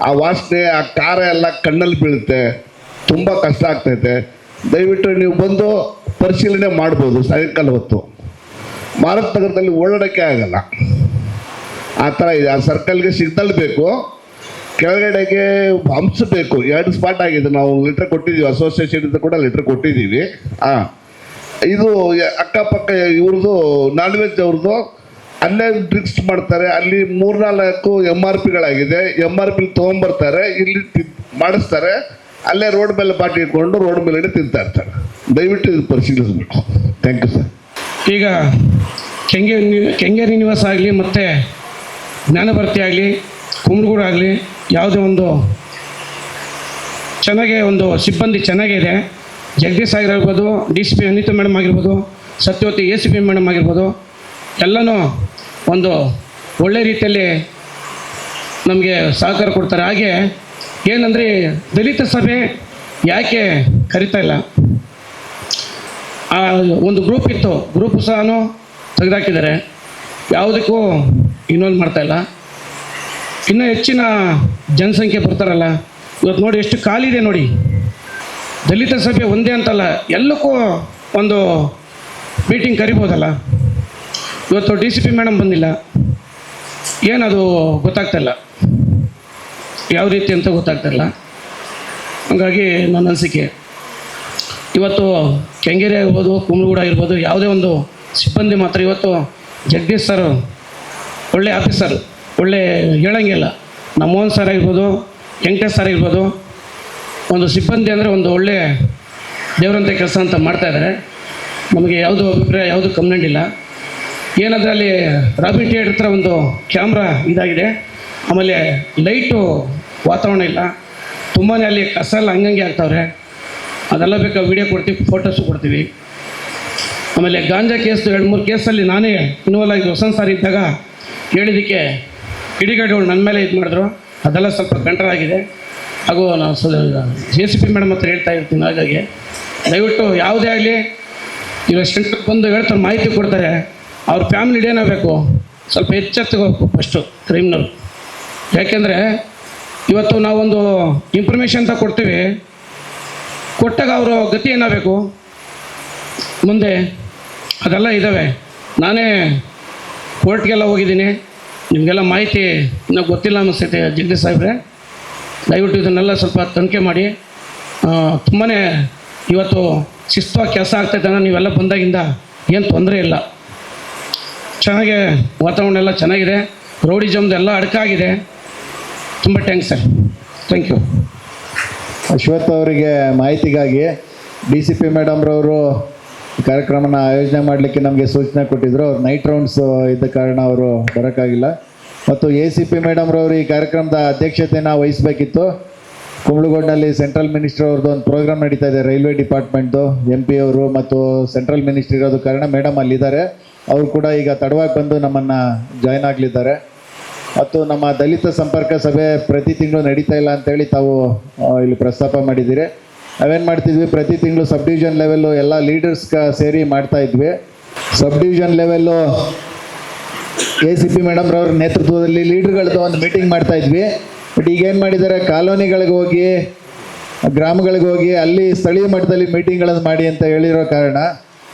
ಆ ವಾಸನೆ, ಆ ಖಾರ ಎಲ್ಲ ಕಣ್ಣಲ್ಲಿ ಬೀಳುತ್ತೆ, ತುಂಬ ಕಷ್ಟ ಆಗ್ತೈತೆ. ದಯವಿಟ್ಟು ನೀವು ಬಂದು ಪರಿಶೀಲನೆ ಮಾಡ್ಬೋದು. ಸಾಯಂಕಾಲ ಹೊತ್ತು ಮಾರುತಿ ನಗರದಲ್ಲಿ ಓಡಾಡೋಕ್ಕೆ ಆಗಲ್ಲ, ಆ ಥರ ಇದೆ. ಆ ಸರ್ಕಲ್ಗೆ ಸಿಗ್ನಲ್ ಬೇಕು, ಕೆಳಗಡೆಗೆ ಹಂಪ್ಸ್ ಬೇಕು. 2 ಸ್ಪಾಟ್ ಆಗಿದೆ. ನಾವು ಲೆಟ್ರ್ ಕೊಟ್ಟಿದ್ದೀವಿ, ಅಸೋಸಿಯೇಷನಿಂದ ಕೂಡ ಲೆಟ್ರ್ ಕೊಟ್ಟಿದ್ದೀವಿ. ಇದು ಅಕ್ಕಪಕ್ಕ ಇವ್ರದ್ದು ನಾನ್ ವೆಜ್ ಅವ್ರದ್ದು ಅಲ್ಲೇ ಡ್ರಿಂಕ್ಸ್ ಮಾಡ್ತಾರೆ. ಅಲ್ಲಿ 3-4 MRPಗಳಾಗಿದೆ. MRP ತೊಗೊಂಬರ್ತಾರೆ, ಇಲ್ಲಿ ಮಾಡಿಸ್ತಾರೆ, ಅಲ್ಲೇ ರೋಡ್ ಮೇಲೆ ಬಾಟಿ ಇಟ್ಕೊಂಡು ರೋಡ್ ಮೇಲೆ ತಿಂತಾ ಇರ್ತಾರೆ. ದಯವಿಟ್ಟು ಇದು ಪರಿಶೀಲಿಸಬೇಕು. Thank you sir. ಈಗ ಕೆಂಗೇರಿ ನಿವಾಸ ಆಗಲಿ ಮತ್ತು ಜ್ಞಾನಭಾರತಿ ಆಗಲಿ, ಕುಮ್ರಗೂಡು ಆಗಲಿ, ಯಾವುದೇ ಒಂದು ಚೆನ್ನಾಗೇ ಒಂದು ಸಿಬ್ಬಂದಿ ಚೆನ್ನಾಗಿದೆ. ಜಗದೀಶ್ ಸಾಗರ್ ಆಗಿರ್ಬೋದು, DCP ಅನಿತಾ ಮೇಡಮ್ ಆಗಿರ್ಬೋದು, ಸತ್ಯವತಿ ACP ಮೇಡಮ್ ಆಗಿರ್ಬೋದು, ಎಲ್ಲನೂ ಒಂದು ಒಳ್ಳೆ ರೀತಿಯಲ್ಲಿ ನಮಗೆ ಸಹಕಾರ ಕೊಡ್ತಾರೆ. ಹಾಗೆ ಏನಂದರೆ ದಲಿತ ಸಭೆ ಯಾಕೆ ಕರಿತಾ ಇಲ್ಲ, ಒಂದು ಗ್ರೂಪ್ ಇತ್ತು, ಗ್ರೂಪ್ ಸಹ ತೆಗೆದಾಕಿದ್ದಾರೆ. ಯಾವುದಕ್ಕೂ ಇನ್ವಾಲ್ವ್ ಮಾಡ್ತಾಯಿಲ್ಲ. ಇನ್ನೂ ಹೆಚ್ಚಿನ ಜನಸಂಖ್ಯೆ ಬರ್ತಾರಲ್ಲ, ಇವತ್ತು ನೋಡಿ ಎಷ್ಟು ಖಾಲಿದೆ ನೋಡಿ. ದಲಿತ ಸಭೆ ಒಂದೇ ಅಂತಲ್ಲ, ಎಲ್ಲಕ್ಕೂ ಒಂದು ಮೀಟಿಂಗ್ ಕರಿಬೋದಲ್ಲ. ಇವತ್ತು DCP ಮೇಡಮ್ ಬಂದಿಲ್ಲ, ಏನದು ಗೊತ್ತಾಗ್ತಾಯಿಲ್ಲ, ಯಾವ ರೀತಿ ಅಂತ ಗೊತ್ತಾಗ್ತಾಯಿಲ್ಲ. ಹಾಗಾಗಿ ನನ್ನ ಅನಿಸಿಕೆ ಇವತ್ತು ಕೆಂಗೇರಿ ಆಗಿರ್ಬೋದು, ಕುಮ್ರಗೂಡು ಆಗಿರ್ಬೋದು, ಯಾವುದೇ ಒಂದು ಸಿಬ್ಬಂದಿ ಮಾತ್ರ ಇವತ್ತು ಜಗದೀಶ್ ಸರ್ ಒಳ್ಳೆ ಆಫೀಸರ್, ಒಳ್ಳೆ ಹೇಳಂಗಿಲ್ಲ. ನಮ್ಮ ಮೋಹನ್ ಸರ್ ಆಗಿರ್ಬೋದು, ವೆಂಕಟೇಶ್ ಸರ್ ಆಗಿರ್ಬೋದು, ಒಂದು ಸಿಬ್ಬಂದಿ ಅಂದರೆ ಒಂದು ಒಳ್ಳೆ ದೇವರಂಥ ಕೆಲಸ ಅಂತ ಮಾಡ್ತಾಯಿದ್ದಾರೆ. ನಮಗೆ ಯಾವುದೂ ಅಭಿಪ್ರಾಯ, ಯಾವುದೂ ಕಂಪ್ಲೇಂಟ್ ಇಲ್ಲ. ಏನಂದರೆ ಅಲ್ಲಿ ರಾಬಿನ್ ಥಿಯೇಟರ್ ಹತ್ರ ಒಂದು ಕ್ಯಾಮ್ರಾ ಇದಾಗಿದೆ. ಆಮೇಲೆ ಲೈಟು ವಾತಾವರಣ ಇಲ್ಲ, ತುಂಬಾ ಅಲ್ಲಿ ಕಸ ಎಲ್ಲ ಹಂಗಂಗೆ ಆಗ್ತಾವ್ರೆ. ಅದೆಲ್ಲ ಬೇಕಾದ್ರೆ ವೀಡಿಯೋ ಕೊಡ್ತೀವಿ, ಫೋಟೋಸು ಕೊಡ್ತೀವಿ. ಆಮೇಲೆ ಗಾಂಜಾ ಕೇಸ್ದು 2-3 ಕೇಸಲ್ಲಿ ನಾನೇ ಇನ್ವಾಲ್ವ್ ಆಗಿ ವಸಂತ್ ಸಾರ್ ಇದ್ದಾಗ ಹೇಳಿದ್ದಕ್ಕೆ ಕಿಡಿಗೇಡಿಗಳು ನನ್ನ ಮೇಲೆ ಇದು ಮಾಡಿದ್ರು. ಅದೆಲ್ಲ ಸ್ವಲ್ಪ ಕಂಟ್ರೋಲ್ ಆಗಿದೆ. ಹಾಗೂ ನಾವು ACP ಮೇಡಮ್ ಹತ್ರ ಹೇಳ್ತಾ ಇರ್ತೀನಿ. ಹಾಗಾಗಿ ದಯವಿಟ್ಟು ಯಾವುದೇ ಆಗಲಿ ಇವಾಗ ಸೆಂಟ್ರಿಗೆ ಬಂದು ಹೇಳ್ತಾರೆ, ಮಾಹಿತಿ ಕೊಡ್ತಾರೆ. ಅವ್ರ ಫ್ಯಾಮಿಲಿ ಏನಾಗಬೇಕು, ಸ್ವಲ್ಪ ಎಚ್ಚೆತ್ತಬೇಕು ಫಸ್ಟು ಕ್ರೈಮ್ನವ್ರು. ಯಾಕೆಂದರೆ ಇವತ್ತು ನಾವೊಂದು ಇನ್ಫಾರ್ಮೇಷನ್ ಅಂತ ಕೊಡ್ತೀವಿ, ಕೊಟ್ಟಾಗ ಅವರು ಗತಿ ಏನಾಗಬೇಕು ಮುಂದೆ, ಅದೆಲ್ಲ ಇದ್ದಾವೆ. ನಾನೇ ಕೋರ್ಟ್ಗೆಲ್ಲ ಹೋಗಿದ್ದೀನಿ, ನಿಮಗೆಲ್ಲ ಮಾಹಿತಿ ಇನ್ನೂ ಗೊತ್ತಿಲ್ಲ ಅನಿಸ್ತೈತೆ ಜಗದೀಶ್ ಸಾಹೇಬ್ರೆ. ದಯವಿಟ್ಟು ಇದನ್ನೆಲ್ಲ ಸ್ವಲ್ಪ ತನಿಖೆ ಮಾಡಿ. ತುಂಬಾ ಇವತ್ತು ಶಿಸ್ತವಾಗಿ ಕೆಲಸ ಆಗ್ತೈತೆ ಅನ್ನೋ ನೀವೆಲ್ಲ ಬಂದಾಗಿಂದ ಏನು ತೊಂದರೆ ಇಲ್ಲ. ಚೆನ್ನಾಗೆ ವಾತಾವರಣ ಎಲ್ಲ ಚೆನ್ನಾಗಿದೆ. ರೌಡಿಸಮ್ದು ಎಲ್ಲ ಅಡಕಾಗಿದೆ. ತುಂಬ thanks sir. Thank you. Ashwath ಅವರಿಗೆ ಮಾಹಿತಿಗಾಗಿ DCP ಮೇಡಮ್ರವರು ಕಾರ್ಯಕ್ರಮನ ಆಯೋಜನೆ ಮಾಡಲಿಕ್ಕೆ ನಮಗೆ ಸೂಚನೆ ಕೊಟ್ಟಿದ್ದರು. ಅವ್ರು ನೈಟ್ ರೌಂಡ್ಸ್ ಇದ್ದ ಕಾರಣ ಅವರು ಬರೋಕ್ಕಾಗಿಲ್ಲ. ಮತ್ತು ACP ಮೇಡಮ್ರವರು ಈ ಕಾರ್ಯಕ್ರಮದ ಅಧ್ಯಕ್ಷತೆಯನ್ನು ವಹಿಸಬೇಕಿತ್ತು. ಕುಂಬ್ಳಗೋಡ್ನಲ್ಲಿ ಸೆಂಟ್ರಲ್ ಮಿನಿಸ್ಟರ್ ಅವ್ರದ್ದು ಒಂದು ಪ್ರೋಗ್ರಾಮ್ ನಡೀತಾ ಇದೆ, ರೈಲ್ವೆ ಡಿಪಾರ್ಟ್ಮೆಂಟ್ದು. MP ಅವರು ಮತ್ತು ಸೆಂಟ್ರಲ್ ಮಿನಿಸ್ಟರ್ ಇರೋದು ಕಾರಣ ಮೇಡಮ್ ಅಲ್ಲಿದ್ದಾರೆ. ಅವರು ಕೂಡ ಈಗ ತಡವಾಗಿ ಬಂದು ನಮ್ಮನ್ನು ಜಾಯ್ನ್ ಆಗಲಿದ್ದಾರೆ. ಮತ್ತು ನಮ್ಮ ದಲಿತ ಸಂಪರ್ಕ ಸಭೆ ಪ್ರತಿ ತಿಂಗಳು ನಡೀತಾ ಇಲ್ಲ ಅಂತೇಳಿ ತಾವು ಇಲ್ಲಿ ಪ್ರಸ್ತಾಪ ಮಾಡಿದ್ದೀರಿ. ನಾವೇನು ಮಾಡ್ತಿದ್ವಿ, ಪ್ರತಿ ತಿಂಗಳು ಸಬ್ ಡಿವಿಷನ್ ಲೆವೆಲ್ಲು ಎಲ್ಲ ಲೀಡರ್ಸ್ ಸೇರಿ ಮಾಡ್ತಾಯಿದ್ವಿ. ಸಬ್ ಡಿವಿಷನ್ ಲೆವೆಲ್ಲು ACP ಮೇಡಮ್ರವ್ರ ನೇತೃತ್ವದಲ್ಲಿ ಲೀಡರ್ಗಳದ್ದು ಒಂದು ಮೀಟಿಂಗ್ ಮಾಡ್ತಾಯಿದ್ವಿ. ಬಟ್ ಈಗೇನು ಮಾಡಿದ್ದಾರೆ, ಕಾಲೋನಿಗಳಿಗೆ ಹೋಗಿ, ಗ್ರಾಮಗಳಿಗೆ ಹೋಗಿ ಅಲ್ಲಿ ಸ್ಥಳೀಯ ಮಟ್ಟದಲ್ಲಿ ಮೀಟಿಂಗ್ಗಳನ್ನು ಮಾಡಿ ಅಂತ ಹೇಳಿರೋ ಕಾರಣ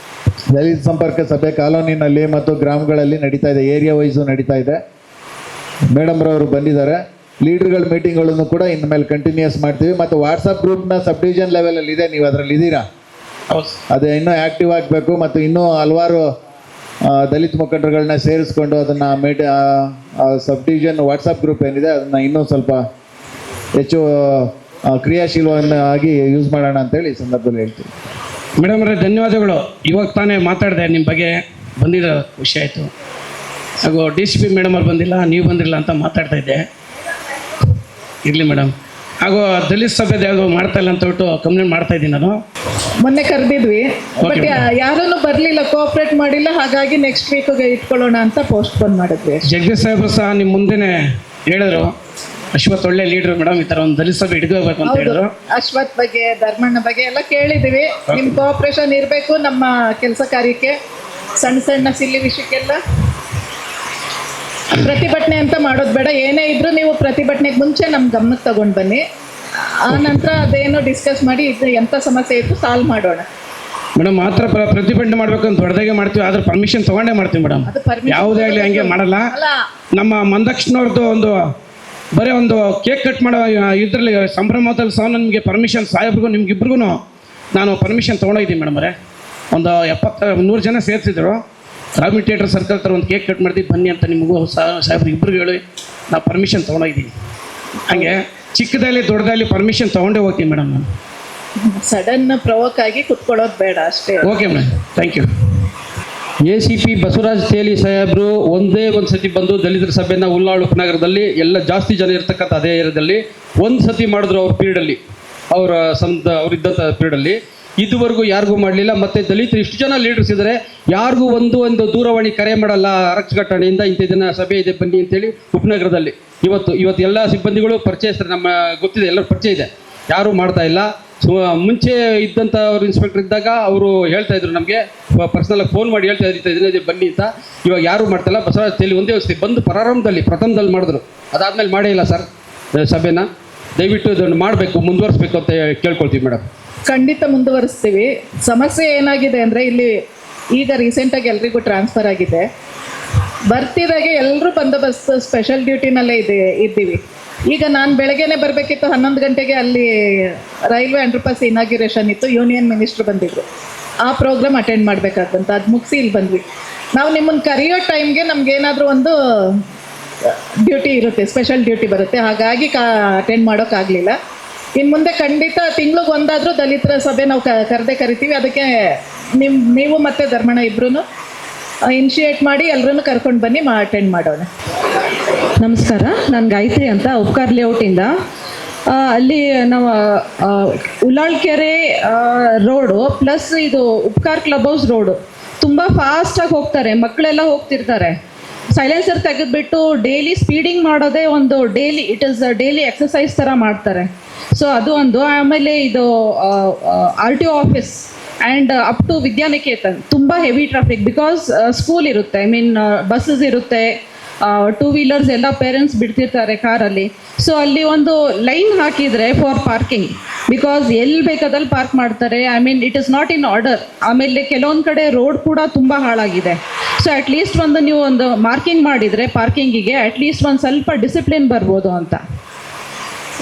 ದಲಿತ ಸಂಪರ್ಕ ಸಭೆ ಕಾಲೋನಿನಲ್ಲಿ ಮತ್ತು ಗ್ರಾಮಗಳಲ್ಲಿ ನಡೀತಾ ಇದೆ, ಏರಿಯಾ ವೈಸು ನಡೀತಾ ಇದೆ. ಮೇಡಮ್ರವರು ಬಂದಿದ್ದಾರೆ. ಲೀಡರ್ಗಳ ಮೀಟಿಂಗ್ಗಳನ್ನು ಕೂಡ ಇನ್ನು ಮೇಲೆ ಕಂಟಿನ್ಯೂಸ್ ಮಾಡ್ತೀವಿ. ಮತ್ತು ವಾಟ್ಸಪ್ ಗ್ರೂಪ್ನ ಸಬ್ ಡಿವಿಷನ್ ಲೆವೆಲಲ್ಲಿ ಇದೆ, ನೀವು ಅದರಲ್ಲಿ ಇದ್ದೀರಾ? ಅದೇ ಇನ್ನೂ ಆ್ಯಕ್ಟಿವ್ ಆಗಬೇಕು. ಮತ್ತು ಇನ್ನೂ ಹಲವಾರು ದಲಿತ ಮುಖಂಡರುಗಳನ್ನ ಸೇರಿಸ್ಕೊಂಡು ಅದನ್ನು ಸಬ್ ಡಿವಿಷನ್ ವಾಟ್ಸಪ್ ಗ್ರೂಪ್ ಏನಿದೆ ಅದನ್ನು ಇನ್ನೂ ಸ್ವಲ್ಪ ಹೆಚ್ಚು ಕ್ರಿಯಾಶೀಲವಾಗಿ ಯೂಸ್ ಮಾಡೋಣ ಅಂತೇಳಿ ಈ ಸಂದರ್ಭದಲ್ಲಿ ಹೇಳ್ತೀನಿ. ಮೇಡಮ್ ಅವರೇ ಧನ್ಯವಾದಗಳು. ಇವಾಗ ತಾನೇ ಮಾತಾಡಿದೆ, ನಿಮ್ಮ ಬಗ್ಗೆ ಬಂದಿರೋ ಖುಷಿ ಆಯಿತು. ಹಾಗೂ DCP ಮೇಡಮ್ ಅವ್ರು ಬಂದಿಲ್ಲ, ನೀವು ಬಂದಿರಲಿಲ್ಲ ಅಂತ ಮಾತಾಡ್ತಾ ಇದ್ದೆ. ಇರಲಿ ಮೇಡಮ್. ಹಾಗೂ ದಲಿತ ಸಭೆದು ಯಾವುದು ಮಾಡ್ತಾ ಇಲ್ಲ ಅಂತ ಬಿಟ್ಟು ಕಂಪ್ಲೇಂಟ್ ಮಾಡ್ತಾ ಇದ್ದೀನಿ ನಾನು. ಮೊನ್ನೆ ಕರೆದಿದ್ವಿ, ಬಟ್ ಯಾರೂ ಬರಲಿಲ್ಲ, ಕೋಆಪ್ರೇಟ್ ಮಾಡಿಲ್ಲ. ಹಾಗಾಗಿ ನೆಕ್ಸ್ಟ್ ವೀಕ್ಗೆ ಇಟ್ಕೊಳ್ಳೋಣ ಅಂತ ಪೋಸ್ಟ್ಪೋನ್ ಮಾಡಿದ್ವಿ. ಜಗದೀಶ್ ಸಾಹೇಬರು ಸಹ ನಿಮ್ಮ ಮುಂದೆನೇ ಹೇಳಿದ್ರು, ಅಶ್ವಥ್ ಒಳ್ಳೆ ಲೀಡ್ರು ಮೇಡಮ್, ಈ ಥರ ಒಂದು ದಲಿತ ಸಭೆ ಹಿಡಿದೋಗ್ಬೇಕು ಅಂತ ಹೇಳಿದ್ರು. ಅಶ್ವಥ್ ಬಗ್ಗೆ, ಧರ್ಮಣ್ಣ ಬಗ್ಗೆ ಎಲ್ಲ ಕೇಳಿದ್ದೀವಿ. ನಿಮ್ಮ ಕೋಆಪ್ರೇಷನ್ ಇರಬೇಕು ನಮ್ಮ ಕೆಲಸ ಕಾರ್ಯಕ್ಕೆ. ಸಣ್ಣ ಸಣ್ಣ ಸಿಲ್ಲಿ ವಿಷಯಕ್ಕೆಲ್ಲ ಪ್ರತಿಭಟನೆ ಅಂತ ಮಾಡೋದು ಬೇಡ. ಏನೇ ಇದ್ರೂ ನೀವು ಪ್ರತಿಭಟನೆಗೆ ಮುಂಚೆ ನಮ್ಮ ಗಮನಕ್ಕೆ ತಗೊಂಡು ಬನ್ನಿ. ಆ ನಂತರ ಅದೇನೋ ಡಿಸ್ಕಸ್ ಮಾಡಿ ಇದು ಎಂಥ ಸಮಸ್ಯೆ ಇತ್ತು ಸಾಲ್ವ್ ಮಾಡೋಣ. ಮೇಡಮ್ ಮಾತ್ರ ಪ್ರತಿಭಟನೆ ಮಾಡ್ಬೇಕು ಅಂತ ದೊಡ್ಡದಾಗೆ ಮಾಡ್ತೀವಿ, ಆದ್ರೆ ಪರ್ಮಿಷನ್ ತಗೊಂಡೇ ಮಾಡ್ತೀವಿ ಮೇಡಮ್. ಯಾವುದೇ ಆಗಲಿ ಹಂಗೆ ಮಾಡಲ್ಲ. ನಮ್ಮ ಮಂದಕ್ಷನವ್ರದ್ದು ಒಂದು ಬರೀ ಒಂದು ಕೇಕ್ ಕಟ್ ಮಾಡೋ ಇದರಲ್ಲಿ ಸಂಭ್ರಮದಲ್ಲಿ ಸಹ ನನಗೆ ಪರ್ಮಿಷನ್, ಸಾಹೇಬ್ರಿಗೂ ನಿಮ್ಗಿಬ್ರಿಗೂ ನಾನು ಪರ್ಮಿಷನ್ ತೊಗೊಂಡೋಗಿದ್ದೀನಿ ಮೇಡಮ್ ಅವರೇ. ಒಂದು 100 ಜನ ಸೇರಿಸಿದ್ರು. ರಾಮಿ ಥಿಯೇಟರ್ ಸರ್ಕಲ್ ಥರ ಒಂದು ಕೇಕ್ ಕಟ್ ಮಾಡ್ತೀವಿ ಬನ್ನಿ ಅಂತ ನಿಮಗೂ ಸಾಹೇಬ್ರು ಇಬ್ಬರಿಗೂ ಹೇಳಿ ನಾವು ಪರ್ಮಿಷನ್ ತೊಗೊಂಡೋಗಿದ್ದೀನಿ. ಹಾಗೆ ಚಿಕ್ಕದಲ್ಲಿ ದೊಡ್ಡದಲ್ಲಿ ಪರ್ಮಿಷನ್ ತೊಗೊಂಡೇ ಹೋಗ್ತೀನಿ ಮೇಡಮ್ ನಾನು. ಸಡನ್ ಪ್ರವೋಕ್ ಆಗಿ ಕುತ್ಕೊಳ್ಳೋದು ಬೇಡ ಅಷ್ಟೇ. Okay madam, thank you. ACP Basavaraj Teli ಸಾಹೇಬರು ಒಂದೇ ಒಂದು ಸತಿ ಬಂದು ದಲಿತರ ಸಭೆಯನ್ನು ಉಳ್ಳಾಳ ಉಪನಗರದಲ್ಲಿ ಎಲ್ಲ ಜಾಸ್ತಿ ಜನ ಇರ್ತಕ್ಕಂಥ ಅದೇ ಏರಿಯಾದಲ್ಲಿ ಒಂದು ಸತಿ ಮಾಡಿದ್ರು ಅವ್ರ ಪೀರಿಯಡಲ್ಲಿ, ಅವರಿದ್ದಂಥ ಪೀರಿಯಡಲ್ಲಿ. ಇದುವರೆಗೂ ಯಾರಿಗೂ ಮಾಡಲಿಲ್ಲ. ಮತ್ತು ದಲಿತರು ಇಷ್ಟು ಜನ ಲೀಡರ್ಸ್ ಇದ್ದಾರೆ, ಯಾರಿಗೂ ಒಂದು ದೂರವಾಣಿ ಕರೆ ಮಾಡಲ್ಲ ಅರಕ್ಷಘಟನೆಯಿಂದ ಇಂಥ ದಿನ ಸಭೆ ಇದೆ ಬನ್ನಿ ಅಂತೇಳಿ ಉಪನಗರದಲ್ಲಿ. ಇವತ್ತು ಎಲ್ಲ ಸಿಬ್ಬಂದಿಗಳು ಪರಿಚಯಸ್ತಾರೆ, ನಮ್ಮ ಗೊತ್ತಿದೆ, ಎಲ್ಲರೂ ಪರಿಚಯ ಇದೆ, ಯಾರೂ ಮಾಡ್ತಾ ಇಲ್ಲ. ಮುಂಚೆ ಇದ್ದಂಥ ಅವ್ರು ಇನ್ಸ್ಪೆಕ್ಟರ್ ಇದ್ದಾಗ ಅವರು ಹೇಳ್ತಾ ಇದ್ರು ನಮಗೆ ಪರ್ಸನಲಾಗಿ ಫೋನ್ ಮಾಡಿ ಹೇಳ್ತಾ ಇದ್ರು ಇದನ್ನೇ ಬನ್ನಿ ಅಂತ. ಇವಾಗ ಯಾರೂ ಮಾಡ್ತಾಯಿಲ್ಲ. ಬಸವರಾಜ್ ತೇಲಿ ಒಂದೇ ವ್ಯವಸ್ಥೆ ಬಂದು ಪ್ರಥಮದಲ್ಲಿ ಮಾಡಿದ್ರು, ಅದಾದಮೇಲೆ ಮಾಡೇ ಇಲ್ಲ ಸರ್ ಸಭೆನ. ದಯವಿಟ್ಟು ಇದನ್ನು ಮಾಡಬೇಕು, ಮುಂದುವರಿಸ್ಬೇಕು ಅಂತ ಕೇಳ್ಕೊಳ್ತೀವಿ ಮೇಡಮ್. ಖಂಡಿತ ಮುಂದುವರಿಸ್ತೀವಿ. ಸಮಸ್ಯೆ ಏನಾಗಿದೆ ಅಂದರೆ ಇಲ್ಲಿ ಈಗ ರೀಸೆಂಟಾಗಿ ಎಲ್ರಿಗೂ ಟ್ರಾನ್ಸ್ಫರ್ ಆಗಿದೆ. ಬರ್ತಿದಾಗೆ ಎಲ್ಲರೂ ಬಂದೋಬಸ್ತ್ ಸ್ಪೆಷಲ್ ಡ್ಯೂಟಿನಲ್ಲೇ ಇದ್ದೀವಿ. ಈಗ ನಾನು ಬೆಳಗ್ಗೆನೇ ಬರಬೇಕಿತ್ತು, 11 ಗಂಟೆಗೆ ಅಲ್ಲಿ ರೈಲ್ವೆ ಅಂಡರ್ಪಾಸ್ ಇನಾಗ್ಯುರೇಷನ್ ಇತ್ತು, ಯೂನಿಯನ್ ಮಿನಿಸ್ಟ್ರು ಬಂದಿದ್ರು. ಆ ಪ್ರೋಗ್ರಾಮ್ ಅಟೆಂಡ್ ಮಾಡಬೇಕಾದಂತ, ಅದು ಮುಗಿಸಿ ಇಲ್ಲಿ ಬಂದ್ವಿ. ನಾವು ನಿಮ್ಮನ್ನು ಕರೆಯೋ ಟೈಮ್ಗೆ ನಮಗೇನಾದರೂ ಒಂದು ಡ್ಯೂಟಿ ಇರುತ್ತೆ, ಸ್ಪೆಷಲ್ ಡ್ಯೂಟಿ ಬರುತ್ತೆ, ಹಾಗಾಗಿ ಅಟೆಂಡ್ ಮಾಡೋಕ್ಕಾಗಲಿಲ್ಲ. ಇನ್ನು ಮುಂದೆ ಖಂಡಿತ ತಿಂಗ್ಳಿಗೆ ಒಂದಾದರೂ ದಲಿತರ ಸಭೆ ನಾವು ಕರಿತೀವಿ. ಅದಕ್ಕೆ ನೀವು ಮತ್ತು ಧರ್ಮಣ್ಣ ಇಬ್ಬರೂ ಇನಿಷಿಯೇಟ್ ಮಾಡಿ ಎಲ್ಲರೂ ಕರ್ಕೊಂಡು ಬನ್ನಿ, ಅಟೆಂಡ್ ಮಾಡೋಣ. ನಮಸ್ಕಾರ, ನಾನು ಗಾಯತ್ರಿ ಅಂತ, ಉಪ್ಕಾರ್ ಲೇಔಟಿಂದ. ಅಲ್ಲಿ ನಾವು ಉಳ್ಳಾಳ್ಕೆರೆ ರೋಡು ಪ್ಲಸ್ ಇದು ಉಪ್ಕಾರ್ ಕ್ಲಬ್ ಹೌಸ್ ರೋಡು ತುಂಬ ಫಾಸ್ಟಾಗಿ ಹೋಗ್ತಾರೆ, ಮಕ್ಕಳೆಲ್ಲ ಹೋಗ್ತಿರ್ತಾರೆ. ಸೈಲೆನ್ಸರ್ ತೆಗೆದುಬಿಟ್ಟು ಡೈಲಿ ಸ್ಪೀಡಿಂಗ್ ಮಾಡೋದೇ ಒಂದು ಡೈಲಿ ಎಕ್ಸಸೈಸ್ ಥರ ಮಾಡ್ತಾರೆ. ಸೊ ಅದು ಒಂದು. ಆಮೇಲೆ ಇದು RTO office and up to Vidyaniketan ತುಂಬ ಹೆವಿ ಟ್ರಾಫಿಕ್, ಬಿಕಾಸ್ ಸ್ಕೂಲ್ ಇರುತ್ತೆ, ಬಸ್ಸಸ್ ಇರುತ್ತೆ, 2 ವೀಲರ್ಸ್ ಎಲ್ಲ ಪೇರೆಂಟ್ಸ್ ಬಿಡ್ತಿರ್ತಾರೆ ಕಾರಲ್ಲಿ. ಸೊ ಅಲ್ಲಿ ಒಂದು ಲೈನ್ ಹಾಕಿದರೆ ಫಾರ್ ಪಾರ್ಕಿಂಗ್, ಬಿಕಾಸ್ ಎಲ್ಲಿ ಬೇಕಾದಲ್ಲಿ ಪಾರ್ಕ್ ಮಾಡ್ತಾರೆ. It is not in order. ಆಮೇಲೆ ಕೆಲವೊಂದು ಕಡೆ ರೋಡ್ ಕೂಡ ತುಂಬ ಹಾಳಾಗಿದೆ. ಸೊ ಅಟ್ಲೀಸ್ಟ್ ನೀವು ಒಂದು ಮಾರ್ಕಿಂಗ್ ಮಾಡಿದರೆ ಪಾರ್ಕಿಂಗಿಗೆ ಅಟ್ಲೀಸ್ಟ್ ಒಂದು ಸ್ವಲ್ಪ ಡಿಸಿಪ್ಲಿನ್ ಬರ್ಬೋದು ಅಂತ.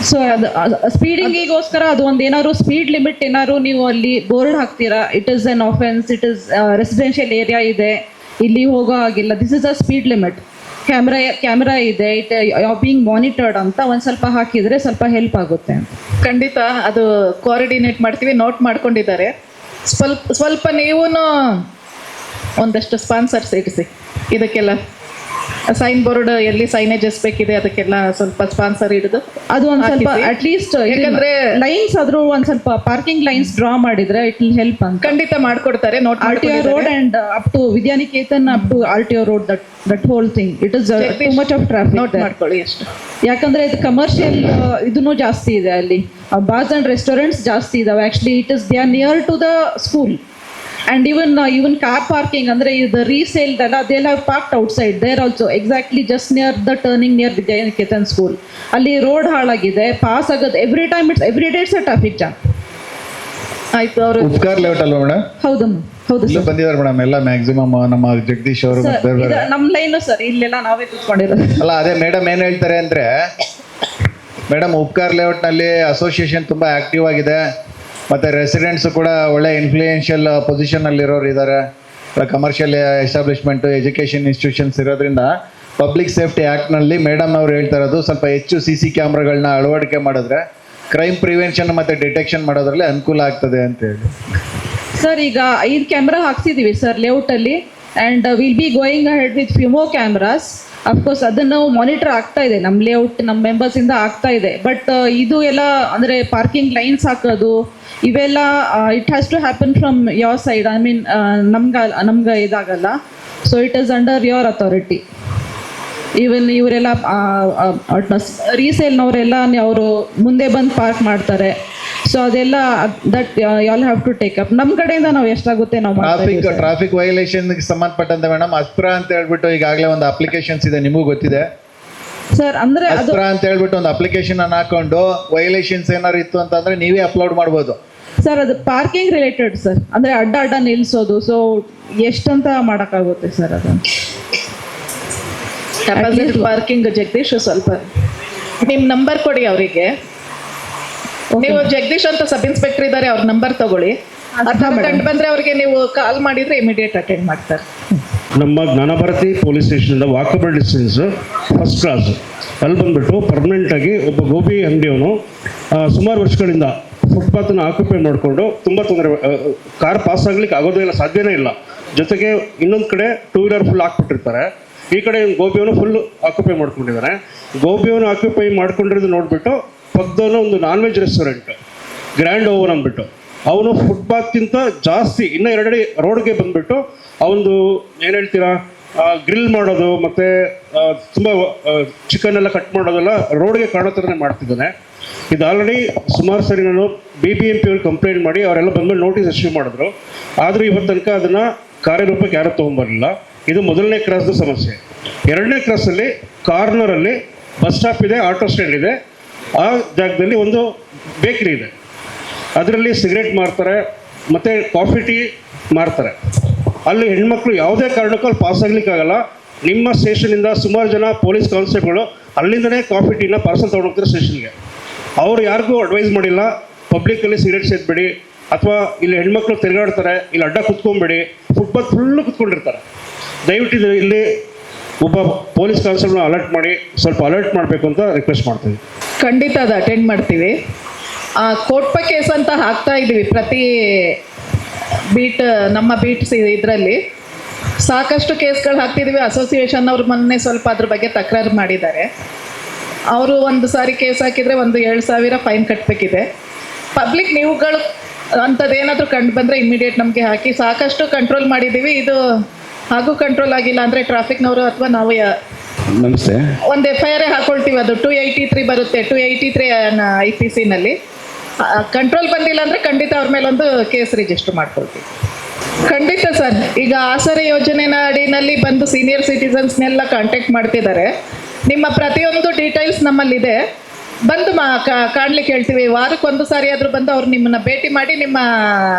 ಸೊ ಅದು ಸ್ಪೀಡಿಂಗಿಗೋಸ್ಕರ ಅದು ಒಂದು ಏನಾದ್ರು ಸ್ಪೀಡ್ ಲಿಮಿಟ್ ಏನಾದ್ರು ನೀವು ಅಲ್ಲಿ ಬೋರ್ಡ್ ಹಾಕ್ತೀರಾ, it is N offence, it is residential area ಇದೆ, ಇಲ್ಲಿ ಹೋಗೋ ಆಗಿಲ್ಲ, this is a speed limit, camera ಇದೆ, ಇಟ್ ಬೀಯಿಂಗ್ ಮಾನಿಟರ್ಡ್ ಅಂತ ಒಂದು ಸ್ವಲ್ಪ ಹಾಕಿದರೆ ಸ್ವಲ್ಪ ಹೆಲ್ಪ್ ಆಗುತ್ತೆ. ಖಂಡಿತ ಅದು ಕೋಆರ್ಡಿನೇಟ್ ಮಾಡ್ತೀವಿ, ನೋಟ್ ಮಾಡ್ಕೊಂಡಿದ್ದಾರೆ. ಸ್ವಲ್ಪ ನೀವು ಒಂದಷ್ಟು ಸ್ಪಾನ್ಸರ್ಸ್ ಇರಿಸಿ ಇದಕ್ಕೆಲ್ಲ. ಸೈನ್ ಬೋರ್ಡ್ ಎಲ್ಲಿ ಸೈನೇಜಸ್ ಬೇಕಿದೆ ಅದಕ್ಕೆಲ್ಲ ಸ್ವಲ್ಪ ಸ್ಪಾನ್ಸರ್ ಹಿಡಿದು ಅದು ಒಂದು ಸ್ವಲ್ಪ ಅಟ್ಲೀಸ್ಟ್, ಯಾಕಂದ್ರೆ ಲೈನ್ಸ್ ಆದ್ರೂ ಒಂದು ಸ್ವಲ್ಪ ಪಾರ್ಕಿಂಗ್ ಲೈನ್ಸ್ ಡ್ರಾ ಮಾಡಿದ್ರೆ ಇಟ್ ವಿಲ್ ಹೆಲ್ಪ್ ಅಂತ. ಖಂಡಿತ ಮಾಡ್ಕೊಡ್ತಾರೆ. RTO road and up to Vidyaniketan up to RTO road, that whole thing it is too much of traffic. Note ಮಾಡ್ಕೊಳ್ಳಿ ಅಷ್ಟು. ಯಾಕಂದ್ರೆ ಇದು ಕಮರ್ಷಿಯಲ್ ಇದನ್ನು ಜಾಸ್ತಿ ಇದೆ ಅಲ್ಲಿ, ಬಾರ್ಸ್ ಅಂಡ್ ರೆಸ್ಟೋರೆಂಟ್ಸ್ ಜಾಸ್ತಿ ಇದಾವೆ. Actually it is they are near to the school. And even car parking, andre the resale dala, they'll have parked outside there also, exactly just near the turning near Vidyaniketan school. Ali road halagide, pass agad every day it's a traffic jam. ಆಯ್ತು. ಅವರು ಉಪ್ಕಾರ್ ಲೇಔಟ್ ಅಲ್ವಾ ಮೇಡಮ್? ಹೌದು ಇಲ್ಲಿ ಬಂದಿದ್ದಾರೆ ಮೇಡಮ್ ಎಲ್ಲ ಮ್ಯಾಕ್ಸಿಮಮ್ ನಮ್ಮ ಜಗದೀಶ್ ಅವರು. ನಮ್ಮ ಲೈನು ಸರ್, ಇಲ್ಲೆಲ್ಲ ನಾವೇ ಕೂತ್ಕೊಂಡಿರೋದು. ಅಲ್ಲ ಅದೇ ಮೇಡಮ್ ಏನು ಹೇಳ್ತಾರೆ ಅಂದರೆ, ಮೇಡಮ್ ಉಪ್ಕಾರ್ ಲೇಔಟ್ನಲ್ಲಿ ಅಸೋಸಿಯೇಷನ್ ತುಂಬ ಆ್ಯಕ್ಟಿವ್ ಆಗಿದೆ, ಮತ್ತು ರೆಸಿಡೆಂಟ್ಸು ಕೂಡ ಒಳ್ಳೆ ಇನ್ಫ್ಲೂಯೆನ್ಷಿಯಲ್ ಪೊಸಿಷನಲ್ಲಿರೋರು ಇದ್ದಾರೆ. ಕಮರ್ಷಿಯಲ್ ಎಸ್ಟಾಬ್ಲಿಷ್ಮೆಂಟು ಎಜುಕೇಷನ್ ಇನ್ಸ್ಟಿಟ್ಯೂಷನ್ಸ್ ಇರೋದ್ರಿಂದ ಪಬ್ಲಿಕ್ ಸೇಫ್ಟಿ ಆ್ಯಕ್ಟ್ನಲ್ಲಿ ಮೇಡಮ್ ಅವ್ರು ಹೇಳ್ತಾ ಇರೋದು ಸ್ವಲ್ಪ ಹೆಚ್ಚು CC ಕ್ಯಾಮ್ರಾಗಳನ್ನ ಅಳವಡಿಕೆ ಮಾಡಿದ್ರೆ ಕ್ರೈಮ್ ಪ್ರಿವೆನ್ಷನ್ ಮತ್ತು ಡಿಟೆಕ್ಷನ್ ಮಾಡೋದ್ರಲ್ಲಿ ಅನುಕೂಲ ಆಗ್ತದೆ ಅಂತ ಹೇಳಿ. ಸರ್ ಈಗ 5 ಕ್ಯಾಮ್ರಾ ಹಾಕ್ಸಿದ್ದೀವಿ ಸರ್ ಲೇಔಟಲ್ಲಿ, and will be going ahead with few more cameras. Of course ಅದನ್ನು ಮಾನಿಟರ್ ಆಗ್ತಾ ಇದೆ, ನಮ್ಮ ಲೇಔಟ್ ನಮ್ಮ ಮೆಂಬರ್ಸಿಂದ ಆಗ್ತಾ ಇದೆ. ಬಟ್ ಇದು ಎಲ್ಲ ಅಂದರೆ ಪಾರ್ಕಿಂಗ್ ಲೈನ್ಸ್ ಹಾಕೋದು ಇವೆಲ್ಲ it has to happen from your side. I mean ನಮ್ಗೆ ಇದಾಗಲ್ಲ. So it is under your authority. Even ಇವರೆಲ್ಲ ರೀಸೇಲ್ನವರೆಲ್ಲ ಅವರು ಮುಂದೆ ಬಂದು ಪಾರ್ಕ್ ಮಾಡ್ತಾರೆ. ಸೊ ಅದೆಲ್ಲ that all have to take up. ನಮ್ಮ ಕಡೆಯಿಂದ ನಾವು ಎಷ್ಟಾಗುತ್ತೆ ನಾವು ಟ್ರಾಫಿಕ್ ವೈಲೇಷನ್ಗೆ ಸಂಬಂಧಪಟ್ಟಂತೆ ಮೇಡಮ್ ಅಸ್ತ್ರ ಅಂತ ಹೇಳ್ಬಿಟ್ಟು ಈಗಾಗಲೇ ಒಂದು ಅಪ್ಲಿಕೇಶನ್ಸ್ ಇದೆ, ನಿಮಗೂ ಗೊತ್ತಿದೆ ಸರ್. ಅಂದರೆ ಅಸ್ತ್ರ ಅಂತ ಹೇಳ್ಬಿಟ್ಟು ಒಂದು ಅಪ್ಲಿಕೇಶನ್ ಅನ್ನು ಹಾಕೊಂಡು ವೈಲೇಷನ್ಸ್ ಏನಾರು ಇತ್ತು ಅಂತಂದ್ರೆ ನೀವೇ ಅಪ್ಲೋಡ್ ಮಾಡ್ಬೋದು ಸರ್. ಅದು ಪಾರ್ಕಿಂಗ್ ರಿಲೇಟೆಡ್ ಸರ್, ಅಂದರೆ ಅಡ್ಡ ನಿಲ್ಲಿಸೋದು. ಸೊ ಎಷ್ಟಂತ ಮಾಡೋಕ್ಕಾಗುತ್ತೆ ಸರ್ ಅದು? ಪಾರ್ಕಿಂಗ್ ಜಗದೀಶ್ ಸ್ವಲ್ಪ ನಿಮ್ಮ ನಂಬರ್ ಕೊಡಿ ಅವರಿಗೆ. ನೀವು ಜಗದೀಶ್ ಅಂತ ಸಬ್ ಇನ್ಸ್ಪೆಕ್ಟರ್ ಇದ್ದಾರೆ, ಅವ್ರ ನಂಬರ್ ತಗೊಳ್ಳಿ. ಕಂಡು ಬಂದರೆ ಅವ್ರಿಗೆ ನೀವು ಕಾಲ್ ಮಾಡಿದರೆ ಇಮಿಡಿಯೇಟ್ ಅಟೆಂಡ್ ಮಾಡ್ತಾರೆ. ನಮ್ಮ ಜ್ಞಾನಭಾರತಿ ಪೊಲೀಸ್ ಸ್ಟೇಷನಿಂದ ವಾಕಬಲ್ ಡಿಸ್ಟೆನ್ಸ್ ಫಸ್ಟ್ ಕ್ಲಾಸ್ ಅಲ್ಲಿ ಬಂದುಬಿಟ್ಟು ಪರ್ಮನೆಂಟಾಗಿ ಒಬ್ಬ ಗೋಬಿ ಅಂಗಡಿಯವನು ಸುಮಾರು ವರ್ಷಗಳಿಂದ ಫುಟ್ಪಾತನ್ನು ಆಕ್ಯುಪೈ ಮಾಡಿಕೊಂಡು ತುಂಬ ತೊಂದರೆ, ಕಾರ್ ಪಾಸ್ ಆಗ್ಲಿಕ್ಕೆ ಆಗೋದೇ ಇಲ್ಲ, ಸಾಧ್ಯನೇ ಇಲ್ಲ. ಜೊತೆಗೆ ಇನ್ನೊಂದು ಕಡೆ 2 ವೀಲರ್ ಫುಲ್ ಹಾಕ್ಬಿಟ್ಟಿರ್ತಾರೆ. ಈ ಕಡೆ ಗೋಬಿಯವನು ಫುಲ್ ಆಕ್ಯುಪೈ ಮಾಡ್ಕೊಂಡಿದ್ದಾನೆ. ಗೋಬಿಯವನು ಆಕ್ಯುಪೈ ಮಾಡ್ಕೊಂಡಿರೋದು ನೋಡಿಬಿಟ್ಟು ಪಕ್ಕದವನು ಒಂದು non veg restaurant grand oven ಅಂದ್ಬಿಟ್ಟು ಅವನು ಫುಟ್ಪಾತ್ಗಿಂತ ಜಾಸ್ತಿ ಇನ್ನೂ 2 ಅಡಿ ರೋಡ್ಗೆ ಬಂದುಬಿಟ್ಟು ಅವನು ಏನು ಹೇಳ್ತೀರಾ ಗ್ರಿಲ್ ಮಾಡೋದು ಮತ್ತು ತುಂಬ ಚಿಕನ್ ಎಲ್ಲ ಕಟ್ ಮಾಡೋದೆಲ್ಲ ರೋಡ್ಗೆ ಕಾಣೋ ಥರನೇ ಮಾಡ್ತಿದ್ದಾನೆ. ಇದು ಆಲ್ರೆಡಿ ಸುಮಾರು ಸರಿ ನಾನು BBMP ಅವ್ರಿಗೆ ಕಂಪ್ಲೇಂಟ್ ಮಾಡಿ ಅವರೆಲ್ಲ ಬಂದ್ಮೇಲೆ ನೋಟಿಸ್ ಇಶ್ಯೂ ಮಾಡಿದ್ರು. ಆದರೂ ಇವತ್ತು ತನಕ ಅದನ್ನು ಕಾರ್ಯರೂಪಕ್ಕೆ ಯಾರೂ ತೊಗೊಂಬರಲಿಲ್ಲ. ಇದು ಮೊದಲನೇ ಕ್ರಾಸ್ದು ಸಮಸ್ಯೆ. 2ನೇ ಕ್ರಾಸಲ್ಲಿ ಕಾರ್ನರಲ್ಲಿ ಬಸ್ ಸ್ಟಾಪ್ ಇದೆ, ಆಟೋ ಸ್ಟ್ಯಾಂಡ್ ಇದೆ. ಆ ಜಾಗದಲ್ಲಿ ಒಂದು ಬೇಕ್ರಿ ಇದೆ, ಅದರಲ್ಲಿ ಸಿಗರೇಟ್ ಮಾರ್ತಾರೆ ಮತ್ತು ಕಾಫಿ ಟೀ ಮಾರ್ತಾರೆ. ಅಲ್ಲಿ ಹೆಣ್ಮಕ್ಳು ಯಾವುದೇ ಕಾರಣಕ್ಕೂ ಅಲ್ಲಿ ಪಾಸ್ ಆಗಲಿಕ್ಕಾಗಲ್ಲ. ನಿಮ್ಮ ಸ್ಟೇಷನಿಂದ ಸುಮಾರು ಜನ ಪೊಲೀಸ್ ಕಾನ್ಸ್ಟೇಬಲ್ಗಳು ಅಲ್ಲಿಂದನೇ ಕಾಫಿ ಟೀನ ಪಾರ್ಸಲ್ ತೊಗೊಂಡೋಗ್ತಾರೆ ಸ್ಟೇಷನ್ಗೆ. ಅವರು ಯಾರಿಗೂ ಅಡ್ವೈಸ್ ಮಾಡಿಲ್ಲ ಪಬ್ಲಿಕ್ಕಲ್ಲಿ ಸಿಗರೇಟ್ ಸೇದ್ಬೇಡಿ, ಅಥವಾ ಇಲ್ಲಿ ಹೆಣ್ಮಕ್ಳು ತಿರುಗಾಡ್ತಾರೆ ಇಲ್ಲಿ ಅಡ್ಡ ಕುತ್ಕೊಂಬೇಡಿ, ಫುಟ್ಪಾತ್ ಫುಲ್ಲು ಕುತ್ಕೊಂಡಿರ್ತಾರೆ. ದಯವಿಟ್ಟು ಇಲ್ಲಿ ಒಬ್ಬ ಪೊಲೀಸ್ ಕಾನ್ಸ್ಟೇಬಲ್ನ ಅಲರ್ಟ್ ಮಾಡಿ ಸ್ವಲ್ಪ ಅಲರ್ಟ್ ಮಾಡಬೇಕು ಅಂತ ರಿಕ್ವೆಸ್ಟ್ ಮಾಡ್ತೀವಿ. ಖಂಡಿತ ಅದು ಅಟೆಂಡ್ ಮಾಡ್ತೀವಿ. ಕೋಟ್ಪ ಕೇಸ್ ಅಂತ ಹಾಕ್ತಾ ಇದ್ದೀವಿ ಪ್ರತಿ ಬೀಟ್, ನಮ್ಮ ಬೀಟ್ಸ್ ಇದರಲ್ಲಿ ಸಾಕಷ್ಟು ಕೇಸ್ಗಳು ಹಾಕ್ತಿದ್ದೀವಿ. ಅಸೋಸಿಯೇಷನ್ ಅವ್ರು ಮೊನ್ನೆ ಸ್ವಲ್ಪ ಅದ್ರ ಬಗ್ಗೆ ತಕರಾರು ಮಾಡಿದ್ದಾರೆ. ಅವರು ಒಂದು ಸಾರಿ ಕೇಸ್ ಹಾಕಿದರೆ ಒಂದು 7,000 ಫೈನ್ ಕಟ್ಟಬೇಕಿದೆ. ಪಬ್ಲಿಕ್ ನೀವುಗಳು ಅಂಥದ್ದೇನಾದರೂ ಕಂಡು ಬಂದರೆ ಇಮಿಡಿಯೇಟ್ ನಮಗೆ ಹಾಕಿ. ಸಾಕಷ್ಟು ಕಂಟ್ರೋಲ್ ಮಾಡಿದ್ದೀವಿ. ಇದು ಹಾಗೂ ಕಂಟ್ರೋಲ್ ಆಗಿಲ್ಲ ಅಂದರೆ ಟ್ರಾಫಿಕ್ನವರು ಅಥವಾ ನಾವು ನಮಸ್ತೆ ಒಂದು FIR ಹಾಕೊಳ್ತೀವಿ. ಅದು 283 ಬರುತ್ತೆ, 283 IPCನಲ್ಲಿ. ಕಂಟ್ರೋಲ್ ಬಂದಿಲ್ಲ ಅಂದರೆ ಖಂಡಿತ ಅವ್ರ ಮೇಲೆ ಒಂದು ಕೇಸ್ ರಿಜಿಸ್ಟರ್ ಮಾಡ್ಕೊಳ್ತೀವಿ. ಖಂಡಿತ ಸರ್. ಈಗ ಆಸರೆ ಯೋಜನೆನ ಅಡಿನಲ್ಲಿ ಬಂದು ಸೀನಿಯರ್ ಸಿಟಿಸನ್ಸ್ನೆಲ್ಲ ಕಾಂಟ್ಯಾಕ್ಟ್ ಮಾಡ್ತಿದ್ದಾರೆ. ನಿಮ್ಮ ಪ್ರತಿಯೊಂದು ಡೀಟೇಲ್ಸ್ ನಮ್ಮಲ್ಲಿದೆ, ಬಂದು ಕಾಣ್ಲಿಕ್ಕೆ ಹೇಳ್ತೀವಿ. ವಾರಕ್ಕೊಂದು ಸಾರಿ ಆದರೂ ಬಂದು ಅವ್ರು ನಿಮ್ಮನ್ನು ಭೇಟಿ ಮಾಡಿ ನಿಮ್ಮ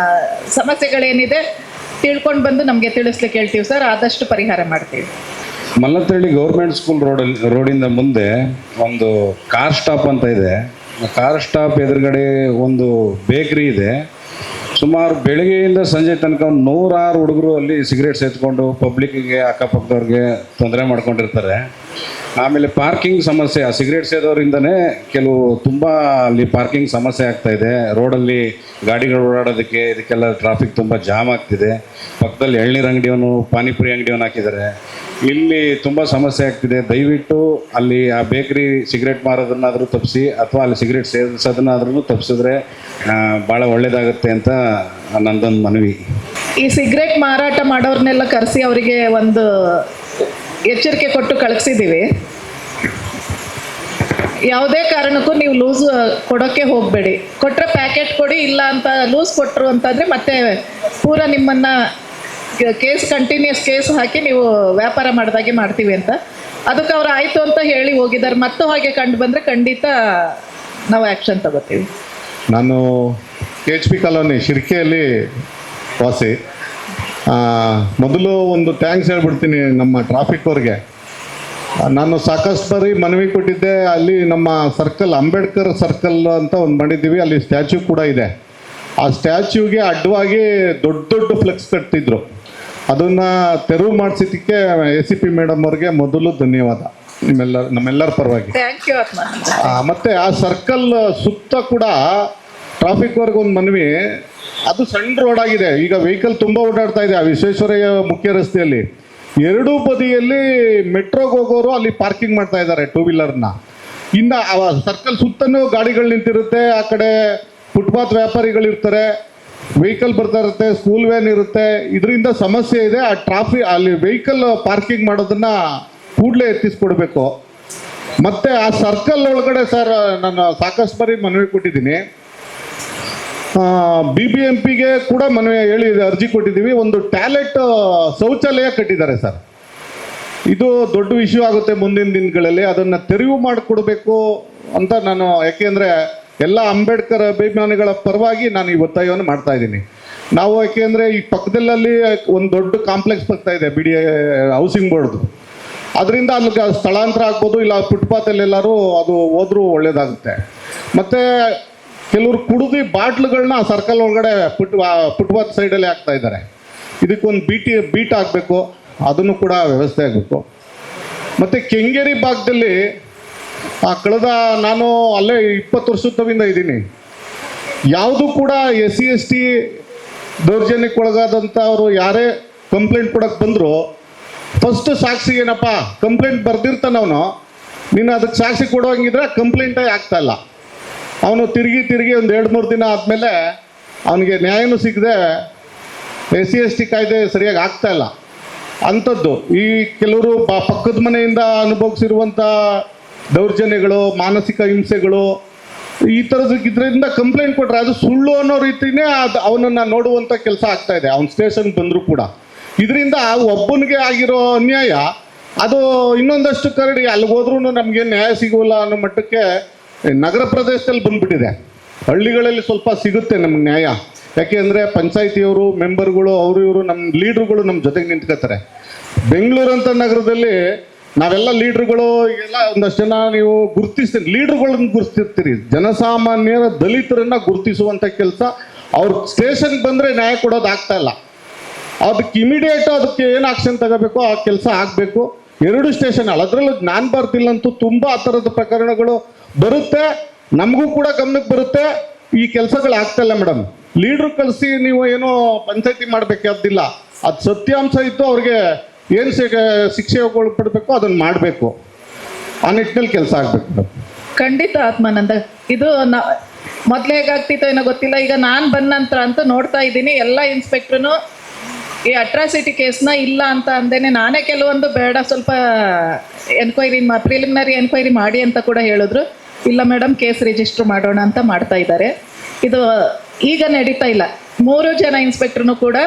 ಸಮಸ್ಯೆಗಳೇನಿದೆ ತಿಳ್ಕೊಂಡು ಬಂದು ನಮಗೆ ತಿಳಿಸ್ಲಿಕ್ಕೆ ಹೇಳ್ತೀವಿ ಸರ್. ಆದಷ್ಟು ಪರಿಹಾರ ಮಾಡ್ತೀವಿ. ಮಲ್ಲತ್ತಹಳ್ಳಿ ಗೌರ್ಮೆಂಟ್ ಸ್ಕೂಲ್ ರೋಡಿಂದ ಮುಂದೆ ಒಂದು ಕಾರ್ ಸ್ಟಾಪ್ ಅಂತ ಇದೆ. ಕಾರ್ ಸ್ಟಾಪ್ ಎದುರುಗಡೆ ಒಂದು ಬೇಕ್ರಿ ಇದೆ. ಸುಮಾರು ಬೆಳಗ್ಗೆಯಿಂದ ಸಂಜೆ ತನಕ 106 ಹುಡುಗರು ಅಲ್ಲಿ ಸಿಗರೇಟ್ ಸೇದ್ಕೊಂಡು ಪಬ್ಲಿಕ್ಕಿಗೆ ಅಕ್ಕಪಕ್ಕದವ್ರಿಗೆ ತೊಂದರೆ ಮಾಡ್ಕೊಂಡಿರ್ತಾರೆ. ಆಮೇಲೆ ಪಾರ್ಕಿಂಗ್ ಸಮಸ್ಯೆ, ಆ ಸಿಗರೇಟ್ ಸೇದೋರಿಂದನೇ ಕೆಲವು ತುಂಬ ಅಲ್ಲಿ ಪಾರ್ಕಿಂಗ್ ಸಮಸ್ಯೆ ಆಗ್ತಾಯಿದೆ. ರೋಡಲ್ಲಿ ಗಾಡಿಗಳು ಓಡಾಡೋದಕ್ಕೆ ಇದಕ್ಕೆಲ್ಲ ಟ್ರಾಫಿಕ್ ತುಂಬ ಜಾಮ್ ಆಗ್ತಿದೆ. ಪಕ್ಕದಲ್ಲಿ ಎಳ್ನೀರು ಅಂಗಡಿಯವನು ಪಾನಿಪುರಿ ಅಂಗಡಿಯವನು ಹಾಕಿದ್ದಾರೆ. ಇಲ್ಲಿ ತುಂಬ ಸಮಸ್ಯೆ ಆಗ್ತಿದೆ. ದಯವಿಟ್ಟು ಅಲ್ಲಿ ಆ ಬೇಕ್ರಿ ಸಿಗರೇಟ್ ಮಾರೋದನ್ನಾದರೂ ತಪ್ಪಿಸಿ, ಅಥವಾ ಅಲ್ಲಿ ಸಿಗರೇಟ್ ಸೇದಿಸೋದನ್ನಾದ್ರೂ ತಪ್ಪಿಸಿದ್ರೆ ಭಾಳ ಒಳ್ಳೆಯದಾಗುತ್ತೆ ಅಂತ ನನ್ನದೊಂದು ಮನವಿ. ಈ ಸಿಗರೇಟ್ ಮಾರಾಟ ಮಾಡೋರ್ನೆಲ್ಲ ಕರೆಸಿ ಅವರಿಗೆ ಒಂದು ಎಚ್ಚರಿಕೆ ಕೊಟ್ಟು ಕಳಿಸಿದ್ದೀವಿ. ಯಾವುದೇ ಕಾರಣಕ್ಕೂ ನೀವು ಲೂಸ್ ಕೊಡೋಕ್ಕೆ ಹೋಗಬೇಡಿ. ಕೊಟ್ಟರೆ ಪ್ಯಾಕೆಟ್ ಕೊಡಿ, ಇಲ್ಲ ಅಂತ ಲೂಸ್ ಕೊಟ್ಟರು ಅಂತಂದರೆ ಮತ್ತೆ ಪೂರ ನಿಮ್ಮನ್ನು ಕಂಟಿನ್ಯೂಸ್ ಕೇಸ್ ಹಾಕಿ ನೀವು ವ್ಯಾಪಾರ ಮಾಡಿದಾಗೆ ಮಾಡ್ತೀವಿ ಅಂತ. ಅದಕ್ಕೆ ಅವ್ರು ಆಯಿತು ಅಂತ ಹೇಳಿ ಹೋಗಿದ್ದಾರೆ. ಮತ್ತು ಹಾಗೆ ಕಂಡು ಬಂದರೆ ಖಂಡಿತ ನಾವು ಆ್ಯಕ್ಷನ್ ತಗೋತೀವಿ. ನಾನು HP ಕಾಲೋನಿ ಶಿರ್ಕೆಯಲ್ಲಿ ವಾಸಿ. ಮೊದಲು ಒಂದು ಥ್ಯಾಂಕ್ಸ್ ಹೇಳ್ಬಿಡ್ತೀನಿ ನಮ್ಮ ಟ್ರಾಫಿಕ್ ಅವ್ರಿಗೆ. ನಾನು ಸಾಕಷ್ಟು ಬಾರಿ ಮನವಿ ಕೊಟ್ಟಿದ್ದೆ. ಅಲ್ಲಿ ನಮ್ಮ ಸರ್ಕಲ್ ಅಂಬೇಡ್ಕರ್ ಸರ್ಕಲ್ ಅಂತ ಒಂದು ಮಾಡಿದ್ದೀವಿ, ಅಲ್ಲಿ ಸ್ಟ್ಯಾಚ್ಯೂ ಕೂಡ ಇದೆ. ಆ ಸ್ಟ್ಯಾಚ್ಯೂಗೆ ಅಡ್ಡವಾಗಿ ದೊಡ್ಡ ದೊಡ್ಡ ಫ್ಲೆಕ್ಸ್ ಕಟ್ತಿದ್ರು. ಅದನ್ನು ತೆರವು ಮಾಡಿಸಿದ್ದಕ್ಕೆ ACP ಮೇಡಮ್ ಅವ್ರಿಗೆ ಮೊದಲು ಧನ್ಯವಾದ ನಮ್ಮೆಲ್ಲರ ಪರವಾಗಿ. ಥ್ಯಾಂಕ್ ಯು ಆತ್ಮಾನಂದ. ಮತ್ತು ಆ ಸರ್ಕಲ್ ಸುತ್ತ ಕೂಡ ಟ್ರಾಫಿಕ್ ವರ್ಗ ಒಂದು ಮನವಿ, ಅದು ಸಣ್ಣ ರೋಡ್ ಆಗಿದೆ. ಈಗ ವೆಹಿಕಲ್ ತುಂಬ ಓಡಾಡ್ತಾ ಇದೆ ಆ ವಿಶ್ವೇಶ್ವರಯ್ಯ ಮುಖ್ಯ ರಸ್ತೆಯಲ್ಲಿ. ಎರಡೂ ಬದಿಯಲ್ಲಿ ಮೆಟ್ರೋಗೆ ಹೋಗೋರು ಅಲ್ಲಿ ಪಾರ್ಕಿಂಗ್ ಮಾಡ್ತಾ ಇದ್ದಾರೆ ಟೂ ವೀಲರ್ನ. ಇನ್ನು ಆ ಸರ್ಕಲ್ ಸುತ್ತನೂ ಗಾಡಿಗಳು ನಿಂತಿರುತ್ತೆ, ಆ ಕಡೆ ಫುಟ್ಪಾತ್ ವ್ಯಾಪಾರಿಗಳಿರ್ತಾರೆ, ವೆಹಿಕಲ್ ಬರ್ತಾ ಇರುತ್ತೆ, ಸ್ಕೂಲ್ ವ್ಯಾನ್ ಇರುತ್ತೆ. ಇದರಿಂದ ಸಮಸ್ಯೆ ಇದೆ. ಆ ಅಲ್ಲಿ ವೆಹಿಕಲ್ ಪಾರ್ಕಿಂಗ್ ಮಾಡೋದನ್ನು ಕೂಡಲೇ ಎತ್ತಿಸ್ಕೊಡ್ಬೇಕು. ಮತ್ತು ಆ ಸರ್ಕಲ್ ಒಳಗಡೆ ಸರ್ ನಾನು ಸಾಕಷ್ಟು ಬಾರಿ ಮನವಿ ಕೊಟ್ಟಿದ್ದೀನಿ. BBMPಗೆ ಕೂಡ ಅರ್ಜಿ ಕೊಟ್ಟಿದ್ದೀವಿ. ಒಂದು ಟಾಯ್ಲೆಟ್ ಶೌಚಾಲಯ ಕಟ್ಟಿದ್ದಾರೆ ಸರ್. ಇದು ದೊಡ್ಡ ವಿಷಯ ಆಗುತ್ತೆ ಮುಂದಿನ ದಿನಗಳಲ್ಲಿ. ಅದನ್ನು ತೆರವು ಮಾಡಿಕೊಡ್ಬೇಕು ಅಂತ ನಾನು, ಯಾಕೆಂದರೆ ಎಲ್ಲ ಅಂಬೇಡ್ಕರ್ ಅಭಿಮಾನಿಗಳ ಪರವಾಗಿ ನಾನು ಈ ಒತ್ತಾಯವನ್ನು ಮಾಡ್ತಾ ಇದ್ದೀನಿ. ನಾವು ಯಾಕೆಂದರೆ ಈ ಪಕ್ಕದಲ್ಲಿ ಒಂದು ದೊಡ್ಡ ಕಾಂಪ್ಲೆಕ್ಸ್ ಬರ್ತಾ ಇದೆ BD ಹೌಸಿಂಗ್ ಬೋರ್ಡ್ದು. ಅದರಿಂದ ಅಲ್ಲಿಗೆ ಸ್ಥಳಾಂತರ ಆಗ್ಬೋದು, ಇಲ್ಲ ಫುಟ್ಪಾತಲ್ಲೆಲ್ಲರೂ ಅದು ಹೋದ್ರೂ ಒಳ್ಳೇದಾಗುತ್ತೆ. ಮತ್ತು ಕೆಲವರು ಕುಡಿದು ಬಾಟ್ಲುಗಳನ್ನ ಸರ್ಕಲ್ ಒಳಗಡೆ ಫುಟ್ಪಾತ್ ಸೈಡಲ್ಲಿ ಹಾಕ್ತಾ ಇದ್ದಾರೆ. ಇದಕ್ಕೊಂದು ಬೀಟ್ ಆಗಬೇಕು, ಅದನ್ನು ಕೂಡ ವ್ಯವಸ್ಥೆ ಆಗಬೇಕು. ಮತ್ತು ಕೆಂಗೇರಿ ಭಾಗದಲ್ಲಿ ಕಳೆದ ನಾನು ಅಲ್ಲೇ 20 ವರ್ಷದಿಂದ ಇದ್ದೀನಿ. ಯಾವುದೂ ಕೂಡ SC ST ದೌರ್ಜನ್ಯಕ್ಕೊಳಗಾದಂಥವ್ರು ಯಾರೇ ಕಂಪ್ಲೇಂಟ್ ಕೊಡೋಕ್ಕೆ ಬಂದರೂ ಫಸ್ಟ್ ಸಾಕ್ಷಿ ಏನಪ್ಪ, ಕಂಪ್ಲೇಂಟ್ ಬರ್ದಿರ್ತಾನವನು, ನೀನು ಅದಕ್ಕೆ ಸಾಕ್ಷಿ ಕೊಡೋಂಗಿದ್ರೆ ಕಂಪ್ಲೇಂಟೇ ಆಗ್ತಾಯಿಲ್ಲ. ಅವನು ತಿರುಗಿ ಒಂದು 2-3 ದಿನ ಆದಮೇಲೆ ಅವನಿಗೆ ನ್ಯಾಯನೂ ಸಿಗದೆ SC ST ಕಾಯ್ದೆ ಸರಿಯಾಗಿ ಆಗ್ತಾಯಿಲ್ಲ ಅಂಥದ್ದು. ಈ ಕೆಲವರು ಪಕ್ಕದ ಮನೆಯಿಂದ ಅನುಭವಿಸಿರುವಂಥ ದೌರ್ಜನ್ಯಗಳು, ಮಾನಸಿಕ ಹಿಂಸೆಗಳು, ಈ ಥರದ ಇದರಿಂದ ಕಂಪ್ಲೇಂಟ್ ಕೊಟ್ಟರೆ ಅದು ಸುಳ್ಳು ಅನ್ನೋ ರೀತಿಯೇ ಅವನನ್ನು ನೋಡುವಂಥ ಕೆಲಸ ಆಗ್ತಾಯಿದೆ. ಅವ್ನು ಸ್ಟೇಷನ್ಗೆ ಬಂದರೂ ಕೂಡ ಇದರಿಂದ ಒಬ್ಬನಿಗೆ ಆಗಿರೋ ಅನ್ಯಾಯ ಅದು ಇನ್ನೊಂದಷ್ಟು ಕರಡಿ ಅಲ್ಲಿಗೆ ಹೋದ್ರೂ ನಮಗೆ ನ್ಯಾಯ ಸಿಗೋಲ್ಲ ಅನ್ನೋ ಮಟ್ಟಕ್ಕೆ ನಗರ ಪ್ರದೇಶದಲ್ಲಿ ಬಂದ್ಬಿಟ್ಟಿದೆ. ಹಳ್ಳಿಗಳಲ್ಲಿ ಸ್ವಲ್ಪ ಸಿಗುತ್ತೆ ನಮ್ಗೆ ನ್ಯಾಯ. ಯಾಕೆಂದರೆ ಪಂಚಾಯಿತಿಯವರು, ಮೆಂಬರ್ಗಳು, ಇವರು ನಮ್ಮ ಲೀಡ್ರುಗಳು ನಮ್ಮ ಜೊತೆಗೆ ನಿಂತ್ಕೋತಾರೆ. ಬೆಂಗಳೂರಂಥ ನಗರದಲ್ಲಿ ನಾವೆಲ್ಲ ಲೀಡ್ರುಗಳು ಎಲ್ಲ ಒಂದಷ್ಟು ಜನ ನೀವು ಲೀಡ್ರುಗಳನ್ನ ಗುರುತಿಸ್ತೀರಿ. ಜನಸಾಮಾನ್ಯರ ದಲಿತರನ್ನು ಗುರುತಿಸುವಂಥ ಕೆಲಸ ಅವ್ರು ಸ್ಟೇಷನ್ಗೆ ಬಂದರೆ ನ್ಯಾಯ ಕೊಡೋದು ಆಗ್ತಾಯಿಲ್ಲ. ಅದಕ್ಕೆ ಅದಕ್ಕೆ ಏನು ಆಕ್ಷನ್ ತಗೋಬೇಕು ಆ ಕೆಲಸ ಆಗಬೇಕು. 2 ಸ್ಟೇಷನ್ ಅದರಲ್ಲೂ ನಾನು ಬರ್ತಿಲ್ಲಂತೂ ತುಂಬ ಆ ಥರದ ಪ್ರಕರಣಗಳು ಬರುತ್ತೆ, ನಮಗೂ ಕೂಡ ಗಮನಕ್ಕೆ ಬರುತ್ತೆ. ಈ ಕೆಲಸಗಳು ಆಗ್ತಾಯಿಲ್ಲ ಮೇಡಮ್. ಲೀಡ್ರು ಕಳಿಸಿ ನೀವು ಏನೋ ಪಂಚಾಯತಿ ಮಾಡಬೇಕಾದಿಲ್ಲ. ಅದು ಸತ್ಯಾಂಶ ಇತ್ತು, ಅವ್ರಿಗೆ ಏನು ಶಿಕ್ಷೆ ಒಳಪಡಬೇಕು ಅದನ್ನು ಮಾಡಬೇಕು. ಆ ನಿಟ್ಟಿನಲ್ಲಿ ಕೆಲಸ ಆಗಬೇಕು ಮೇಡಮ್. ಖಂಡಿತ ಆತ್ಮಾನಂದ. ಇದು ಮೊದಲು ಹೇಗಾಗ್ತಿತ್ತೋ ಏನೋ ಗೊತ್ತಿಲ್ಲ. ಈಗ ನಾನು ಬಂದ ನಂತರ ಅಂತೂ ನೋಡ್ತಾ ಇದ್ದೀನಿ ಎಲ್ಲ ಇನ್ಸ್ಪೆಕ್ಟ್ರೂ ಈ ಅಟ್ರಾಸಿಟಿ ಕೇಸ್ನ ಇಲ್ಲ ಅಂತ ಅಂದೇನೆ ನಾನೇ ಕೆಲವೊಂದು ಬೇಡ ಸ್ವಲ್ಪ ಪ್ರಿಲಿಮಿನರಿ ಎನ್ಕ್ವೈರಿ ಮಾಡಿ ಅಂತ ಕೂಡ ಹೇಳಿದ್ರು. ಇಲ್ಲ ಮೇಡಮ್ ಕೇಸ್ ರಿಜಿಸ್ಟರ್ ಮಾಡೋಣ ಅಂತ ಮಾಡ್ತಾ ಇದ್ದಾರೆ. ಇದು ಈಗ ನಡೀತಾ ಇಲ್ಲ. 3 ಜನ ಇನ್ಸ್ಪೆಕ್ಟ್ರೂ ಕೂಡ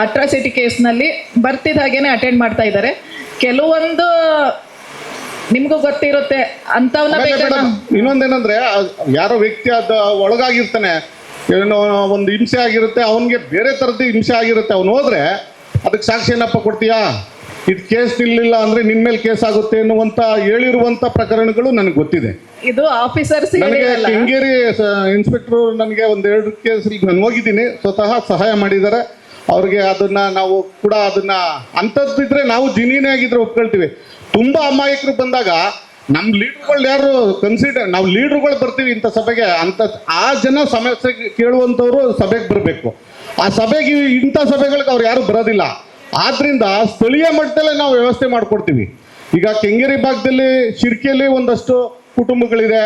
ಅಟ್ರಾಸಿಟಿ ಕೇಸ್ನಲ್ಲಿ ಬರ್ತಿದ್ದ ಹಾಗೇನೆ ಅಟೆಂಡ್ ಮಾಡ್ತಾ ಇದ್ದಾರೆ. ಕೆಲವೊಂದು ನಿಮಗೂ ಗೊತ್ತಿರುತ್ತೆ ಅಂಥವನ್ನ ಬೇಕಾದ್ರೆ. ಇನ್ನೊಂದೇನಂದ್ರೆ ಯಾರೋ ವ್ಯಕ್ತಿ ಅದ ಒಳಗಾಗಿರ್ತಾನೆ, ಏನೋ ಒಂದು ಹಿಂಸೆ ಆಗಿರುತ್ತೆ, ಅವನಿಗೆ ಬೇರೆ ಥರದ್ದು ಹಿಂಸೆ ಆಗಿರುತ್ತೆ. ಅವನು ಹೋದ್ರೆ ಅದಕ್ಕೆ ಸಾಕ್ಷಿ ಏನಪ್ಪ ಕೊಡ್ತೀಯಾ, ಇದು ಕೇಸ್ ನಿಲ್ಲಿಲ್ಲ ಅಂದರೆ ನಿನ್ನ ಮೇಲೆ ಕೇಸ್ ಆಗುತ್ತೆ ಎನ್ನುವಂಥ ಹೇಳಿರುವಂಥ ಪ್ರಕರಣಗಳು ನನಗೆ ಗೊತ್ತಿದೆ. ಇದು ಆಫೀಸರ್ಸ್ ನನಗೆ ಕೆಂಗೇರಿ ಇನ್ಸ್ಪೆಕ್ಟ್ರು ನನಗೆ 1-2 ಕೇಸಲ್ಲಿ ನಾನು ಹೋಗಿದ್ದೀನಿ, ಸ್ವತಃ ಸಹಾಯ ಮಾಡಿದ್ದಾರೆ ಅವ್ರಿಗೆ. ಅದನ್ನು ನಾವು ಕೂಡ ಅಂಥದ್ದಿದ್ರೆ ನಾವು ಜಿನಿನೇ ಆಗಿದ್ರೆ ಒಪ್ಕೊಳ್ತೀವಿ. ತುಂಬ ಅಮಾಯಕರು ಬಂದಾಗ ನಮ್ಮ ಲೀಡ್ರುಗಳು ಯಾರು ನಾವು ಲೀಡ್ರುಗಳು ಬರ್ತೀವಿ ಇಂಥ ಸಭೆಗೆ, ಆ ಜನ ಸಮಸ್ಯೆ ಕೇಳುವಂಥವ್ರು ಸಭೆಗೆ ಬರಬೇಕು. ಆ ಸಭೆಗೆ ಇಂಥ ಸಭೆಗಳಿಗೆ ಅವ್ರು ಯಾರು ಬರೋದಿಲ್ಲ. ಆದ್ದರಿಂದ ಸ್ಥಳೀಯ ಮಟ್ಟದಲ್ಲೇ ನಾವು ವ್ಯವಸ್ಥೆ ಮಾಡಿಕೊಡ್ತೀವಿ. ಈಗ ಕೆಂಗೇರಿ ಭಾಗದಲ್ಲಿ ಶಿರ್ಕಿಯಲ್ಲಿ ಒಂದಷ್ಟು ಕುಟುಂಬಗಳಿದೆ,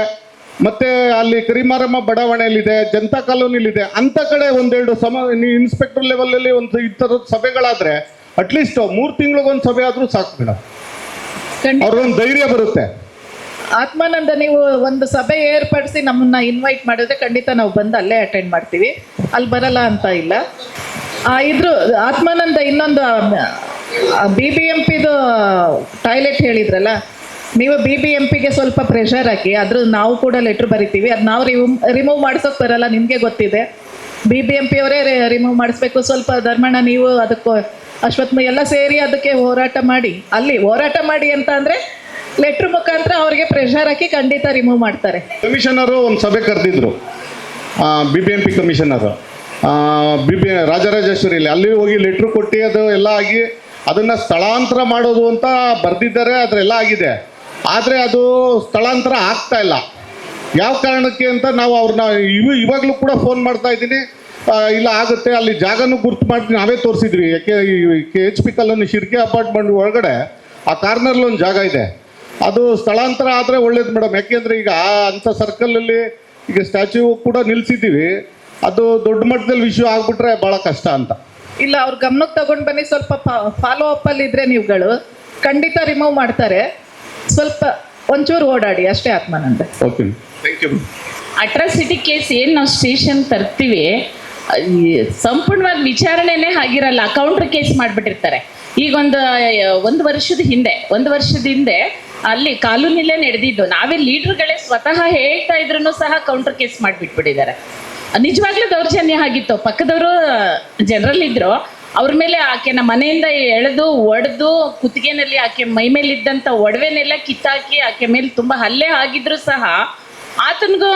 ಮತ್ತು ಅಲ್ಲಿ ಕರಿಮಾರಮ್ಮ ಬಡಾವಣೆಯಲ್ಲಿದೆ, ಜನತಾ ಕಾಲೋನಿಲಿದೆ. ಅಂಥ ಕಡೆ 1-2 ಇನ್ಸ್ಪೆಕ್ಟರ್ ಲೆವೆಲಲ್ಲಿ ಈ ಥರದ ಸಭೆಗಳಾದರೆ ಅಟ್ಲೀಸ್ಟ್ 3 ತಿಂಗಳಿಗೊಂದು ಸಭೆ ಆದರೂ ಸಾಕು ಮೇಡಮ್. ಅವ್ರಿಗೊಂದು ಧೈರ್ಯ ಬರುತ್ತೆ. ಆತ್ಮಾನಂದ, ನೀವು ಒಂದು ಸಭೆ ಏರ್ಪಡಿಸಿ ನಮ್ಮನ್ನ ಇನ್ವೈಟ್ ಮಾಡಿದ್ರೆ ಖಂಡಿತ ನಾವು ಬಂದು ಅಲ್ಲೇ ಅಟೆಂಡ್ ಮಾಡ್ತೀವಿ, ಅಲ್ಲಿ ಬರಲ್ಲ ಅಂತ ಇಲ್ಲ. ಇದ್ರ ಆತ್ಮಾನಂದ ಇನ್ನೊಂದು BBMPದು ಟಾಯ್ಲೆಟ್ ಹೇಳಿದ್ರಲ್ಲ, ನೀವು BBMPಗೆ ಸ್ವಲ್ಪ ಪ್ರೆಷರ್ ಹಾಕಿ. ನಾವು ಕೂಡ ಲೆಟ್ರ್ ಬರಿತೀವಿ. ಅದು ನಾವು ರಿಮೂವ್ ಮಾಡ್ಸೋಕೆ ಬರಲ್ಲ, ನಿಮಗೆ ಗೊತ್ತಿದೆ. BBMP ಅವರೇ ರಿಮೂವ್ ಮಾಡಿಸ್ಬೇಕು. ಸ್ವಲ್ಪ ಧರ್ಮಣ್ಣ ನೀವು ಅದಕ್ಕೆ ಅಶ್ವತ್ಥ ಎಲ್ಲ ಸೇರಿ ಅದಕ್ಕೆ ಹೋರಾಟ ಮಾಡಿ. ಅಲ್ಲಿ ಹೋರಾಟ ಮಾಡಿ ಅಂತ ಅಂದರೆ ಲೆಟ್ರ್ ಮುಖಾಂತರ ಅವ್ರಿಗೆ ಪ್ರೆಷರ್ ಹಾಕಿ ಖಂಡಿತ ರಿಮೂವ್ ಮಾಡ್ತಾರೆ. ಕಮಿಷನರು ಒಂದು ಸಭೆ ಕರೆದಿದ್ರು, BBMP ಕಮಿಷನರು. BB ರಾಜರಾಜೇಶ್ವರಿಲಿ ಅಲ್ಲಿ ಹೋಗಿ ಲೆಟ್ರ್ ಕೊಟ್ಟು ಅದು ಎಲ್ಲ ಆಗಿ ಅದನ್ನು ಸ್ಥಳಾಂತರ ಮಾಡೋದು ಅಂತ ಬರೆದಿದ್ದಾರೆ, ಅದರೆಲ್ಲ ಆಗಿದೆ. ಆದರೆ ಅದು ಸ್ಥಳಾಂತರ ಆಗ್ತಾ ಇಲ್ಲ. ಯಾವ ಕಾರಣಕ್ಕೆ ಅಂತ ನಾವು ಅವ್ರನ್ನ ಇವಾಗಲೂ ಕೂಡ ಫೋನ್ ಮಾಡ್ತಾ ಇದ್ದೀನಿ, ಇಲ್ಲ ಆಗುತ್ತೆ, ಅಲ್ಲಿ ಜಾಗನೂ ಗುರ್ತು ಮಾಡಿ ನಾವೇ ತೋರಿಸಿದ್ವಿ. ಯಾಕೆ KHP ಕಾಲೋನಿ ಶಿರ್ಕೆ ಅಪಾರ್ಟ್ಮೆಂಟ್ ಒಳಗಡೆ ಆ ಕಾರ್ನರ್ಲಿ ಒಂದು ಜಾಗ ಇದೆ, ಅದು ಸ್ಥಳಾಂತರ ಆದರೆ ಒಳ್ಳೇದು ಮೇಡಮ್. ಯಾಕೆಂದರೆ ಈಗ ಅಂಥ ಸರ್ಕಲಲ್ಲಿ ಈಗ ಸ್ಟ್ಯಾಚ್ಯೂ ಕೂಡ ನಿಲ್ಲಿಸಿದ್ದೀವಿ, ಅದು ದೊಡ್ಡ ಮಟ್ಟದಲ್ಲಿ ವಿಷಯ ಆಗ್ಬಿಟ್ರೆ ಭಾಳ ಕಷ್ಟ ಅಂತ. ಇಲ್ಲ, ಅವ್ರ ಗಮನಕ್ಕೆ ತಗೊಂಡು ಬನ್ನಿ. ಸ್ವಲ್ಪ ಫಾಲೋ ಅಪ್ ಅಲ್ಲಿ ಇದ್ರೆ ನೀವುಗಳು ಖಂಡಿತ ರಿಮೂವ್ ಮಾಡ್ತಾರೆ. ಸ್ವಲ್ಪ ಒಂಚೂರು ಓಡಾಡಿ ಅಷ್ಟೇ Atmananda. Okay, thank you. Atrocity case ಏನು ನಾವು ಸ್ಟೇಷನ್ ತರ್ತೀವಿ, ಸಂಪೂರ್ಣವಾಗಿ ವಿಚಾರಣೆನೇ ಆಗಿರಲ್ಲ, ಕೌಂಟರ್ ಕೇಸ್ ಮಾಡಿಬಿಟ್ಟಿರ್ತಾರೆ. ಈಗ ಒಂದು ವರ್ಷದ ಹಿಂದೆ ಅಲ್ಲಿ ಕಾಲೋನಿಲೇ ನಡೆದಿದ್ದು, ನಾವೇ ಲೀಡರ್ಗಳೇ ಸ್ವತಃ ಹೇಳ್ತಾ ಇದ್ರು ಸಹ ಕೌಂಟರ್ ಕೇಸ್ ಮಾಡಿಬಿಟ್ಬಿಟ್ಟಿದ್ದಾರೆ. ನಿಜವಾಗ್ಲೂ ದೌರ್ಜನ್ಯ ಆಗಿತ್ತು. ಪಕ್ಕದವರು ಜನರಲ್ ಇದ್ರು, ಅವ್ರ ಮೇಲೆ ಆಕೆನ ಮನೆಯಿಂದ ಎಳೆದು ಒಡೆದು ಕುತ್ತಿಗೆನಲ್ಲಿ ಆಕೆ ಮೈ ಮೇಲಿದ್ದಂಥ ಒಡವೆನೆಲ್ಲ ಕಿತ್ತಾಕಿ ಆಕೆ ಮೇಲೆ ತುಂಬ ಹಲ್ಲೆ ಆಗಿದ್ರು ಸಹ ಆತನಿಗೂ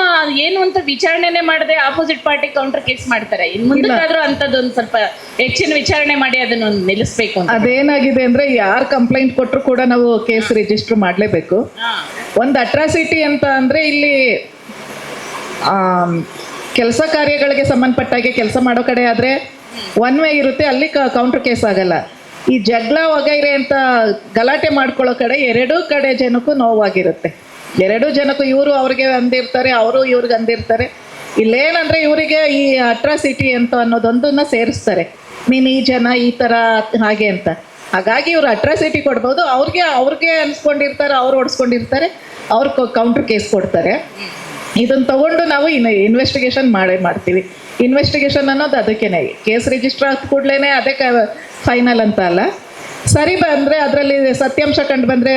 ಏನು ಅಂತ ವಿಚಾರಣೆನೇ ಮಾಡದೆ ಆಪೋಸಿಟ್ ಪಾರ್ಟಿ ಕೌಂಟರ್ ಕೇಸ್ ಮಾಡ್ತಾರೆ. ಇನ್ನು ಮುಂದಕ್ಕಾದ್ರೂ ಅಂಥದ್ದೊಂದು ಸ್ವಲ್ಪ ಹೆಚ್ಚಿನ ವಿಚಾರಣೆ ಮಾಡಿ ಅದನ್ನು ನಿಲ್ಲಿಸ್ಬೇಕು ಅಂತ. ಅದೇನಾಗಿದೆ ಅಂದ್ರೆ ಯಾರು ಕಂಪ್ಲೇಂಟ್ ಕೊಟ್ಟರು ಕೂಡ ನಾವು ಕೇಸ್ ರಿಜಿಸ್ಟರ್ ಮಾಡಲೇಬೇಕು. ಒಂದು ಅಟ್ರಾಸಿಟಿ ಅಂತ ಅಂದ್ರೆ ಇಲ್ಲಿ ಕೆಲಸ ಕಾರ್ಯಗಳಿಗೆ ಸಂಬಂಧಪಟ್ಟಾಗೆ ಕೆಲಸ ಮಾಡೋ ಕಡೆ ಆದರೆ ಒನ್ ವೇ ಇರುತ್ತೆ, ಅಲ್ಲಿ ಕೌಂಟರ್ ಕೇಸ್ ಆಗಲ್ಲ. ಈ ಜಗಳ ವಗೈರೆ ಅಂತ ಗಲಾಟೆ ಮಾಡ್ಕೊಳ್ಳೋ ಕಡೆ ಎರಡೂ ಕಡೆ ಜನಕ್ಕೂ ನೋವಾಗಿರುತ್ತೆ. ಎರಡೂ ಜನಕ್ಕೂ ಇವರು ಅವ್ರಿಗೆ ಅಂದಿರ್ತಾರೆ, ಅವರು ಇವ್ರಿಗೆ ಅಂದಿರ್ತಾರೆ. ಇಲ್ಲೇನಂದರೆ ಇವರಿಗೆ ಈ ಅಟ್ರಾಸಿಟಿ ಅಂತ ಅನ್ನೋದೊಂದನ್ನು ಸೇರಿಸ್ತಾರೆ, ನೀನು ಈ ಜನ ಈ ಥರ ಹಾಗೆ ಅಂತ. ಹಾಗಾಗಿ ಇವರು ಅಟ್ರಾಸಿಟಿ ಕೊಡ್ಬೋದು, ಅವ್ರಿಗೆ ಅನ್ಸ್ಕೊಂಡಿರ್ತಾರೆ, ಅವ್ರು ಓಡಿಸ್ಕೊಂಡಿರ್ತಾರೆ, ಅವ್ರು ಕೌಂಟರ್ ಕೇಸ್ ಕೊಡ್ತಾರೆ. ಇದನ್ನು ತಗೊಂಡು ನಾವು ಇನ್ವೆಸ್ಟಿಗೇಷನ್ ಮಾಡ್ತೀವಿ. ಇನ್ವೆಸ್ಟಿಗೇಷನ್ ಅನ್ನೋದು ಅದಕ್ಕೇನೆ, ಕೇಸ್ ರಿಜಿಸ್ಟರ್ ಆದ ಕೂಡಲೇ ಅದಕ್ಕೆ ಫೈನಲ್ ಅಂತ ಅಲ್ಲ. ಸರಿ ಬಂದರೆ ಅದರಲ್ಲಿ ಸತ್ಯಾಂಶ ಕಂಡು ಬಂದರೆ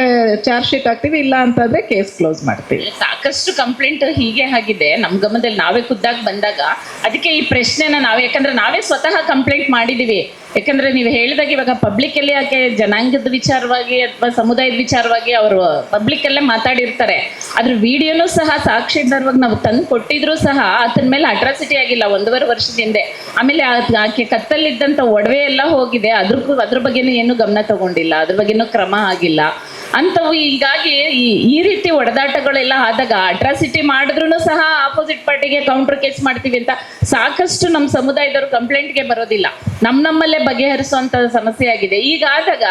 ಚಾರ್ಜ್ ಶೀಟ್ ಹಾಕ್ತೀವಿ, ಇಲ್ಲ ಅಂತಂದರೆ ಕೇಸ್ ಕ್ಲೋಸ್ ಮಾಡ್ತೀವಿ. ಸಾಕಷ್ಟು ಕಂಪ್ಲೇಂಟ್ ಹೀಗೆ ಆಗಿದೆ ನಮ್ಮ ಗಮನದಲ್ಲಿ, ನಾವೇ ಖುದ್ದಾಗಿ ಬಂದಾಗ. ಅದಕ್ಕೆ ಈ ಪ್ರಶ್ನೆನ ಯಾಕಂದ್ರೆ ನಾವೇ ಸ್ವತಃ ಕಂಪ್ಲೇಂಟ್ ಮಾಡಿದ್ದೀವಿ. ಯಾಕಂದ್ರೆ ನೀವು ಹೇಳಿದಾಗ ಇವಾಗ ಪಬ್ಲಿಕ್ಕಲ್ಲಿ ಯಾಕೆ ಜನಾಂಗದ ವಿಚಾರವಾಗಿ ಅಥವಾ ಸಮುದಾಯದ ವಿಚಾರವಾಗಿ ಅವರು ಪಬ್ಲಿಕ್ಕಲ್ಲೇ ಮಾತಾಡಿರ್ತಾರೆ, ಅದ್ರ ವಿಡಿಯೋನೂ ಸಹ ಸಾಕ್ಷಿದಾರವಾಗಿ ನಾವು ತಂದು ಕೊಟ್ಟಿದ್ರು ಸಹ ಆತನ ಮೇಲೆ ಅಟ್ರಾಸಿಟಿ ಆಗಿಲ್ಲ 1.5 ವರ್ಷದ ಹಿಂದೆ. ಆಮೇಲೆ ಆಕೆ ಕತ್ತಲ್ಲಿದ್ದಂಥ ಒಡವೆ ಎಲ್ಲ ಹೋಗಿದೆ, ಅದ್ರ ಬಗ್ಗೆನೂ ಏನು ಗಮನ ತಗೊಂಡಿಲ್ಲ, ಅದ್ರ ಬಗ್ಗೆನೂ ಕ್ರಮ ಆಗಿಲ್ಲ ಅಂಥವು. ಹೀಗಾಗಿ ಈ ರೀತಿ ಒಡೆದಾಟಗಳೆಲ್ಲ ಆದಾಗ ಅಟ್ರಾಸಿಟಿ ಮಾಡಿದ್ರು ಸಹ ಆಪೋಸಿಟ್ ಪಾರ್ಟಿಗೆ ಕೌಂಟರ್ ಕೇಸ್ ಮಾಡ್ತೀವಿ ಅಂತ ಸಾಕಷ್ಟು ನಮ್ಮ ಸಮುದಾಯದವರು ಕಂಪ್ಲೇಂಟ್ಗೆ ಬರೋದಿಲ್ಲ, ನಮ್ಮಲ್ಲೇ ಬಗೆಹರಿಸುವಂತ ಸಮಸ್ಯೆ ಆಗಿದೆ. ಈಗ ಆದಾಗ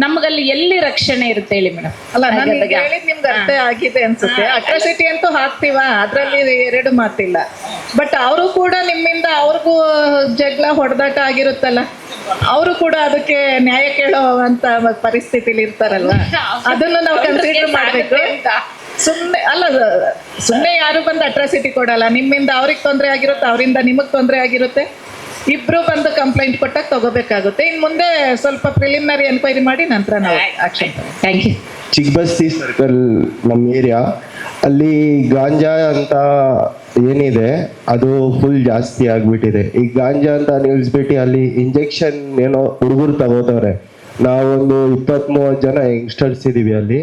ನಮಗಲ್ಲಿ ಎಲ್ಲಿ ರಕ್ಷಣೆ ಇರುತ್ತೆ ಹೇಳಿ ಮೇಡಮ್? ಅಲ್ಲ, ನಾನು ಹೇಳಿದ್ ನಿಮ್ಗೆ ಅರ್ಥ ಆಗಿದೆ ಅನ್ಸುತ್ತೆ. ಅಟ್ರಾಸಿಟಿ ಅಂತೂ ಹಾಕ್ತೀವ, ಅದರಲ್ಲಿ ಎರಡು ಮಾತಿಲ್ಲ. ಬಟ್ ಅವರು ಕೂಡ ನಿಮ್ಮಿಂದ ಅವ್ರಿಗೂ ಜಗಳ ಹೊಡೆದಾಟ ಆಗಿರುತ್ತಲ್ಲ, ಅವರು ಕೂಡ ಅದಕ್ಕೆ ನ್ಯಾಯ ಕೇಳೋವಂತ ಪರಿಸ್ಥಿತಿಲಿ ಇರ್ತಾರಲ್ವ, ಅದನ್ನು ನಾವು ಕನ್ಸಿಡರ್ ಮಾಡಬೇಕು. ಸುಮ್ಮನೆ ಯಾರು ಬಂದು ಅಟ್ರಾಸಿಟಿ ಕೊಡಲ್ಲ. ನಿಮ್ಮಿಂದ ಅವ್ರಿಗೆ ತೊಂದರೆ ಆಗಿರುತ್ತೆ, ಅವರಿಂದ ನಿಮಗೆ ತೊಂದರೆ ಆಗಿರುತ್ತೆ, ಇಬ್ರು ಬಂದು ಕಂಪ್ಲೇಂಟ್ ಕೊಟ್ಟಾಗ ತಗೋಬೇಕಾಗುತ್ತೆ. ಇನ್ನು ಮುಂದೆ ಸ್ವಲ್ಪ ಪ್ರಿಲಿಮಿನರಿ ಎನ್ಕ್ವೈರಿ ಮಾಡಿ ನಂತರ ನಾವು action. Thank you. Chikkabasti circle ನಮ್ಮ ಏರಿಯಾ, ಅಲ್ಲಿ ಗಾಂಜಾ ಅಂತ ಏನಿದೆ ಅದು ಫುಲ್ ಜಾಸ್ತಿ ಆಗಿಬಿಟ್ಟಿದೆ. ಈ ಗಾಂಜಾ ಅಂತ ನಿಲ್ಲಿಸ್ಬಿಟ್ಟು ಅಲ್ಲಿ ಇಂಜೆಕ್ಷನ್ ಏನೋ ಹುಡುಗರು ತಗೋತವ್ರೆ. ನಾವೊಂದು 20-30 ಜನ ಯಂಗ್ಸ್ಟರ್ಸ್ ಇದ್ದೀವಿ ಅಲ್ಲಿ.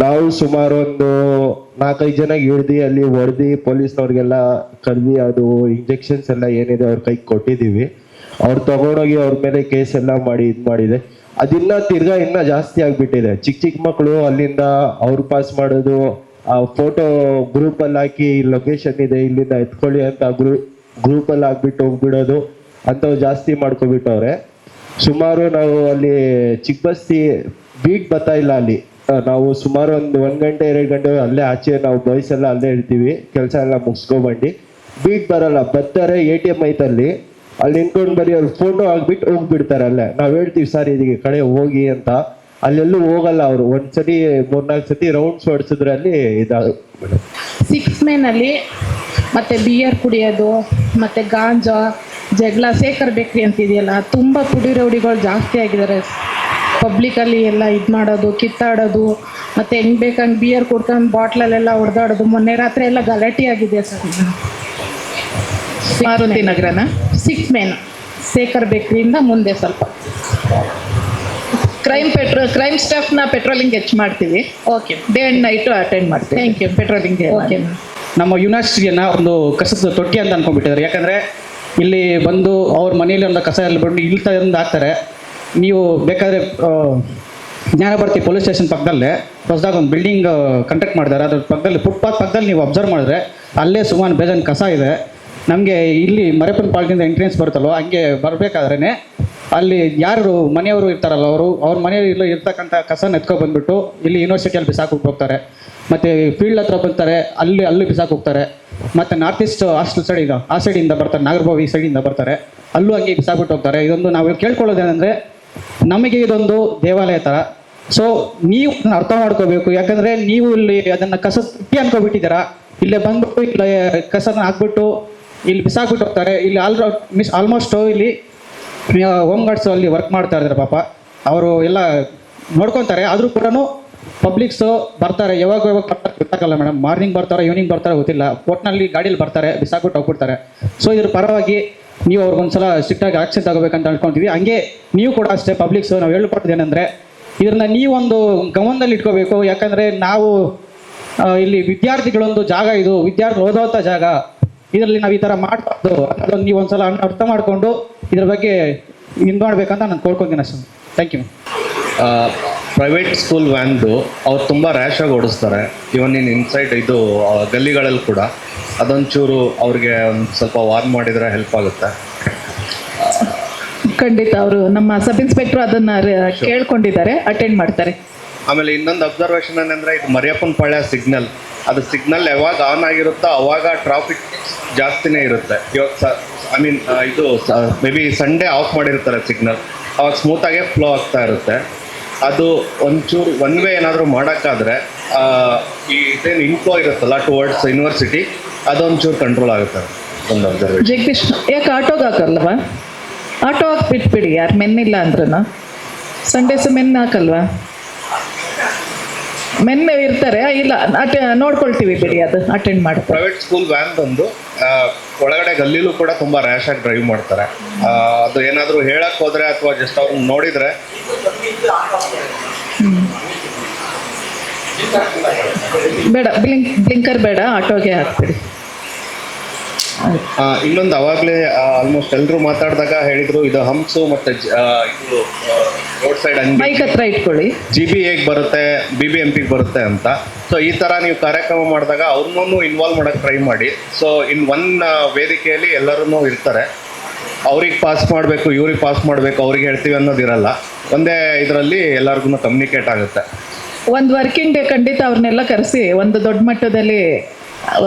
ನಾವು ಸುಮಾರು ಒಂದು 4-5 ಜನ ಹಿಡ್ದು ಅಲ್ಲಿ ಹೊಡೆದು ಪೊಲೀಸ್ನವ್ರಿಗೆಲ್ಲ ಕರೆದಿ ಅದು ಇಂಜೆಕ್ಷನ್ಸ್ ಎಲ್ಲ ಏನಿದೆ ಅವ್ರ ಕೈಗೆ ಕೊಟ್ಟಿದ್ದೀವಿ. ಅವ್ರು ತಗೊಂಡೋಗಿ ಅವ್ರ ಮೇಲೆ ಕೇಸ್ ಎಲ್ಲ ಮಾಡಿ ಮಾಡಿದೆ. ಅದಿನ್ನ ತಿರ್ಗಾ ಇನ್ನೂ ಜಾಸ್ತಿ ಆಗಿಬಿಟ್ಟಿದೆ. ಚಿಕ್ಕ ಮಕ್ಕಳು ಅಲ್ಲಿಂದ ಅವ್ರು ಪಾಸ್ ಮಾಡೋದು, ಆ ಫೋಟೋ ಗ್ರೂಪಲ್ಲಿ ಹಾಕಿ ಲೊಕೇಶನ್ ಇದೆ ಇಲ್ಲಿಂದ ಎತ್ಕೊಳ್ಳಿ ಅಂತ ಗ್ರೂಪಲ್ಲಿ ಹಾಕ್ಬಿಟ್ಟು ಹೋಗ್ಬಿಡೋದು ಅಂಥವು ಜಾಸ್ತಿ ಮಾಡ್ಕೊಬಿಟ್ಟವ್ರೆ. ಸುಮಾರು ನಾವು ಅಲ್ಲಿ ಚಿಕ್ಕಬಸ್ತಿ ಬೀಟ್ ಬರ್ತಾ ಇಲ್ಲ ಅಲ್ಲಿ. ನಾವು ಸುಮಾರು ಒಂದು 1 ಗಂಟೆ 2 ಗಂಟೆ ಅಲ್ಲೇ ಆಚೆ ನಾವು ಬಾಯ್ಸ್ ಎಲ್ಲ ಅಲ್ಲೇ ಇರ್ತೀವಿ, ಕೆಲಸ ಎಲ್ಲ ಮುಗಿಸ್ಕೊಬಂದು. ಬೀಟ್ ಬರಲ್ಲ, ಬರ್ತಾರೆ ATM ಐತಲ್ಲಿ, ಅಲ್ಲಿ ನಿಂತ್ಕೊಂಡು ಬರೀ ಅವ್ರು ಫೋಟೋ ಹಾಕ್ಬಿಟ್ಟು ಹೋಗ್ಬಿಡ್ತಾರೆ ಅಲ್ಲೇ. ನಾವು ಹೇಳ್ತೀವಿ ಸರ್ ಇದಕ್ಕೆ ಕಡೆ ಹೋಗಿ ಅಂತ, ಅಲ್ಲೆಲ್ಲೂ ಹೋಗಲ್ಲ ಅವರು. ಒಂದ್ಸತಿ 3-4 ಸತಿ ರೌಂಡ್ಸ್ ಹೊಡ್ಸಿದ್ರೆ ಅಲ್ಲಿ ಇದಾಗುತ್ತೆ. 6 ಮೇನಲ್ಲಿ ಮತ್ತು ಬಿಯರ್ ಕುಡಿಯೋದು ಮತ್ತು ಗಾಂಜಾ ಜಗಳ, ಶೇಖರ್ ಬೇಕ್ರಿ ಅಂತಿದೆಯಲ್ಲ, ತುಂಬ ಪುಡಿ ರೌಡಿಗಳು ಜಾಸ್ತಿ ಆಗಿದ್ದಾರೆ. ಪಬ್ಲಿಕಲ್ಲಿ ಎಲ್ಲ ಇದು ಮಾಡೋದು, ಕಿತ್ತಾಡೋದು, ಮತ್ತು ಹೆಂಗೆ ಬೇಕಂಗೆ ಬಿಯರ್ ಕುಡ್ಕೊಂಡು ಬಾಟ್ಲಲ್ಲೆಲ್ಲ ಹೊಡೆದಾಡೋದು. ಮೊನ್ನೆ ರಾತ್ರಿ ಎಲ್ಲ ಗಲಾಟೆ ಆಗಿದೆ ಸರ್. ಮಾರುತಿ ನಗರನ 6 ಮೇನ್ ಶೇಖರ್ ಬೇಕ್ರಿಯಿಂದ ಮುಂದೆ ಸ್ವಲ್ಪ ಕ್ರೈಮ್ ಸ್ಟಾಫ್ನ ಪೆಟ್ರೋಲಿಂಗ್ ಹೆಚ್ಚು ಮಾಡ್ತೀವಿ. Okay, day and night attend ಮಾಡ್ತೀವಿ. Thank you. Patrolling okay. ನಮ್ಮ ಯೂನಿವರ್ಸಿಟಿಯನ್ನು ಒಂದು ಕಸದ ತೊಟ್ಟಿ ಅಂತ ಅನ್ಕೊಂಡ್ಬಿಟ್ಟಿದ್ದಾರೆ. ಯಾಕಂದರೆ ಇಲ್ಲಿ ಬಂದು ಅವ್ರ ಮನೆಯಲ್ಲಿ ಒಂದು ಕಸ ಎಲ್ಲ ಬಂದು ಇಲ್ಲಿ ತಂದು ಹಾಕ್ತಾರೆ. ನೀವು ಬೇಕಾದರೆ ಜ್ಞಾನಭಾರತಿ ಪೊಲೀಸ್ ಸ್ಟೇಷನ್ ಪಕ್ಕದಲ್ಲೇ ಹೊಸದಾಗ ಒಂದು ಬಿಲ್ಡಿಂಗ್ ಕಂಟ್ರಾಕ್ಟ್ ಮಾಡಿದ್ದಾರೆ. ಅದ್ರ ಪಕ್ಕದಲ್ಲಿ ಫುಟ್ಪಾತ್ ಪಕ್ಕದಲ್ಲಿ ನೀವು ಅಬ್ಸರ್ವ್ ಮಾಡಿದ್ರೆ ಅಲ್ಲೇ ಸುಮಾರು ಬೇಜಾನ್ ಕಸ ಇದೆ. ನಮಗೆ ಇಲ್ಲಿ ಮರೇಪನ್ ಪಾಳ್ಯದಿಂದ ಎಂಟ್ರೆನ್ಸ್ ಬರುತ್ತಲ್ವ, ಹಂಗೆ ಬರಬೇಕಾದ್ರೇ ಅಲ್ಲಿ ಯಾರು ಮನೆಯವರು ಇರ್ತಾರಲ್ಲ ಅವ್ರ ಮನೆಯಲ್ಲಿ ಇರ್ತಕ್ಕಂಥ ಕಸನ ಎತ್ಕೊಂಡು ಬಂದುಬಿಟ್ಟು ಇಲ್ಲಿ ಯೂನಿವರ್ಸಿಟಿಯಲ್ಲಿ ಬಿಸಾಕಿ ಹೋಗ್ತಾರೆ. ಮತ್ತು ಫೀಲ್ಡ್ ಹತ್ರ ಬರ್ತಾರೆ, ಅಲ್ಲಿ ಬಿಸಾಕಿ ಹೋಗ್ತಾರೆ. ಮತ್ತು ನಾರ್ತ್ ಈಸ್ಟ್ ಹಾಸ್ಟೆಲ್ ಸೈಡ್ ಆ ಸೈಡಿಂದ ಬರ್ತಾರೆ, ನಾಗರಬಾವಿ ಈ ಸೈಡಿಂದ ಬರ್ತಾರೆ, ಅಲ್ಲೂ ಹಂಗೆ ಬಿಸಾಕ್ಬಿಟ್ಟು ಹೋಗ್ತಾರೆ. ಇದೊಂದು ನಾವು ಕೇಳ್ಕೊಳ್ಳೋದೇನೆಂದರೆ, ನಮಗೆ ಇದೊಂದು ದೇವಾಲಯ ಥರ. ಸೊ ನೀವು ಅರ್ಥ ಮಾಡ್ಕೋಬೇಕು. ಯಾಕಂದರೆ ನೀವು ಇಲ್ಲಿ ಅದನ್ನು ಕಸ ಅನ್ಕೊಬಿಟ್ಟಿದ್ದೀರಾ. ಇಲ್ಲೇ ಬಂದ್ಬಿಟ್ಟು ಇಲ್ಲ ಕಸನ ಹಾಕ್ಬಿಟ್ಟು ಇಲ್ಲಿ ಬಿಸಾಕ್ಬಿಟ್ಟು ಹೋಗ್ತಾರೆ. ಇಲ್ಲಿ ಆಲ್ಮೋಸ್ಟ್ ಇಲ್ಲಿ ಹೋಮ್ ಗಾರ್ಡ್ಸು ಅಲ್ಲಿ ವರ್ಕ್ ಮಾಡ್ತಾ ಇದ್ದಾರೆ. ಪಾಪ ಅವರು ಎಲ್ಲ ನೋಡ್ಕೊತಾರೆ. ಆದರೂ ಕೂಡ ಪಬ್ಲಿಕ್ಸು ಬರ್ತಾರೆ, ಯಾವಾಗ ಬರ್ತಾರೆ ಗೊತ್ತಾಗಲ್ಲ ಮೇಡಮ್. ಮಾರ್ನಿಂಗ್ ಬರ್ತಾರೆ, ಈವ್ನಿಂಗ್ ಬರ್ತಾರೆ ಗೊತ್ತಿಲ್ಲ. ಒಟ್ಟಿನಲ್ಲಿ ಗಾಡೀಲಿ ಬರ್ತಾರೆ, ಬಿಸಾಕ್ಬಿಟ್ಟು ಹೋಗ್ಬಿಡ್ತಾರೆ. ಸೊ ಇದ್ರ ಪರವಾಗಿ ನೀವು ಅವ್ರಿಗೊಂದ್ಸಲ ಸ್ಟ್ರಿಕ್ಟಾಗಿ ಆಕ್ಷನ್ ತಗೋಬೇಕಂತ ಅನ್ಕೊತೀವಿ. ಹಂಗೆ ನೀವು ಕೂಡ ಅಷ್ಟೇ ಪಬ್ಲಿಕ್ಸು ನಾವು ಹೇಳ್ಕೊಡೋದು ಏನಂದರೆ, ಇದನ್ನ ನೀವೊಂದು ಗಮನದಲ್ಲಿ ಇಟ್ಕೋಬೇಕು. ಯಾಕಂದರೆ ನಾವು ಇಲ್ಲಿ ವಿದ್ಯಾರ್ಥಿಗಳೊಂದು ಜಾಗ, ಇದು ವಿದ್ಯಾರ್ಥಿ ಓದೋವಂಥ ಜಾಗ. ಇದರಲ್ಲಿ ನಾವು ಈ ಥರ ಮಾಡಬಾರ್ದು. ಅದನ್ನು ನೀವು ಒಂದ್ಸಲ ಅರ್ಥ ಮಾಡಿಕೊಂಡು ಇದ್ರ ಬಗ್ಗೆ ಇದು ಮಾಡಬೇಕಂತ ನಾನು ಕೋರ್ಕೊತೀನಿ ಅಷ್ಟೇ. Thank you. ಪ್ರೈವೇಟ್ ಸ್ಕೂಲ್ ವ್ಯಾನ್ದು ಅವ್ರು ತುಂಬ ರ್ಯಾಶಾಗಿ ಓಡಿಸ್ತಾರೆ. ಇವನ್ ಇನ್ಸೈಡ್ ಇದು ಗಲ್ಲಿಗಳಲ್ಲಿ ಕೂಡ ಅದೊಂಚೂರು ಅವ್ರಿಗೆ ಒಂದು ಸ್ವಲ್ಪ ವಾರ್ನ್ ಮಾಡಿದರೆ ಹೆಲ್ಪ್ ಆಗುತ್ತೆ. ಖಂಡಿತ ಅವರು ನಮ್ಮ ಸಬ್ ಇನ್ಸ್ಪೆಕ್ಟರ್ ಅದನ್ನು ಕೇಳ್ಕೊಂಡಿದ್ದಾರೆ, ಅಟೆಂಡ್ ಮಾಡ್ತಾರೆ. ಆಮೇಲೆ ಇನ್ನೊಂದು ಅಬ್ಸರ್ವೇಷನ್ ಏನಂದರೆ, ಇದು ಮರಿಯಪ್ಪನ ಪಾಳ್ಯ ಸಿಗ್ನಲ್, ಅದು ಸಿಗ್ನಲ್ ಯಾವಾಗ ಆನ್ ಆಗಿರುತ್ತೋ ಅವಾಗ ಟ್ರಾಫಿಕ್ ಜಾಸ್ತಿನೇ ಇರುತ್ತೆ. ಇವಾಗ ಇದು ಮೇ ಬಿ ಸಂಡೇ ಆಫ್ ಮಾಡಿರ್ತಾರೆ ಸಿಗ್ನಲ್, ಅವಾಗ ಸ್ಮೂತಾಗೆ ಫ್ಲೋ ಆಗ್ತಾ ಇರುತ್ತೆ. ಅದು ಒಂಚೂರು ಒನ್ ವೇ ಏನಾದರೂ ಮಾಡೋಕ್ಕಾದ್ರೆ ಈ ಇದೇನು ಇನ್ಫ್ಲೋ ಇರುತ್ತಲ್ಲ ಟುವರ್ಡ್ಸ್ ಯೂನಿವರ್ಸಿಟಿ, ಅದೊಂಚೂರು ಕಂಟ್ರೋಲ್ ಆಗುತ್ತೆ. ಒಂದು ಅಬ್ಸರ್ವೇಷನ್. ಜಗದೀಶ್, ಯಾಕೆ ಆಟೋಗೆ ಹಾಕಲ್ವಾ? ಆಟೋ ಹಾಕಿ ಬಿಟ್ಬಿಡಿ, ಯಾರು ಮೆನ್ನಿಲ್ಲ ಅಂದ್ರೂ. Sundays men ಹಾಕಲ್ವಾ? ಮೆನ್ ಇರ್ತಾರೆ, ಇಲ್ಲ ನೋಡ್ಕೊಳ್ತೀವಿ ಬಿಡಿ, ಅದು ಅಟೆಂಡ್ ಮಾಡ್ತಾರೆ. ಪ್ರೈವೇಟ್ ಸ್ಕೂಲ್ ವ್ಯಾನ್ ಬಂದು ಒಳಗಡೆ ಗಲ್ಲಿಲೂ ಕೂಡ ತುಂಬ ರ್ಯಾಶಾಗಿ ಡ್ರೈವ್ ಮಾಡ್ತಾರೆ. ಅದು ಏನಾದರೂ ಹೇಳಕ್ಕೆ ಹೋದರೆ ಅಥವಾ ಜಸ್ಟ್ ಅವ್ರನ್ನ ನೋಡಿದರೆ ಬೇಡ, ಬ್ಲಿಂಕರ್ ಬೇಡ, ಆಟೋಗೆ ಹಾಕ್ಬಿಡಿ. ಇನ್ನೊಂದು ಅವಾಗಲೇ ಆಲ್ಮೋಸ್ಟ್ ಎಲ್ಲರೂ ಮಾತಾಡಿದಾಗ ಹೇಳಿದ್ರು, ಇದು ಹಂಪ್ಸು ಮತ್ತು ಇದು ರೋಡ್ ಸೈಡ್ ಮೈಕ್ ಹತ್ರ ಇಟ್ಕೊಳ್ಳಿ, GB ಹೇಗೆ ಬರುತ್ತೆ, BBMPಗೆ ಬರುತ್ತೆ ಅಂತ. ಸೊ ಈ ಥರ ನೀವು ಕಾರ್ಯಕ್ರಮ ಮಾಡಿದಾಗ ಅವ್ರನ್ನೂ ಇನ್ವಾಲ್ವ್ ಮಾಡೋಕ್ಕೆ ಟ್ರೈ ಮಾಡಿ. ಸೊ ಇನ್ ಒನ್ ವೇದಿಕೆಯಲ್ಲಿ ಎಲ್ಲರೂ ಇರ್ತಾರೆ. ಅವ್ರಿಗೆ ಪಾಸ್ ಮಾಡಬೇಕು, ಇವ್ರಿಗೆ ಪಾಸ್ ಮಾಡಬೇಕು, ಅವ್ರಿಗೆ ಹೇಳ್ತೀವಿ ಅನ್ನೋದಿರಲ್ಲ. ಒಂದೇ ಇದರಲ್ಲಿ ಎಲ್ಲರಿಗೂ ಕಮ್ಯುನಿಕೇಟ್ ಆಗುತ್ತೆ. ಒಂದು ವರ್ಕಿಂಗ್ ಡೇ ಖಂಡಿತ ಅವ್ರನ್ನೆಲ್ಲ ಕರೆಸಿ ಒಂದು ದೊಡ್ಡ ಮಟ್ಟದಲ್ಲಿ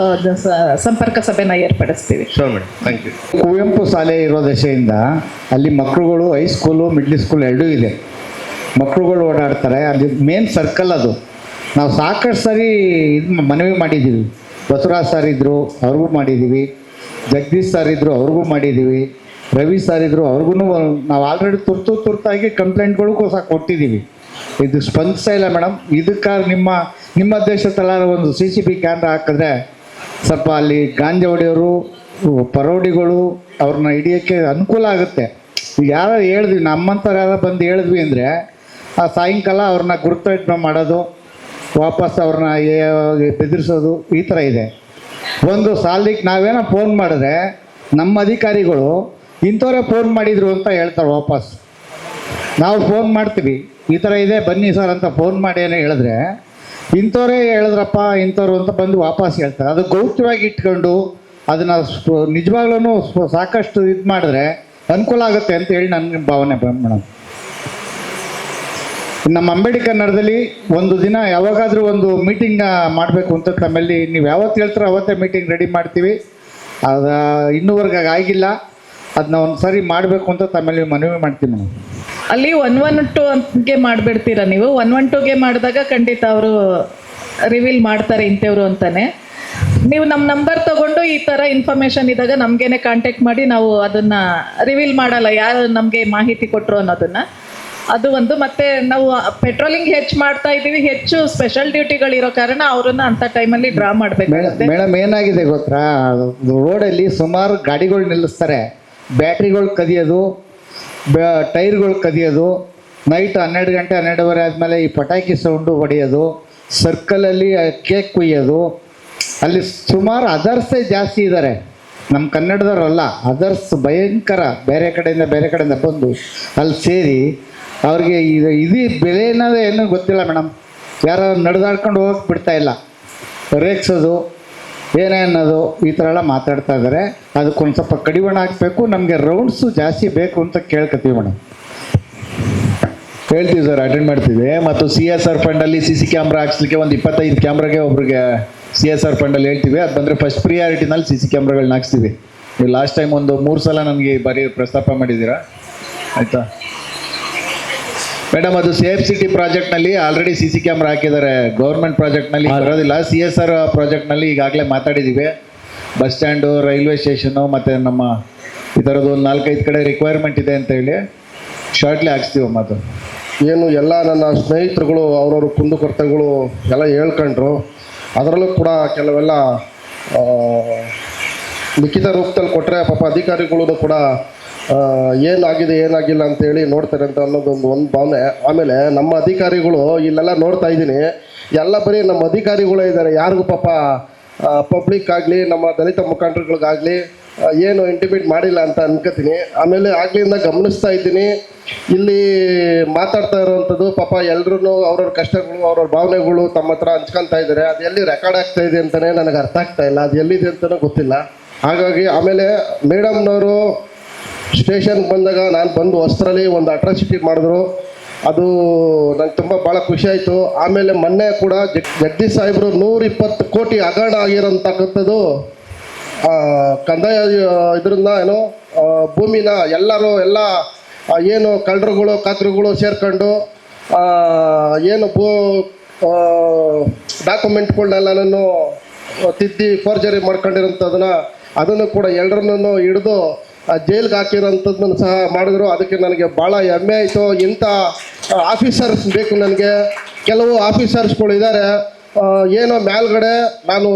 ಸಂಪರ್ಕ ಸಭೆನ ಏರ್ಪಡಿಸ್ತೀವಿ. Sure madam, thank you. Kuvempu ಶಾಲೆ ಇರೋ ದಶೆಯಿಂದ ಅಲ್ಲಿ ಮಕ್ಕಳುಗಳು ಹೈಸ್ಕೂಲು ಮಿಡ್ಲ್ ಸ್ಕೂಲ್ ಎರಡೂ ಇದೆ. ಮಕ್ಕಳುಗಳು ಓಡಾಡ್ತಾರೆ. ಅಲ್ಲಿ ಮೇನ್ ಸರ್ಕಲ್ ಅದು. ನಾವು ಸಾಕಷ್ಟು ಸಾರಿ ಇದು ಮನವಿ ಮಾಡಿದ್ದೀವಿ. ಬಸವರಾಜ್ ಸರ್ ಇದ್ದರು, ಅವ್ರಿಗೂ ಮಾಡಿದ್ದೀವಿ. ಜಗದೀಶ್ ಸರ್ ಇದ್ದರು, ಅವ್ರಿಗೂ ಮಾಡಿದ್ದೀವಿ. ರವಿ ಸರ್ ಇದ್ದರು, ಅವ್ರಿಗೂ ನಾವು ಆಲ್ರೆಡಿ ತುರ್ತಾಗಿ ಕಂಪ್ಲೇಂಟ್ಗಳಿಗೂ ಸಹ ಕೊಟ್ಟಿದ್ದೀವಿ. ಇದು ಸ್ಪಂದಿಸ್ತಾ ಇಲ್ಲ ಮೇಡಮ್. ಇದಕ್ಕಾಗಿ ನಿಮ್ಮ ದೇಶದಲ್ಲ ಒಂದು CCTV ಕ್ಯಾಮ್ರಾ ಹಾಕಿದ್ರೆ ಸ್ವಲ್ಪ ಅಲ್ಲಿ ಗಾಂಜಾ ಹೊಡೆಯೋರು, ಪರೋಡಿಗಳು ಅವ್ರನ್ನ ಹಿಡಿಯೋಕ್ಕೆ ಅನುಕೂಲ ಆಗುತ್ತೆ. ಈಗ ಯಾರು ಹೇಳಿದ್ವಿ, ನಮ್ಮಂಥವ್ರು ಯಾರು ಬಂದು ಹೇಳಿದ್ವಿ ಅಂದರೆ ಆ ಸಾಯಂಕಾಲ ಅವ್ರನ್ನ ಗುರುತು ಮಾಡೋದು, ವಾಪಸ್ ಅವ್ರನ್ನ ಬೆದರಿಸೋದು, ಈ ಥರ ಇದೆ. ಒಂದು ಸಾಲಿಗೆ ನಾವೇನೋ ಫೋನ್ ಮಾಡಿದ್ರೆ ನಮ್ಮ ಅಧಿಕಾರಿಗಳು ಇಂಥವರೇ ಫೋನ್ ಮಾಡಿದರು ಅಂತ ಹೇಳ್ತಾರೆ. ವಾಪಸ್ ನಾವು ಫೋನ್ ಮಾಡ್ತೀವಿ, ಈ ಥರ ಇದೆ ಬನ್ನಿ ಸರ್ ಅಂತ ಫೋನ್ ಮಾಡಿ ಏನೋ ಹೇಳಿದ್ರೆ ಇಂಥವರೇ ಹೇಳಿದ್ರಪ್ಪ ಇಂಥವ್ರು ಅಂತ ಬಂದು ವಾಪಸ್ ಹೇಳ್ತಾರೆ. ಅದು ಗೌಪ್ಯವಾಗಿ ಇಟ್ಕೊಂಡು ಅದನ್ನು ನಿಜವಾಗ್ಲೂ ಸಾಕಷ್ಟು ಇದು ಮಾಡಿದ್ರೆ ಅನುಕೂಲ ಆಗುತ್ತೆ ಅಂತ ಹೇಳಿ ನನ್ನ ಭಾವನೆ ಮೇಡಮ್. ನಮ್ಮ ಅಂಬೇಡ್ಕರ್ ನಗರದಲ್ಲಿ ಒಂದು ದಿನ ಯಾವಾಗಾದರೂ ಒಂದು ಮೀಟಿಂಗ್ ಮಾಡಬೇಕು ಅಂತ ತಮ್ಮಲ್ಲಿ ನೀವು ಯಾವತ್ತು ಹೇಳ್ತಾರೋ ಅವತ್ತೇ ಮೀಟಿಂಗ್ ರೆಡಿ ಮಾಡ್ತೀವಿ. ಅದು ಇನ್ನೂವರೆಗೆ ಆಗಿಲ್ಲ. ಅದನ್ನ ಒಂದು ಸಾರಿ ಮಾಡಬೇಕು ಅಂತ ತಮ್ಮಲ್ಲಿ ಮನವಿ ಮಾಡ್ತೀವಿ ಮೇಡಮ್. ಅಲ್ಲಿ 112ಗೆ ಮಾಡಿಬಿಡ್ತೀರಾ ನೀವು? 112ಗೆ ಮಾಡಿದಾಗ ಖಂಡಿತ ಅವರು ರಿವೀಲ್ ಮಾಡ್ತಾರೆ ಇಂಥವ್ರು ಅಂತಾನೆ. ನೀವು ನಮ್ಮ ನಂಬರ್ ತೊಗೊಂಡು ಈ ಥರ ಇನ್ಫಾರ್ಮೇಷನ್ ಇದ್ದಾಗ ನಮಗೇನೆ ಕಾಂಟ್ಯಾಕ್ಟ್ ಮಾಡಿ ನಾವು ಅದನ್ನು ರಿವೀಲ್ ಮಾಡಲ್ಲ, ಯಾರು ನಮಗೆ ಮಾಹಿತಿ ಕೊಟ್ಟರು ಅನ್ನೋದನ್ನು. ಅದು ಒಂದು. ಮತ್ತು ನಾವು ಪೆಟ್ರೋಲಿಂಗ್ ಹೆಚ್ಚು ಮಾಡ್ತಾ ಇದ್ದೀವಿ, ಹೆಚ್ಚು ಸ್ಪೆಷಲ್ ಡ್ಯೂಟಿಗಳಿರೋ ಕಾರಣ ಅವ್ರನ್ನ ಅಂಥ ಟೈಮಲ್ಲಿ ಡ್ರಾ ಮಾಡಬೇಕು. ಮೇಡಮ್ ಏನಾಗಿದೆ ಗೊತ್ತಾ, ರೋಡಲ್ಲಿ ಸುಮಾರು ಗಾಡಿಗಳು ನಿಲ್ಲಿಸ್ತಾರೆ, ಬ್ಯಾಟ್ರಿಗಳು ಕದಿಯೋದು, ಟೈರ್ಗಳು ಕದಿಯೋದು, ನೈಟ್ 12 ಗಂಟೆ 12:30 ಆದಮೇಲೆ ಈ ಪಟಾಕಿ ಸೌಂಡು ಹೊಡೆಯೋದು, ಸರ್ಕಲಲ್ಲಿ ಕೇಕ್ ಕುಯ್ಯೋದು. ಅಲ್ಲಿ ಸುಮಾರು ಅದರ್ಸೇ ಜಾಸ್ತಿ ಇದ್ದಾರೆ. ನಮ್ಮ ಕನ್ನಡದವರಲ್ಲ, ಅದರ್ಸ್ ಭಯಂಕರ ಬೇರೆ ಕಡೆಯಿಂದ ಬಂದು ಅಲ್ಲಿ ಸೇರಿ ಅವ್ರಿಗೆ ಇದು ಬೆಲೆ ಅನ್ನೋದು ಏನೂ ಗೊತ್ತಿಲ್ಲ ಮೇಡಮ್. ಯಾರೋ ನಡೆದಾಡ್ಕೊಂಡು ಹೋಗಕ್ಕೆ ಬಿಡ್ತಾ ಇಲ್ಲ, ರೇಗ್ಸೋದು ಏನೇ ಅನ್ನೋದು ಈ ಥರ ಎಲ್ಲ ಮಾತಾಡ್ತಾ ಇದ್ದಾರೆ. ಅದಕ್ಕೊಂದು ಸ್ವಲ್ಪ ಕಡಿವಾಣ ಹಾಕಬೇಕು, ನಮಗೆ ರೌಂಡ್ಸು ಜಾಸ್ತಿ ಬೇಕು ಅಂತ ಕೇಳ್ಕೊತೀವಿ ಮೇಡಮ್. ಹೇಳ್ತೀವಿ ಸರ್, ಅಟೆಂಡ್ ಮಾಡ್ತೀವಿ. ಮತ್ತು CSR ಫಂಡಲ್ಲಿ CC ಕ್ಯಾಮ್ರಾ ಹಾಕ್ಸ್ಲಿಕ್ಕೆ ಒಂದು 25 ಕ್ಯಾಮ್ರಾಗೆ ಒಬ್ರಿಗೆ CSR ಫಂಡಲ್ಲಿ ಹೇಳ್ತೀವಿ. ಅದು ಬಂದರೆ ಫಸ್ಟ್ ಪ್ರಿಯಾರಿಟಿನಲ್ಲಿ CC ಕ್ಯಾಮ್ರಾಗಳನ್ನ ಹಾಕ್ಸ್ತೀವಿ. ನೀವು ಲಾಸ್ಟ್ ಟೈಮ್ ಒಂದು 3 ಸಲ ನನಗೆ ಪ್ರಸ್ತಾಪ ಮಾಡಿದ್ದೀರಾ, ಆಯಿತಾ ಮೇಡಮ್? ಅದು ಸೇಫ್ ಸಿಟಿ ಪ್ರಾಜೆಕ್ಟ್ನಲ್ಲಿ ಆಲ್ರೆಡಿ CC ಕ್ಯಾಮ್ರಾ ಹಾಕಿದ್ದಾರೆ. ಗೌರ್ಮೆಂಟ್ ಪ್ರಾಜೆಕ್ಟ್ನಲ್ಲಿ ಬರೋದಿಲ್ಲ. CSR ಪ್ರಾಜೆಕ್ಟ್ನಲ್ಲಿ ಈಗಾಗಲೇ ಮಾತಾಡಿದ್ದೀವಿ. ಬಸ್ ಸ್ಟ್ಯಾಂಡು, ರೈಲ್ವೆ ಸ್ಟೇಷನು ಮತ್ತು ನಮ್ಮ ಈ ಥರದ್ದು ಒಂದು 4-5 ಕಡೆ ರಿಕ್ವೈರ್ಮೆಂಟ್ ಇದೆ ಅಂತ ಹೇಳಿ ಶಾರ್ಟ್ಲಿ ಹಾಕ್ಸ್ತೀವಿ. ಮಾತು ಏನು ಎಲ್ಲ ನನ್ನ ಸ್ನೇಹಿತರುಗಳು ಅವ್ರವ್ರ ಕುಂದುಕೊರತೆಗಳು ಎಲ್ಲ ಹೇಳ್ಕೊಂಡ್ರು. ಅದರಲ್ಲೂ ಕೂಡ ಕೆಲವೆಲ್ಲ ಲಿಖಿತ ರೂಪದಲ್ಲಿ ಕೊಟ್ಟರೆ ಪಾಪ ಅಧಿಕಾರಿಗಳು ಕೂಡ ಏನಾಗಿಲ್ಲ ಅಂತೇಳಿ ನೋಡ್ತಾರೆ ಅಂತ ಅನ್ನೋದೊಂದು ಭಾವನೆ. ಆಮೇಲೆ ನಮ್ಮ ಅಧಿಕಾರಿಗಳು ಇಲ್ಲೆಲ್ಲ ನೋಡ್ತಾ ಇದ್ದೀನಿ, ಎಲ್ಲ ಬರೀ ನಮ್ಮ ಅಧಿಕಾರಿಗಳೇ ಇದ್ದಾರೆ. ಯಾರಿಗೂ ಪಾಪ ಪಬ್ಲಿಕ್ ಆಗಲಿ ನಮ್ಮ ದಲಿತ ಮುಖಂಡರುಗಳಿಗಾಗಲಿ ಏನು ಇಂಟಿಮೇಟ್ ಮಾಡಿಲ್ಲ ಅಂತ ಅನ್ಕೋತೀನಿ. ಆಮೇಲೆ ಆಗ್ಲಿಂದ ಗಮನಿಸ್ತಾ ಇದ್ದೀನಿ, ಇಲ್ಲಿ ಮಾತಾಡ್ತಾ ಇರೋವಂಥದ್ದು ಪಾಪ ಎಲ್ಲರೂ ಅವ್ರವ್ರ ಕಷ್ಟಗಳು ಅವ್ರವ್ರ ಭಾವನೆಗಳು ತಮ್ಮ ಹತ್ರ ಹಂಚ್ಕೊತಾ ಇದ್ದಾರೆ. ಅದು ಎಲ್ಲಿ ರೆಕಾರ್ಡ್ ಆಗ್ತಾ ಇದೆ ಅಂತಲೇ ನನಗೆ ಅರ್ಥ ಆಗ್ತಾ ಇಲ್ಲ, ಅದು ಎಲ್ಲಿದೆ ಅಂತಲೂ ಗೊತ್ತಿಲ್ಲ. ಹಾಗಾಗಿ ಆಮೇಲೆ ಮೇಡಮ್ನವರು ಸ್ಟೇಷನ್ಗೆ ಬಂದಾಗ ನಾನು ಬಂದು ಹೊಸರಲ್ಲಿ ಒಂದು ಅಟ್ರಾಸಿಟಿ ಮಾಡಿದ್ರು, ಅದು ನಂಗೆ ತುಂಬ ಭಾಳ ಖುಷಿ ಆಯಿತು. ಆಮೇಲೆ ಮೊನ್ನೆ ಕೂಡ ಜಗದೀಶ್ ಸಾಹೇಬರು 120 ಕೋಟಿ ಹಗರಣ ಆಗಿರೋಂತಕ್ಕಂಥದ್ದು ಕಂದಾಯ ಇದರಿಂದ ಏನೋ ಭೂಮಿನ ಎಲ್ಲ ಏನು ಕಳ್ಳರುಗಳು ಕಾತರುಗಳು ಸೇರ್ಕೊಂಡು ಏನು ಡಾಕ್ಯುಮೆಂಟ್ಗಳನ್ನೆಲ್ಲನೂ ತಿದ್ದಿ ಫೋರ್ಜರಿ ಅದನ್ನು ಕೂಡ ಎಲ್ಲರನ್ನೂ ಹಿಡಿದು ಜೈಲ್ಗೆ ಹಾಕಿರೋಂಥದ್ದನ್ನು ಸಹ ಮಾಡಿದ್ರು. ಅದಕ್ಕೆ ನನಗೆ ಭಾಳ ಹೆಮ್ಮೆ ಆಯಿತು. ಇಂಥ ಆಫೀಸರ್ಸ್ ಬೇಕು ನನಗೆ. ಕೆಲವು ಆಫೀಸರ್ಸ್ಗಳು ಇದ್ದಾರೆ, ಏನೋ ಮೇಲ್ಗಡೆ ನಾನು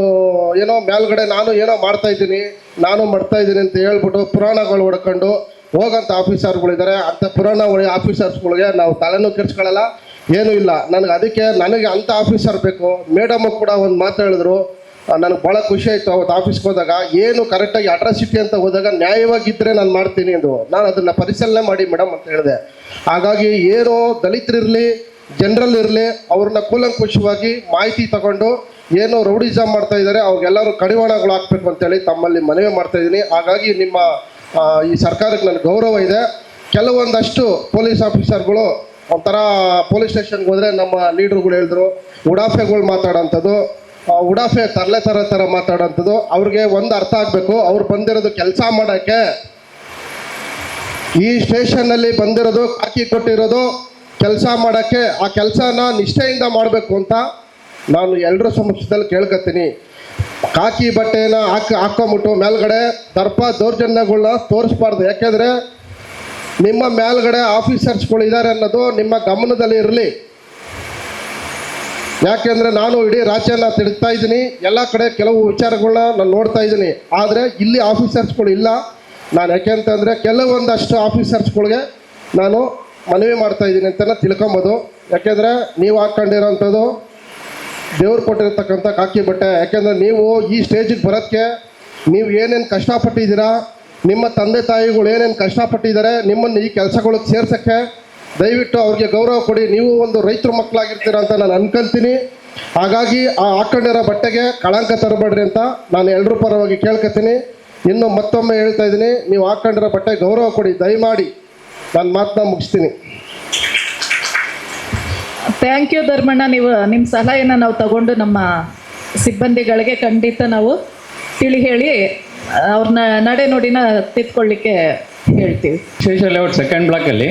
ಏನೋ ಮಾಡ್ತಾಯಿದ್ದೀನಿ ಅಂತ ಹೇಳ್ಬಿಟ್ಟು ಪುರಾಣಗಳು ಹೊಡ್ಕೊಂಡು ಹೋಗೋಂಥ ಆಫೀಸರ್ಗಳಿದ್ದಾರೆ. ಅಂಥ ಪುರಾಣ ಆಫೀಸರ್ಸ್ಗಳಿಗೆ ನಾವು ತಲೆನೂ ಕೆಡ್ಸ್ಕೊಳ್ಳಲ್ಲ, ಏನೂ ಇಲ್ಲ. ನನಗೆ ಅಂಥ ಆಫೀಸರ್ ಬೇಕು. ಮೇಡಮು ಕೂಡ ಒಂದು ಮಾತು ಹೇಳಿದ್ರು, ನನಗೆ ಭಾಳ ಖುಷಿ ಆಯಿತು. ಅವತ್ತು ಆಫೀಸ್ಗೆ ಹೋದಾಗ ಏನು ಕರೆಕ್ಟಾಗಿ ಅಟ್ರಾಸಿಟಿ ಅಂತ ಹೋದಾಗ ನ್ಯಾಯವಾಗಿದ್ದರೆ ನಾನು ಮಾಡ್ತೀನಿ ಎಂದು ನಾನು ಅದನ್ನು ಪರಿಶೀಲನೆ ಮಾಡಿ ಮೇಡಮ್ ಅಂತ ಹೇಳಿದೆ. ಹಾಗಾಗಿ ಏನೋ ದಲಿತರಿರಲಿ ಜನರಲ್ ಇರಲಿ ಅವ್ರನ್ನ ಕೂಲಂಕುಷವಾಗಿ ಮಾಹಿತಿ ತಗೊಂಡು ಏನೋ ರೌಡಿಸಮ್ ಮಾಡ್ತಾ ಇದ್ದಾರೆ ಅವ್ರಿಗೆಲ್ಲರೂ ಕಡಿವಾಣಗಳು ಹಾಕಬೇಕು ಅಂತೇಳಿ ತಮ್ಮಲ್ಲಿ ಮನವಿ ಮಾಡ್ತಾ ಇದ್ದೀನಿ. ಹಾಗಾಗಿ ನಿಮ್ಮ ಈ ಸರ್ಕಾರಕ್ಕೆ ನನಗೆ ಗೌರವ ಇದೆ. ಕೆಲವೊಂದಷ್ಟು ಪೊಲೀಸ್ ಆಫೀಸರ್ಗಳು ಒಂಥರ ಪೊಲೀಸ್ ಸ್ಟೇಷನ್ಗೆ ಹೋದರೆ ನಮ್ಮ ಲೀಡ್ರುಗಳು ಹೇಳಿದ್ರು ಉಡಾಫೆಗಳು ಮಾತಾಡೋಂಥದ್ದು, ಉಡಾಫೆ ಥರ ಮಾತಾಡೋಂಥದ್ದು. ಅವ್ರಿಗೆ ಒಂದು ಅರ್ಥ ಆಗಬೇಕು, ಅವ್ರು ಬಂದಿರೋದು ಕೆಲಸ ಮಾಡೋಕ್ಕೆ, ಈ ಸ್ಟೇಷನ್ನಲ್ಲಿ ಬಂದಿರೋದು ಕಾಕಿ ಕೊಟ್ಟಿರೋದು ಕೆಲಸ ಮಾಡೋಕ್ಕೆ. ಆ ಕೆಲಸನ ನಿಷ್ಠೆಯಿಂದ ಮಾಡಬೇಕು ಅಂತ ನಾನು ಎಲ್ಲರ ಸಮಕ್ಷದಲ್ಲಿ ಕೇಳ್ಕೊತೀನಿ. ಕಾಕಿ ಬಟ್ಟೆನ ಹಾಕೊಂಬಿಟ್ಟು ಮೇಲ್ಗಡೆ ದೌರ್ಜನ್ಯಗಳನ್ನ ತೋರಿಸ್ಬಾರ್ದು. ಯಾಕೆಂದರೆ ನಿಮ್ಮ ಮೇಲ್ಗಡೆ ಆಫೀಸರ್ಸ್ಗಳು ಇದ್ದಾರೆ ಅನ್ನೋದು ನಿಮ್ಮ ಗಮನದಲ್ಲಿ ಇರಲಿ. ಯಾಕೆಂದರೆ ನಾನು ಇಡೀ ರಾಜ್ಯನ ತಿರುಗ್ತಾ ಇದ್ದೀನಿ, ಎಲ್ಲ ಕಡೆ ಕೆಲವು ವಿಚಾರಗಳನ್ನ ನಾನು ನೋಡ್ತಾ ಇದ್ದೀನಿ. ಆದರೆ ಇಲ್ಲಿ ಆಫೀಸರ್ಸ್ಗಳು ಇಲ್ಲ. ನಾನು ಯಾಕೆಂತಂದರೆ ಕೆಲವೊಂದಷ್ಟು ಆಫೀಸರ್ಸ್ಗಳಿಗೆ ನಾನು ಮನವಿ ಮಾಡ್ತಾಯಿದ್ದೀನಿ ಅಂತ ತಿಳ್ಕೊಬೋದು. ಯಾಕೆಂದರೆ ನೀವು ಹಾಕ್ಕೊಂಡಿರೋಂಥದ್ದು ದೇವ್ರು ಕೊಟ್ಟಿರ್ತಕ್ಕಂಥ ಕಾಕಿ ಬಟ್ಟೆ. ಯಾಕೆಂದರೆ ನೀವು ಈ ಸ್ಟೇಜಿಗೆ ಬರೋಕ್ಕೆ ನೀವು ಏನೇನು ಕಷ್ಟಪಟ್ಟಿದ್ದೀರಾ, ನಿಮ್ಮ ತಂದೆ ತಾಯಿಗಳು ಏನೇನು ಕಷ್ಟಪಟ್ಟಿದ್ದಾರೆ ನಿಮ್ಮನ್ನು ಈ ಕೆಲಸಗಳಿಗೆ ಸೇರ್ಸೋಕ್ಕೆ, ದಯವಿಟ್ಟು ಅವ್ರಿಗೆ ಗೌರವ ಕೊಡಿ. ನೀವು ಒಂದು ರೈತರ ಮಕ್ಕಳಾಗಿರ್ತೀರ ಅಂತ ನಾನು ಅನ್ಕೊಂತೀನಿ. ಹಾಗಾಗಿ ಆ ಹಾಕ್ಕೊಂಡಿರೋ ಬಟ್ಟೆಗೆ ಕಳಂಕ ತರಬೇಡ್ರಿ ಅಂತ ನಾನು ಎಲ್ಲರ ಪರವಾಗಿ ಕೇಳ್ಕೊತೀನಿ. ಇನ್ನು ಮತ್ತೊಮ್ಮೆ ಹೇಳ್ತಾ ಇದ್ದೀನಿ, ನೀವು ಹಾಕ್ಕೊಂಡಿರೋ ಬಟ್ಟೆ ಗೌರವ ಕೊಡಿ ದಯಮಾಡಿ. ನಾನು ಮಾತನ್ನ ಮುಗಿಸ್ತೀನಿ. Thank you Dharmanna. ನೀವು ನಿಮ್ಮ ಸಲಹೆನ ನಾವು ತಗೊಂಡು ನಮ್ಮ ಸಿಬ್ಬಂದಿಗಳಿಗೆ ಖಂಡಿತ ನಾವು ತಿಳಿ ಹೇಳಿ ಅವ್ರನ್ನ ನಡೆನುಡಿನ ತಿದ್ಕೊಳ್ಳಿಕ್ಕೆ ಹೇಳ್ತೀವಿ. ವಿಶೇಷ ಲೇಔಟ್ ಸೆಕೆಂಡ್ ಬ್ಲಾಕಲ್ಲಿ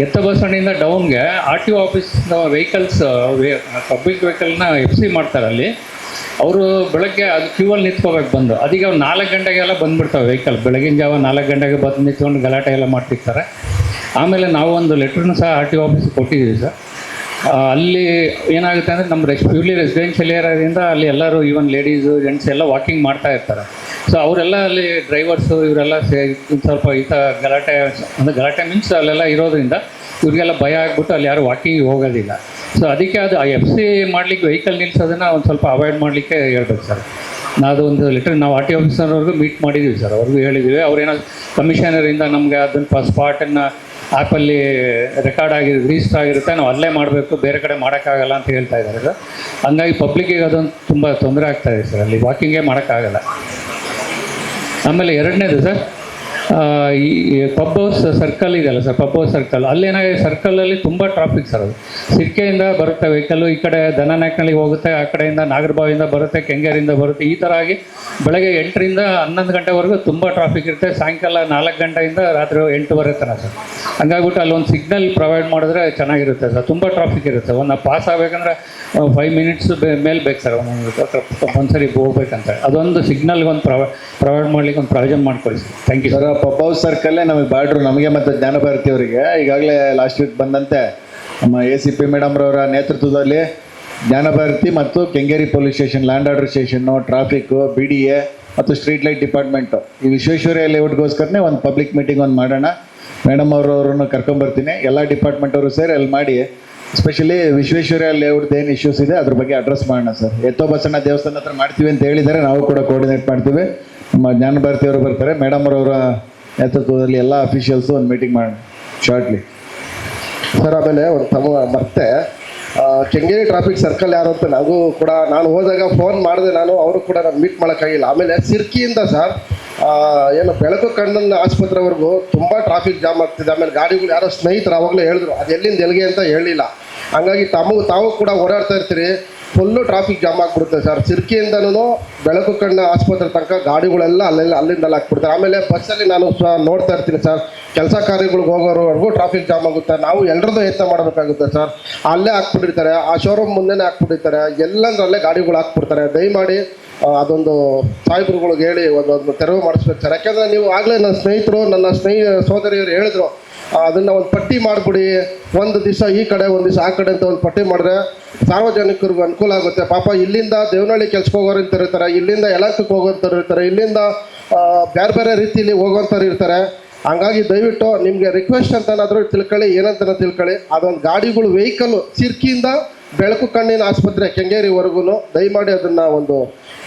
ಎತ್ತ ಬಸವಣ್ಣಿಂದ ಡೌನ್ಗೆ RTO ಆಫೀಸ್ ವೆಹಿಕಲ್ಸ್ ಪಬ್ಲಿಕ್ ವೆಹಿಕಲ್ನ FC ಮಾಡ್ತಾರೆ. ಅಲ್ಲಿ ಅವರು ಬೆಳಗ್ಗೆ ಅದು ಕ್ಯೂವಲ್ಲಿ ನಿಂತ್ಕೋಬೇಕು ಬಂದು. ಅದೀಗ 4 ಗಂಟೆಗೆಲ್ಲ ಬಂದುಬಿಡ್ತಾವೆ ವೆಹಿಕಲ್. ಬೆಳಗಿನ ಜಾವ 4 ಗಂಟೆಗೆ ಬಂದು ನಿಂತ್ಕೊಂಡು ಗಲಾಟೆ ಎಲ್ಲ ಮಾಡ್ತಿರ್ತಾರೆ. ಆಮೇಲೆ ನಾವು ಒಂದು ಲೆಟ್ರನ್ನ ಸಹ RTO ಆಫೀಸ್ಗೆ ಕೊಟ್ಟಿದ್ದೀವಿ ಸರ್. ಅಲ್ಲಿ ಏನಾಗುತ್ತೆ ಅಂದರೆ ನಮ್ಮ ಪ್ಯೂರ್ಲಿ ರೆಸಿಡೆನ್ಷಿಯಲ್ ಏರಿಯಾದಿಂದ ಅಲ್ಲಿ ಎಲ್ಲರೂ ಈವನ್ ಲೇಡೀಸು ಜೆಂಟ್ಸ್ ಎಲ್ಲ ವಾಕಿಂಗ್ ಮಾಡ್ತಾ ಇರ್ತಾರೆ. ಸೊ ಅವರೆಲ್ಲ ಅಲ್ಲಿ ಡ್ರೈವರ್ಸು ಇವರೆಲ್ಲ ಸ್ವಲ್ಪ ಗಲಾಟೆ ಅಂದರೆ ಗಲಾಟೆ ಮೀನ್ಸ್ ಅಲ್ಲೆಲ್ಲ ಇರೋದ್ರಿಂದ ಇವರಿಗೆಲ್ಲ ಭಯ ಆಗಿಬಿಟ್ಟು ಅಲ್ಲಿ ಯಾರು ವಾಕಿಂಗ್ ಹೋಗೋದಿಲ್ಲ. ಸೊ ಅದಕ್ಕೆ ಅದು FC ಮಾಡಲಿಕ್ಕೆ ವೆಹಿಕಲ್ ನಿಲ್ಲಿಸೋದನ್ನು ಒಂದು ಸ್ವಲ್ಪ ಅವಾಯ್ಡ್ ಮಾಡಲಿಕ್ಕೆ ಹೇಳ್ಬೇಕು ಸರ್. ಅದು ಒಂದು ಲೆಟರ್ ನಾವು ಆರ್ ಟಿ ಆಫೀಸರ್ವರೆಗೂ ಮೀಟ್ ಮಾಡಿದ್ದೀವಿ ಸರ್, ಅವ್ರಿಗೂ ಹೇಳಿದ್ದೀವಿ. ಅವ್ರೇನೋ ಕಮಿಷನರಿಂದ ನಮಗೆ ಅದನ್ನು ಸ್ಪಾಟನ್ನು ಆ್ಯಪಲ್ಲಿ ರೆಕಾರ್ಡ್ ರಿಜಿಸ್ಟರ್ ಆಗಿರುತ್ತೆ, ನಾವು ಅಲ್ಲೇ ಮಾಡಬೇಕು, ಬೇರೆ ಕಡೆ ಮಾಡೋಕ್ಕಾಗಲ್ಲ ಅಂತ ಹೇಳ್ತಾ ಇದ್ದಾರೆ ಸರ್. ಹಂಗಾಗಿ ಪಬ್ಲಿಕ್ಕಿಗೆ ಅದೊಂದು ತುಂಬ ತೊಂದರೆ ಆಗ್ತಾಯಿದೆ ಸರ್, ಅಲ್ಲಿ ವಾಕಿಂಗೇ ಮಾಡೋಕ್ಕಾಗಲ್ಲ. ಆಮೇಲೆ ಎರಡನೇದು ಸರ್, ಈ ಪಬ್ ಹೌಸ್ ಸರ್ಕಲ್ ಇದೆಯಲ್ಲ ಸರ್, ಪಬ್ ಹೌಸ್ ಸರ್ಕಲ್ ಅಲ್ಲೇನಾಗಿದೆ, ಸರ್ಕಲಲ್ಲಿ ತುಂಬ ಟ್ರಾಫಿಕ್ ಸರ್. ಅದು ಸಿರ್ಕೆಯಿಂದ ಬರುತ್ತೆ ವೆಹಿಕಲ್ಲು, ಈ ಕಡೆ ದನನಾಯಕನಹಳ್ಳಿಗೆ ಹೋಗುತ್ತೆ, ಆ ಕಡೆಯಿಂದ ನಾಗರಬಾವಿಯಿಂದ ಬರುತ್ತೆ, ಕೆಂಗೇರಿಯಿಂದ ಬರುತ್ತೆ. ಈ ಥರ ಆಗಿ ಬೆಳಗ್ಗೆ 8ರಿಂದ 11 ಗಂಟೆವರೆಗೂ ತುಂಬ ಟ್ರಾಫಿಕ್ ಇರುತ್ತೆ. ಸಾಯಂಕಾಲ 4 ಗಂಟೆಯಿಂದ ರಾತ್ರಿ 8 ತನಕ ಸರ್. ಹಂಗಾಗ್ಬಿಟ್ಟು ಅಲ್ಲೊಂದು ಸಿಗ್ನಲ್ ಪ್ರೊವೈಡ್ ಮಾಡಿದ್ರೆ ಚೆನ್ನಾಗಿರುತ್ತೆ ಸರ್. ತುಂಬ ಟ್ರಾಫಿಕ್ ಇರುತ್ತೆ. ಒಂದು ಪಾಸ್ ಆಗಬೇಕಂದ್ರೆ 5 ಮಿನಿಟ್ಸ್ ಮೇಲೆ ಬೇಕು ಸರ್, ಒಂದ್ಸರಿ ಹೋಗ್ಬೇಕಂತ. ಅದೊಂದು ಸಿಗ್ನಲ್ಗೆ ಒಂದು ಪ್ರೊವೈಡ್ ಮಾಡ್ಲಿಕ್ಕೆ ಒಂದು ಪ್ರಾವಿಷನ್ ಮಾಡ್ಕೊಳ್ಳಿ sir. Thank you sir. Pub house ಸರ್ಕಲ್ಲೇ ನಮಗೆ ಬಾರ್ಡ್ರು, ನಮಗೆ ಮತ್ತು ಜ್ಞಾನಭಾರತಿ ಅವರಿಗೆ ಈಗಾಗಲೇ ಲಾಸ್ಟ್ ವೀಕ್ ಬಂದಂತೆ ನಮ್ಮ ACP ಮೇಡಮ್ರವರ ನೇತೃತ್ವದಲ್ಲಿ ಜ್ಞಾನಭಾರತಿ ಮತ್ತು Kengeri police station, land order station, traffic, BDA ಮತ್ತು ಸ್ಟ್ರೀಟ್ ಲೈಟ್ ಡಿಪಾರ್ಟ್ಮೆಂಟು, ಈ ವಿಶ್ವೇಶ್ವರಯ್ಯ ಲೇಔಟ್ಗೋಸ್ಕರನೇ ಒಂದು ಪಬ್ಲಿಕ್ ಮೀಟಿಂಗ್ ಒಂದು ಮಾಡೋಣ. ಮೇಡಮ್ ಅವರನ್ನು ಕರ್ಕೊಂಬರ್ತೀನಿ, ಎಲ್ಲ ಡಿಪಾರ್ಟ್ಮೆಂಟ್ ಅವರು ಸೇರಿ ಅಲ್ಲಿ ಮಾಡಿ, ಎಸ್ಪೆಷಲಿ ವಿಶ್ವೇಶ್ವರಯ್ಯ ಲೇಔಟ್ದು ಏನು ಇಶ್ಯೂಸ್ ಇದೆ ಅದ್ರ ಬಗ್ಗೆ ಅಡ್ರೆಸ್ ಮಾಡೋಣ ಸರ್. ಎತ್ತೋ ಬಸಣ್ಣ ದೇವಸ್ಥಾನ ಹತ್ರ ಮಾಡ್ತೀವಿ ಅಂತ ಹೇಳಿದ್ದಾರೆ, ನಾವು ಕೂಡ ಕೋಆರ್ಡಿನೇಟ್ ಮಾಡ್ತೀವಿ. ನಮ್ಮ ಜ್ಞಾನಭಾರತಿ ಅವರು ಬರ್ತಾರೆ, ಮೇಡಮ್ ಅವರ ನೇತೃತ್ವದಲ್ಲಿ ಎಲ್ಲ ಅಫಿಷಿಯಲ್ಸು ಒಂದು ಮೀಟಿಂಗ್ ಮಾಡೋಣ ಶಾರ್ಟ್ಲಿ ಸರ್. ಆಮೇಲೆ ಒಂದು ಮತ್ತೆ ಕೆಂಗೇರಿ ಟ್ರಾಫಿಕ್ ಸರ್ಕಲ್ ಯಾರು ಅಂತ ನಾನು ಹೋದಾಗ ಫೋನ್ ಮಾಡಿದೆ, ಅವರು ಕೂಡ ನಾನು ಮೀಟ್ ಮಾಡೋಕ್ಕಾಗಿಲ್ಲ. ಆಮೇಲೆ ಸಿರ್ಕಿಯಿಂದ ಸರ್ ಏನು ಬೆಳಕು ಕಣ್ಣನ ಆಸ್ಪತ್ರೆವರೆಗೂ ತುಂಬ ಟ್ರಾಫಿಕ್ ಜಾಮ್ ಆಗ್ತಿದೆ. ಆಮೇಲೆ ಗಾಡಿಗಳು ಯಾರೋ ಸ್ನೇಹಿತರು ಆವಾಗಲೇ ಹೇಳಿದ್ರು, ಅದು ಎಲ್ಲಿಂದ ಎಲ್ಲಿಗೆ ಅಂತ ಹೇಳಿಲ್ಲ. ಹಂಗಾಗಿ ತಾವು ಕೂಡ ಓಡಾಡ್ತಾ ಇರ್ತೀರಿ, ಫುಲ್ಲು ಟ್ರಾಫಿಕ್ ಜಾಮ್ ಆಗಿಬಿಡುತ್ತೆ ಸರ್. ಸಿರ್ಕಿಯಿಂದನೂ ಬೆಳಕು ಕಣ್ಣ ಆಸ್ಪತ್ರೆ ತನಕ ಗಾಡಿಗಳೆಲ್ಲ ಅಲ್ಲಿಂದಲ್ಲ ಹಾಕ್ಬಿಡ್ತಾರೆ. ಆಮೇಲೆ ಬಸ್ಸಲ್ಲಿ ನಾನು ನೋಡ್ತಾ ಇರ್ತೀನಿ ಸರ್, ಕೆಲಸ ಕಾರ್ಯಗಳಿಗೆ ಹೋಗೋರವರೆಗೂ ಟ್ರಾಫಿಕ್ ಜಾಮ್ ಆಗುತ್ತೆ. ನಾವು ಎಲ್ಲರದ್ದು ಯತ್ನ ಮಾಡಬೇಕಾಗುತ್ತೆ ಸರ್. ಅಲ್ಲೇ ಹಾಕ್ಬಿಟ್ಟಿರ್ತಾರೆ, ಆ ಶೋರೂಮ್ ಮುಂದೆನೇ ಹಾಕ್ಬಿಟ್ಟಿರ್ತಾರೆ, ಎಲ್ಲಂದ್ರಲ್ಲೇ ಗಾಡಿಗಳು ಹಾಕ್ಬಿಡ್ತಾರೆ. ದಯಮಾಡಿ ಅದೊಂದು ಸಾಹೇಬ್ರುಗಳಿಗೆ ಹೇಳಿ ಒಂದು ತೆರವು ಮಾಡಿಸ್ಬೇಕು ಸರ್. ಯಾಕೆಂದರೆ ನೀವು ಆಗಲೇ ನನ್ನ ಸ್ನೇಹಿತರು, ನನ್ನ ಸೋದರಿಯರು ಹೇಳಿದ್ರು, ಅದನ್ನು ಒಂದು ಪಟ್ಟಿ ಮಾಡಿಬಿಡಿ, ಒಂದು ದಿವಸ ಈ ಕಡೆ ಒಂದು ದಿವಸ ಆ ಕಡೆ ಅಂತ ಒಂದು ಪಟ್ಟಿ ಮಾಡಿದ್ರೆ ಸಾರ್ವಜನಿಕರಿಗೂ ಅನುಕೂಲ ಆಗುತ್ತೆ. ಪಾಪ ಇಲ್ಲಿಂದ ದೇವನಹಳ್ಳಿ ಕೆಲ್ಸಕ್ಕೆ ಹೋಗೋರಂತ ಇರ್ತಾರೆ, ಇಲ್ಲಿಂದ ಯಲಹಂಕಕ್ಕೆ ಹೋಗೋಂಥವ್ರು ಇರ್ತಾರೆ, ಇಲ್ಲಿಂದ ಬೇರೆ ಬೇರೆ ರೀತಿಯಲ್ಲಿ ಹೋಗೋಂಥವ್ರು ಇರ್ತಾರೆ. ಹಂಗಾಗಿ ದಯವಿಟ್ಟು ನಿಮಗೆ ರಿಕ್ವೆಸ್ಟ್ ಅಂತನಾದರೂ ತಿಳ್ಕೊಳ್ಳಿ, ಏನಂತ ತಿಳ್ಕೊಳ್ಳಿ, ಅದೊಂದು ಗಾಡಿಗಳು ವೆಹಿಕಲ್ಲು ಸಿರ್ಕಿಯಿಂದ ಬೆಳಕು ಕಣ್ಣಿನ ಆಸ್ಪತ್ರೆ ಕೆಂಗೇರಿವರೆಗೂ ದಯಮಾಡಿ ಅದನ್ನು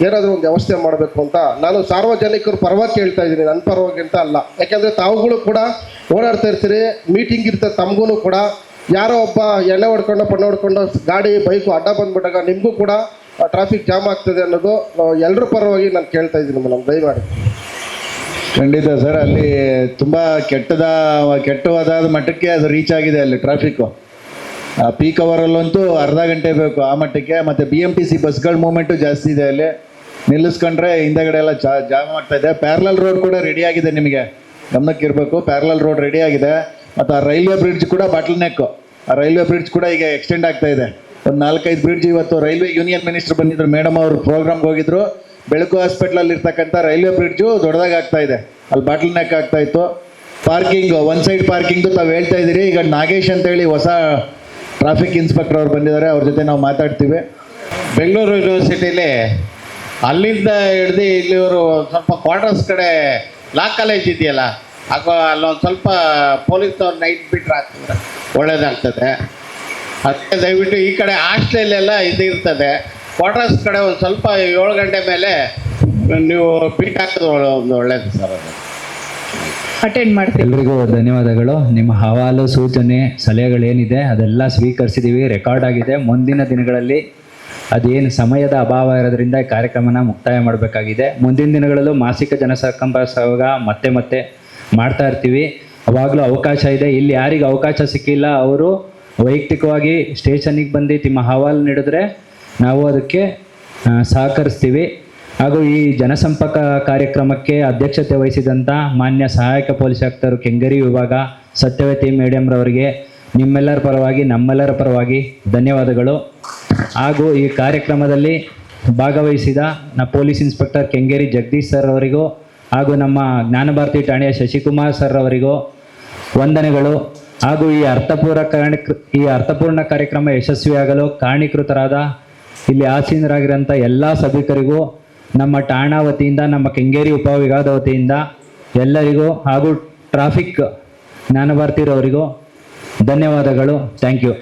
ಏನಾದರೂ ಒಂದು ವ್ಯವಸ್ಥೆ ಮಾಡಬೇಕು ಅಂತ ನಾನು ಸಾರ್ವಜನಿಕರ ಪರವಾಗಿ ಕೇಳ್ತಾ ಇದ್ದೀನಿ, ನನ್ನ ಪರವಾಗಿ ಅಂತ ಅಲ್ಲ. ಯಾಕೆಂದರೆ ತಾವುಗಳು ಕೂಡ ಓಡಾಡ್ತಾ ಇರ್ತೀರಿ, ಮೀಟಿಂಗ್ ಇರ್ತದೆ, ತಮಗೂ ಕೂಡ ಯಾರೋ ಒಬ್ಬ ಎಣ್ಣೆ ಹೊಡ್ಕೊಂಡು ಪಣ್ಣ ಹೊಡ್ಕೊಂಡು ಗಾಡಿ ಬೈಕು ಅಡ್ಡ ಬಂದ್ಬಿಟ್ಟಾಗ ನಿಮಗೂ ಕೂಡ ಟ್ರಾಫಿಕ್ ಜಾಮ್ ಆಗ್ತದೆ ಅನ್ನೋದು ಎಲ್ಲರ ಪರವಾಗಿ ನಾನು ಕೇಳ್ತಾ ಇದ್ದೀನಿ ಮೇಡಮ್, ದಯಮಾಡಿ. ಖಂಡಿತ ಸರ್, ಅಲ್ಲಿ ತುಂಬ ಕೆಟ್ಟವಾದ ಮಟ್ಟಕ್ಕೆ ಅದು ರೀಚ್ ಆಗಿದೆ ಅಲ್ಲಿ ಟ್ರಾಫಿಕ್ಕು. ಪೀಕ್ ಅವರಲ್ಲಂತೂ ಅರ್ಧ ಗಂಟೆ ಬೇಕು ಆ ಮಟ್ಟಕ್ಕೆ. ಮತ್ತು BMTC ಬಸ್ಗಳ ಮೂಮೆಂಟು ಜಾಸ್ತಿ ಇದೆ, ಅಲ್ಲಿ ನಿಲ್ಲಿಸ್ಕೊಂಡ್ರೆ ಹಿಂದೆಗಡೆ ಎಲ್ಲ ಜಾಮ್ ಆಗ್ತಾ ಇದೆ. ಪ್ಯಾರಲಲ್ ರೋಡ್ ಕೂಡ ರೆಡಿ ಆಗಿದೆ, ನಿಮಗೆ ಗಮನಕ್ಕೆ ಇರಬೇಕು, ಪ್ಯಾರಲಲ್ ರೋಡ್ ರೆಡಿ ಆಗಿದೆ. ಮತ್ತು ಆ ರೈಲ್ವೆ ಬ್ರಿಡ್ಜ್ ಕೂಡ ಬಾಟಲ್ ನೆಕ್ಕು, ಆ ರೈಲ್ವೆ ಬ್ರಿಡ್ಜ್ ಕೂಡ ಈಗ ಎಕ್ಸ್ಟೆಂಡ್ ಆಗ್ತಾ ಇದೆ. ಒಂದು 4-5 ಬ್ರಿಡ್ಜ್ ಇವತ್ತು ರೈಲ್ವೆ ಯೂನಿಯನ್ ಮಿನಿಸ್ಟರ್ ಬಂದಿದ್ರು, ಮೇಡಮ್ ಅವರು ಪ್ರೋಗ್ರಾಮ್ಗೆ ಹೋಗಿದ್ರು. ಬೆಳಕು ಹಾಸ್ಪಿಟ್ಲಲ್ಲಿ ಇರ್ತಕ್ಕಂಥ ರೈಲ್ವೆ ಬ್ರಿಡ್ಜು ದೊಡ್ಡದಾಗಿ ಆಗ್ತಾ ಇದೆ, ಅಲ್ಲಿ ಬಾಟಲ್ ನೆಕ್ ಆಗ್ತಾ ಇತ್ತು. ಪಾರ್ಕಿಂಗು, ಒನ್ ಸೈಡ್ ಪಾರ್ಕಿಂಗ್ದು ತಾವು ಹೇಳ್ತಾ ಇದ್ದೀರಿ. ಈಗ ನಾಗೇಶ್ ಅಂತೇಳಿ ಹೊಸ ಟ್ರಾಫಿಕ್ ಇನ್ಸ್ಪೆಕ್ಟರ್ ಅವ್ರು ಬಂದಿದ್ದಾರೆ, ಅವ್ರ ಜೊತೆ ನಾವು ಮಾತಾಡ್ತೀವಿ. ಬೆಂಗಳೂರು ಯೂನಿವರ್ಸಿಟಿಲಿ ಅಲ್ಲಿಂದ ಹಿಡ್ದು ಇಲ್ಲಿವರು ಸ್ವಲ್ಪ ಕ್ವಾರ್ಟರ್ಸ್ ಕಡೆ ಲಾ ಕಾಲೇಜ್ ಇದೆಯಲ್ಲ, ಅಲ್ಲೊಂದು ಸ್ವಲ್ಪ ಪೊಲೀಸ್ನವ್ರು ನೈಟ್ ಬಿಟ್ರೆ ಆಗ್ತದೆ, ಒಳ್ಳೇದಾಗ್ತದೆ. ಅದಕ್ಕೆ ದಯವಿಟ್ಟು ಈ ಕಡೆ ಹಾಸ್ಟೆಲೆಲ್ಲ ಇದು ಇರ್ತದೆ, ಕ್ವಾರ್ಟರ್ಸ್ ಕಡೆ ಒಂದು ಸ್ವಲ್ಪ 7 ಗಂಟೆ ಮೇಲೆ ನೀವು ಬೀಟ್ ಹಾಕಿದ್ರೆ ಒಂದು ಒಳ್ಳೇದು ಸರ್. ಅದು ಅಟೆಂಡ್ ಮಾಡ್ತೀವಿ. ಎಲ್ರಿಗೂ ಧನ್ಯವಾದಗಳು. ನಿಮ್ಮ ಹವಾಲು, ಸೂಚನೆ, ಸಲಹೆಗಳೇನಿದೆ ಅದೆಲ್ಲ ಸ್ವೀಕರಿಸಿದ್ದೀವಿ, ರೆಕಾರ್ಡ್ ಆಗಿದೆ. ಮುಂದಿನ ದಿನಗಳಲ್ಲಿ ಅದೇನು ಸಮಯದ ಅಭಾವ ಇರೋದ್ರಿಂದ ಈ ಕಾರ್ಯಕ್ರಮನ ಮುಕ್ತಾಯ ಮಾಡಬೇಕಾಗಿದೆ. ಮುಂದಿನ ದಿನಗಳಲ್ಲೂ ಮಾಸಿಕ ಜನಸಂಪರ್ಕ ಮತ್ತೆ ಮಾಡ್ತಾ ಇರ್ತೀವಿ, ಅವಾಗಲೂ ಅವಕಾಶ ಇದೆ. ಇಲ್ಲಿ ಯಾರಿಗೆ ಅವಕಾಶ ಸಿಕ್ಕಿಲ್ಲ ಅವರು ವೈಯಕ್ತಿಕವಾಗಿ ಸ್ಟೇಷನ್ನಿಗೆ ಬಂದು ನಿಮ್ಮ ಹವಾಲು ನೀಡಿದ್ರೆ ನಾವು ಅದಕ್ಕೆ ಸಹಕರಿಸ್ತೀವಿ. ಹಾಗೂ ಈ ಜನಸಂಪರ್ಕ ಕಾರ್ಯಕ್ರಮಕ್ಕೆ ಅಧ್ಯಕ್ಷತೆ ವಹಿಸಿದಂಥ ಮಾನ್ಯ ಸಹಾಯಕ ಪೊಲೀಸ್ ಆಯುಕ್ತರು ಕೆಂಗೇರಿ ವಿಭಾಗ ಸತ್ಯವತಿ ಮೇಡಮ್ರವರಿಗೆ ನಿಮ್ಮೆಲ್ಲರ ಪರವಾಗಿ ನಮ್ಮೆಲ್ಲರ ಪರವಾಗಿ ಧನ್ಯವಾದಗಳು. ಹಾಗೂ ಈ ಕಾರ್ಯಕ್ರಮದಲ್ಲಿ ಭಾಗವಹಿಸಿದ police inspector Kengeri Jagadish sir ಅವರಿಗೂ ಹಾಗೂ ನಮ್ಮ ಜ್ಞಾನಭಾರತಿ ಠಾಣೆಯ ಶಶಿಕುಮಾರ್ ಸರ್ ಅವರಿಗೂ ವಂದನೆಗಳು. ಹಾಗೂ ಈ ಅರ್ಥಪೂರ್ಣ ಕಾರ್ಯಕ್ರಮ ಯಶಸ್ವಿಯಾಗಲು ಕಾರಣೀಕೃತರಾದ ಇಲ್ಲಿ ಆಸೀನರಾಗಿರೋಂಥ ಎಲ್ಲ ಸಭಿಕರಿಗೂ ನಮ್ಮ ಠಾಣಾ ವತಿಯಿಂದ, ನಮ್ಮ ಕೆಂಗೇರಿ ಉಪವಿಭಾಗದ ವತಿಯಿಂದ ಎಲ್ಲರಿಗೂ ಹಾಗೂ ಟ್ರಾಫಿಕ್ ಜ್ಞಾನಭಾರತಿರವರಿಗೂ ಧನ್ಯವಾದಗಳು. Thank you.